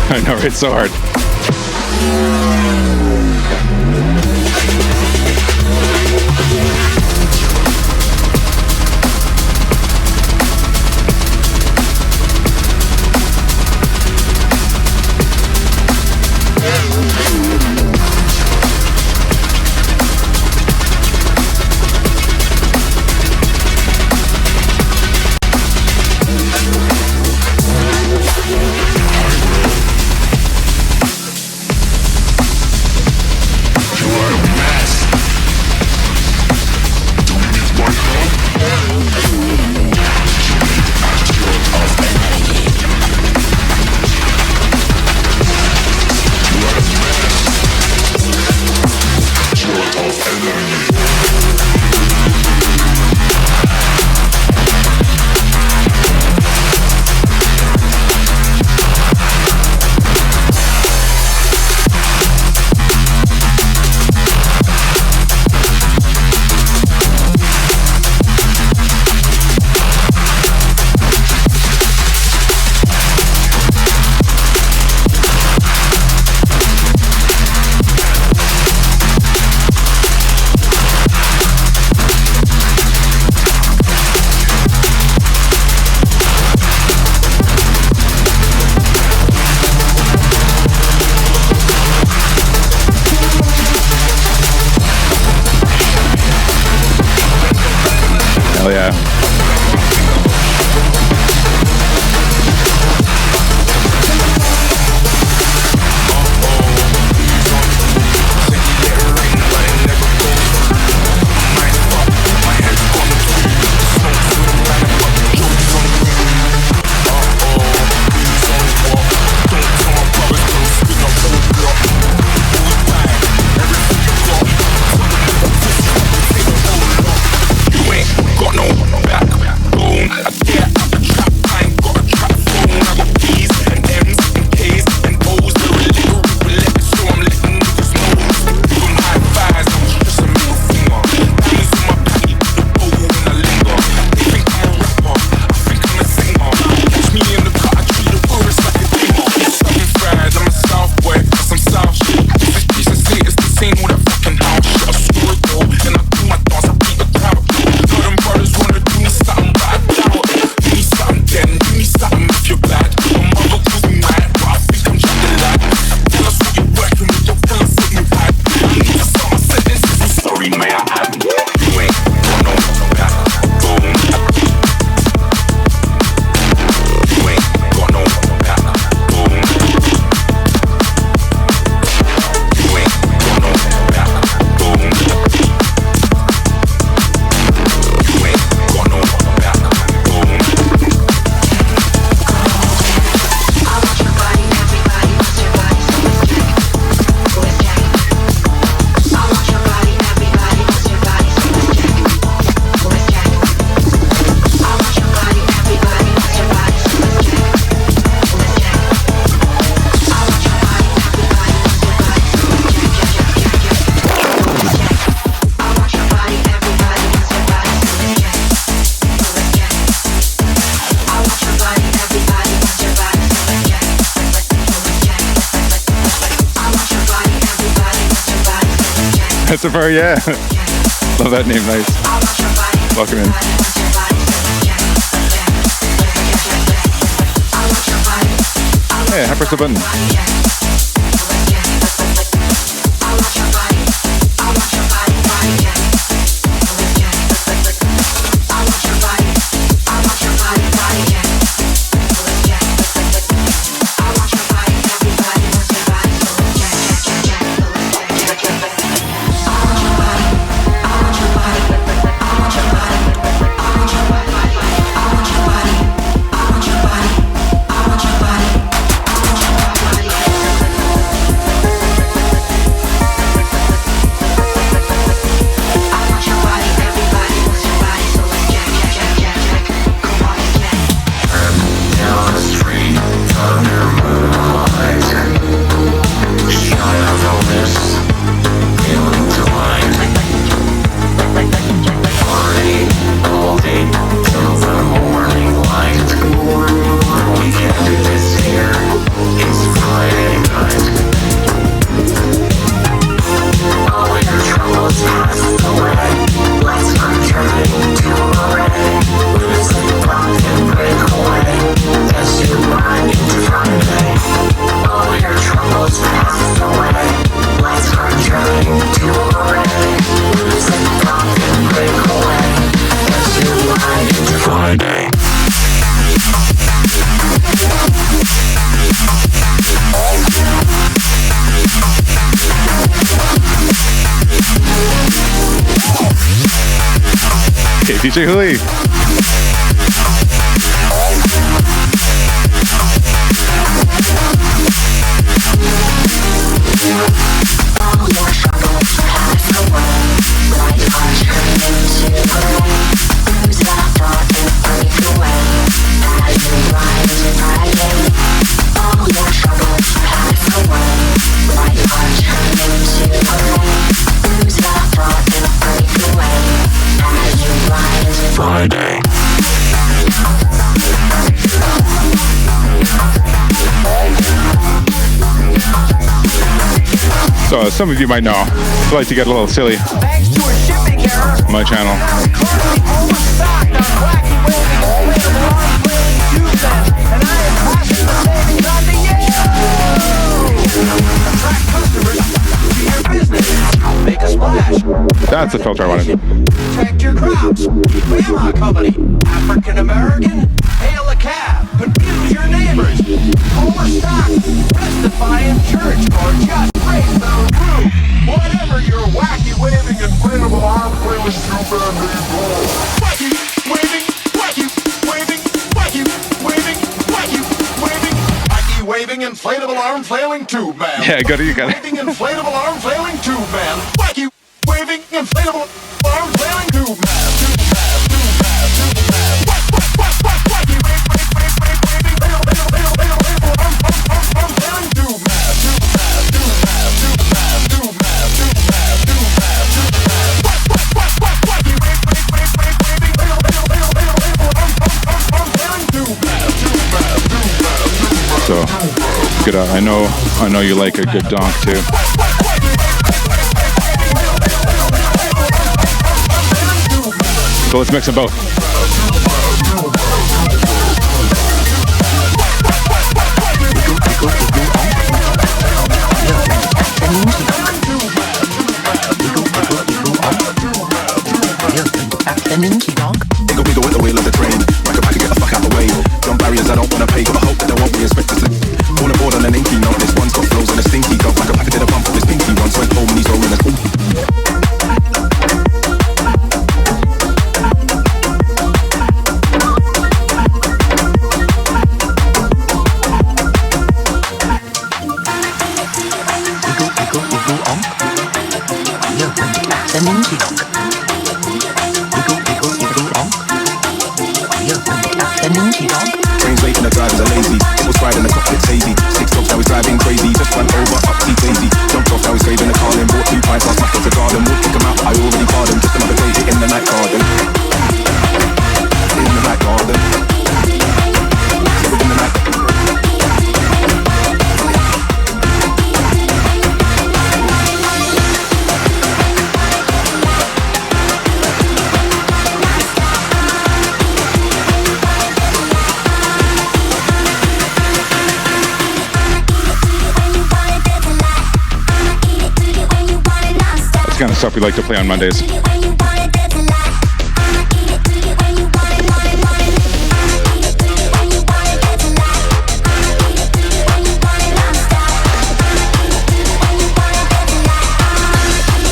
I know, it's so hard. Hell yeah. Christopher, yeah. Love that name, nice. Welcome in. Hey, press the button. DJ Hui. So some of you might know, I like to get a little silly on my channel. That's the filter I wanted. Protect your crowds. Grandma company. African American. Hail a cab. Confuse your neighbors. Overstock. Testify in church or just raise the roof. Whatever your wacky waving inflatable arm flailing super wacky waving, wacky waving, wacky waving, wacky waving, wacky waving inflatable arm flailing tube man. Yeah, got it, you got it. Waving inflatable arm flailing tube man. Wacky waving inflatable arm flailing tube man. So, Guddah, I know you like a good donk too. So let's mix them both. Wiggle with the wheel of the train. Rock about to get the fuck out the way. Jump barriers I don't wanna pay, but I hope that there won't be inspectors. All aboard on an inky note. This one's got flows and a stinky dog. Like a packet of a bump with his pinky. Once went home and he's rolling a Trains late and the drivers are lazy. It was riding the cockpit's hazy. 6 dogs now he's driving crazy. Just went over, upsy daisy. Jumped off now he's saving the car. Then bought 2 pints last night off the garden. Would kick him out, I already caught him. Just another day in the night garden. In the night garden. In the night. the kind of stuff we like to play on Mondays.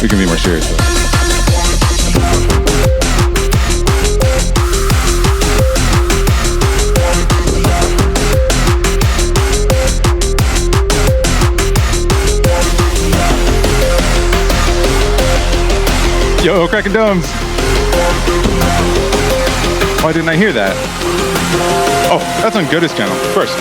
We can be more serious though. Yo, cracking domes. Why didn't I hear that? Oh, that's on Guddah's channel, of course.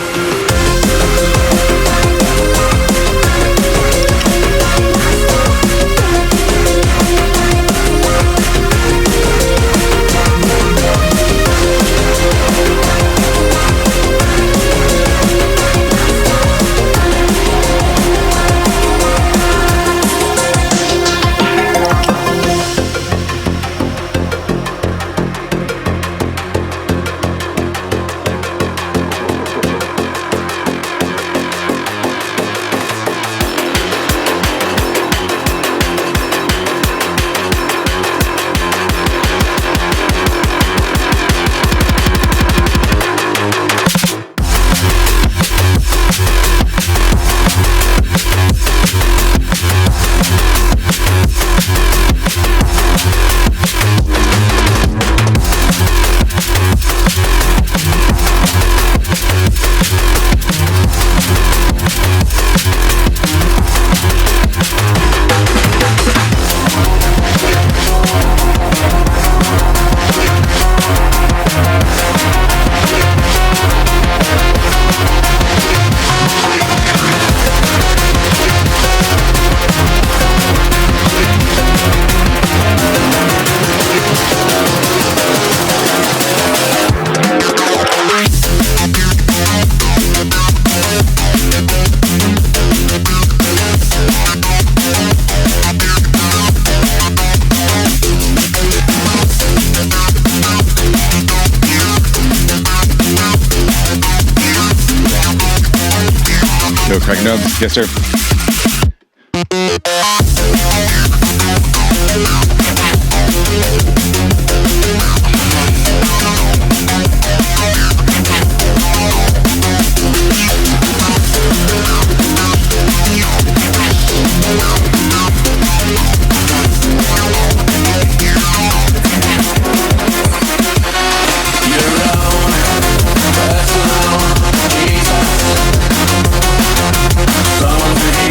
Cracking up. Yes, sir. Someone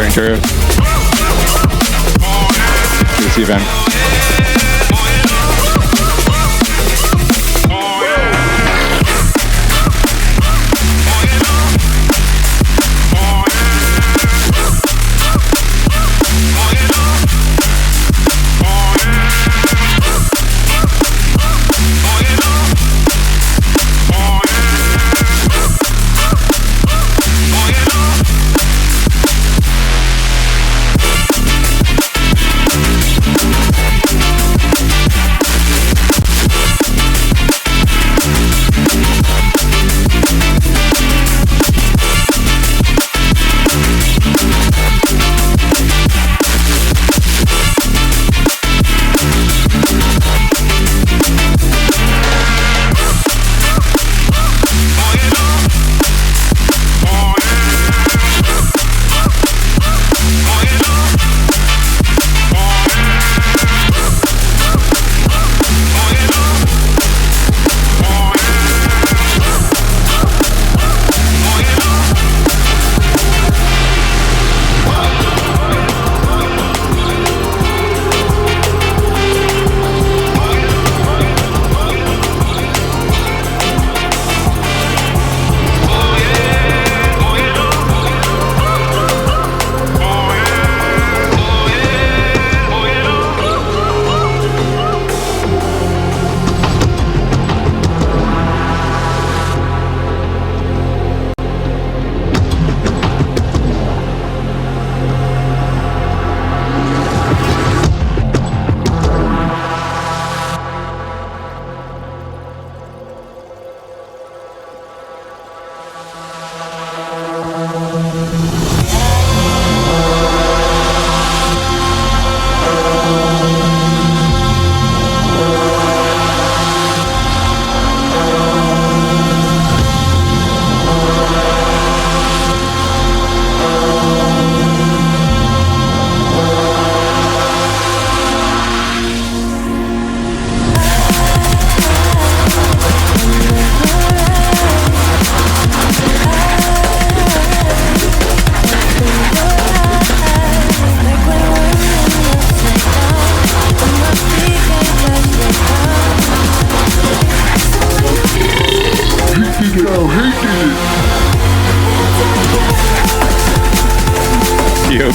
SnkySnarez. To this event.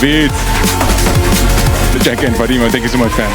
beats. Check in, Fatima. Thank you so much, fam.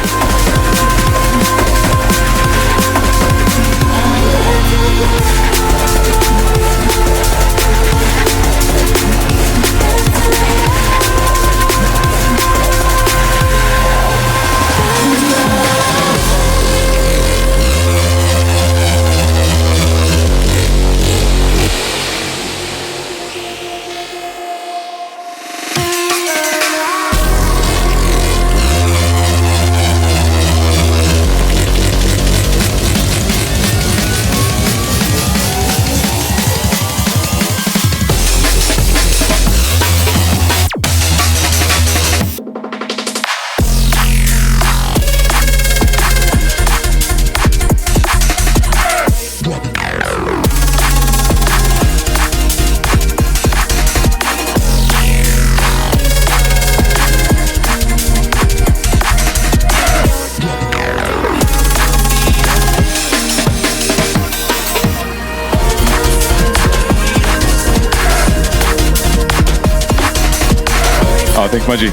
Oh, thanks, Mudgy.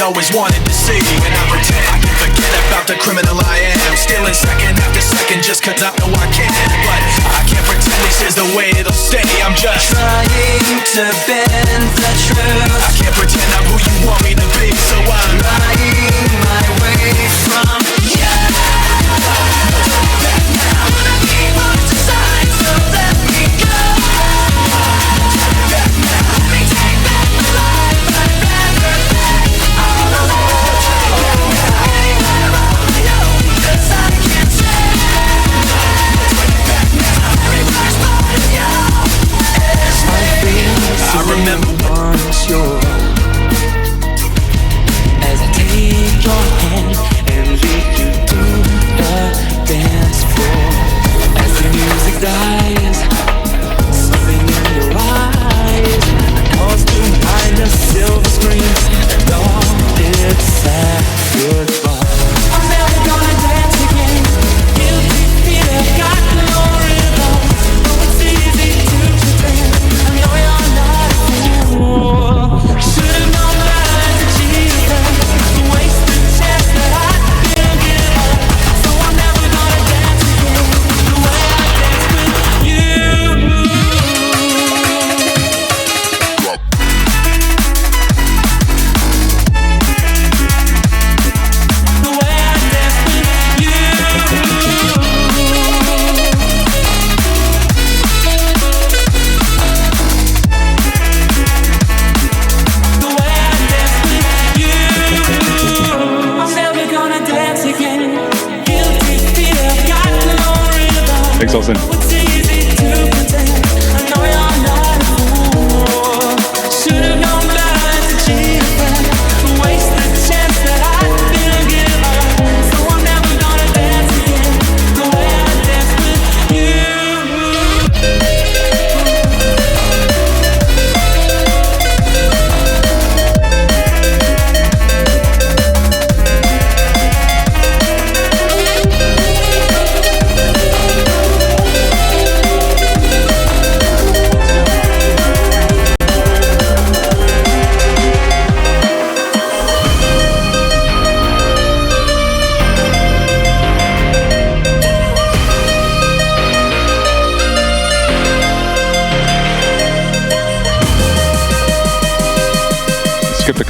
Always wanted to see. When I pretend I can forget about the criminal I am, stealing second after second just cause I know I can. But I can't pretend this is the way it'll stay. I'm just trying to bend the truth. I can't pretend I'm who you want me to be, so I'm lying my way from you. Back now, I need more design, so let me go. Back now, let me take back my life. I'd rather play all alone. Anywhere on my own, 'cause I can't say. Back now, every first part of you is me. I remember once as I take your hand and lead you to the dance floor. As the music dies, something in your eyes, lost behind the silver screen, and all its sad goodbye. I'm never gonna dance again. Guilty feet have got no rhythm. Oh, it's easy to pretend. I know you're not a fool.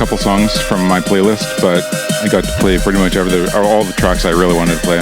couple songs from my playlist, but I got to play pretty much all the tracks I really wanted to play.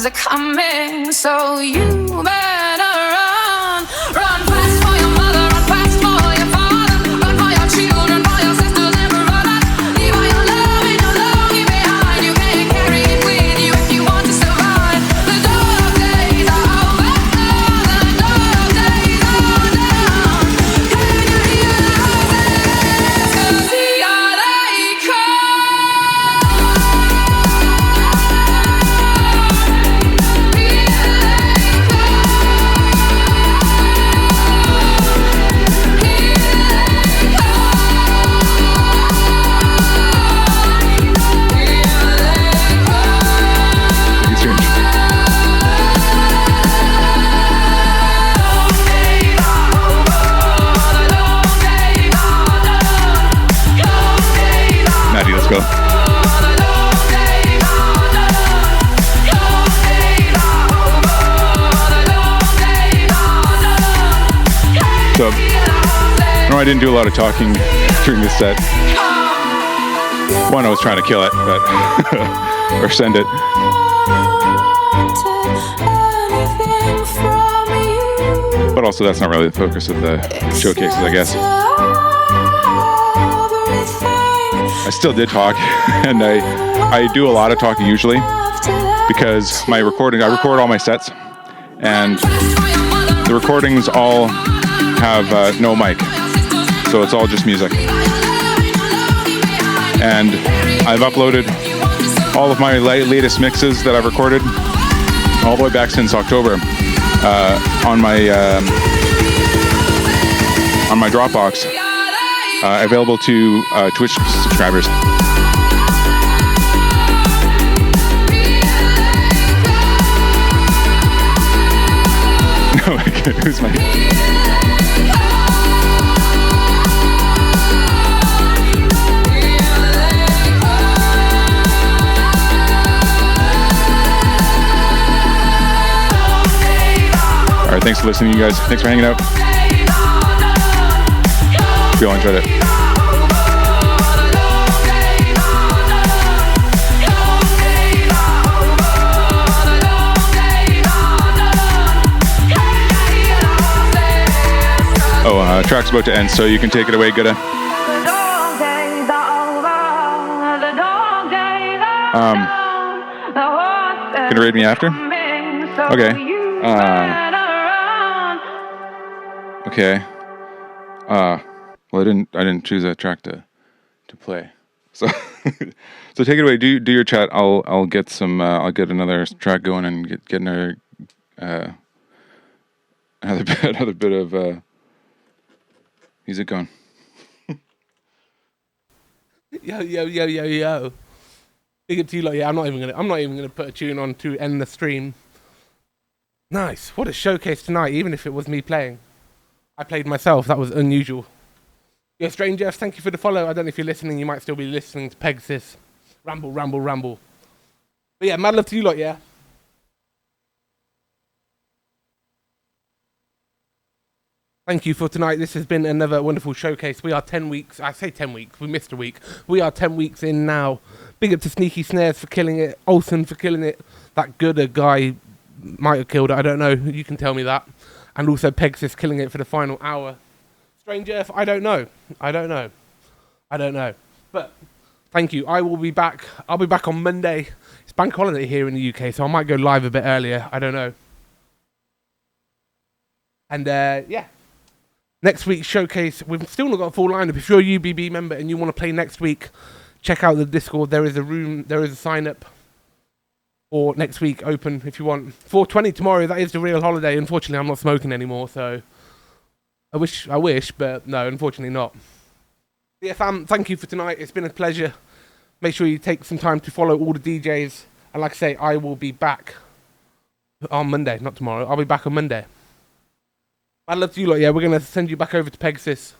Are coming, so you better run. Run fast for your mother, run fast for your father, run for your children, for your sisters and brothers. Leave all your love and your longing behind. You can't carry it with you if you want to survive. The dark days are over, the dark days are done. Can you hear the voices? 'Cause here they come. Maddie, let's go. So, no, I didn't do a lot of talking during this set. One, I was trying to kill it, but or send it. But also, that's not really the focus of the showcases, I guess. I still did talk, and I do a lot of talking usually because I record all my sets, and the recordings all have no mic, so it's all just music. And I've uploaded all of my latest mixes that I've recorded all the way back since October on my Dropbox, available to Twitch subscribers. No, who's my? All right, thanks for listening, you guys. Thanks for hanging out. Hope you all enjoyed it. Oh, track's about to end, so you can take it away, Guddah. Gonna raid me after? Okay. Okay. Well, I didn't choose that track to play. So so take it away. Do your chat. I'll get some. I'll get another track going and get another bit of music going. Yo. Big up to you lot. Yeah, I'm not even gonna put a tune on to end the stream. Nice. What a showcase tonight. Even if it was me playing, I played myself. That was unusual. Yo, Stranger, thank you for the follow. I don't know if you're listening. You might still be listening to Pegasus. Ramble. But yeah, mad love to you lot. Yeah. Thank you for tonight. This has been another wonderful showcase. We are 10 weeks. I say 10 weeks. We missed a week. We are 10 weeks in now. Big up to SnkySnarez for killing it. Oulsen for killing it. That Guddah guy might have killed it. I don't know. You can tell me that. And also Pegasus killing it for the final hour. Strange Earth, I don't know. I don't know. But thank you. I will be back. I'll be back on Monday. It's bank holiday here in the UK, so I might go live a bit earlier. I don't know. And yeah. Next week's showcase, we've still not got a full lineup. If you're a UBB member and you want to play next week, check out the Discord. There is a room, there is a sign up for next week open if you want. 4:20 tomorrow, that is the real holiday. Unfortunately, I'm not smoking anymore, so I wish, but no, unfortunately not. Yeah, fam, thank you for tonight. It's been a pleasure. Make sure you take some time to follow all the DJs. And like I say, I will be back on Monday, not tomorrow. I'll be back on Monday. I'd love to you lot, yeah. We're going to send you back over to Pegasus.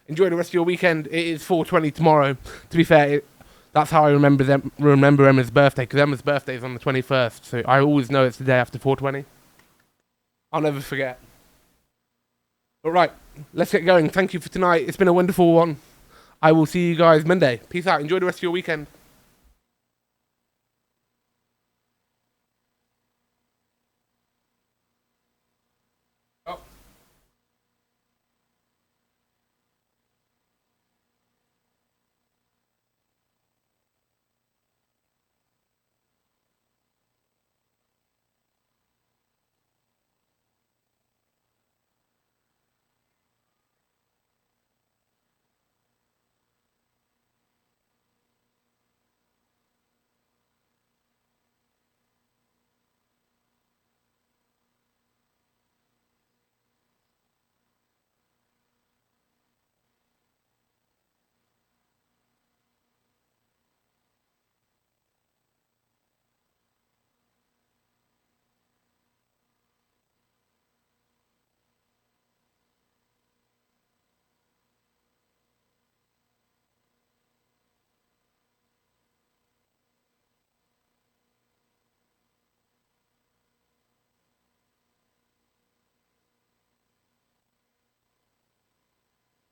Enjoy the rest of your weekend. It is 4:20 tomorrow. To be fair, that's how I remember Emma's birthday, because Emma's birthday is on the 21st. So I always know it's the day after 4:20. I'll never forget. All right, let's get going. Thank you for tonight. It's been a wonderful one. I will see you guys Monday. Peace out. Enjoy the rest of your weekend.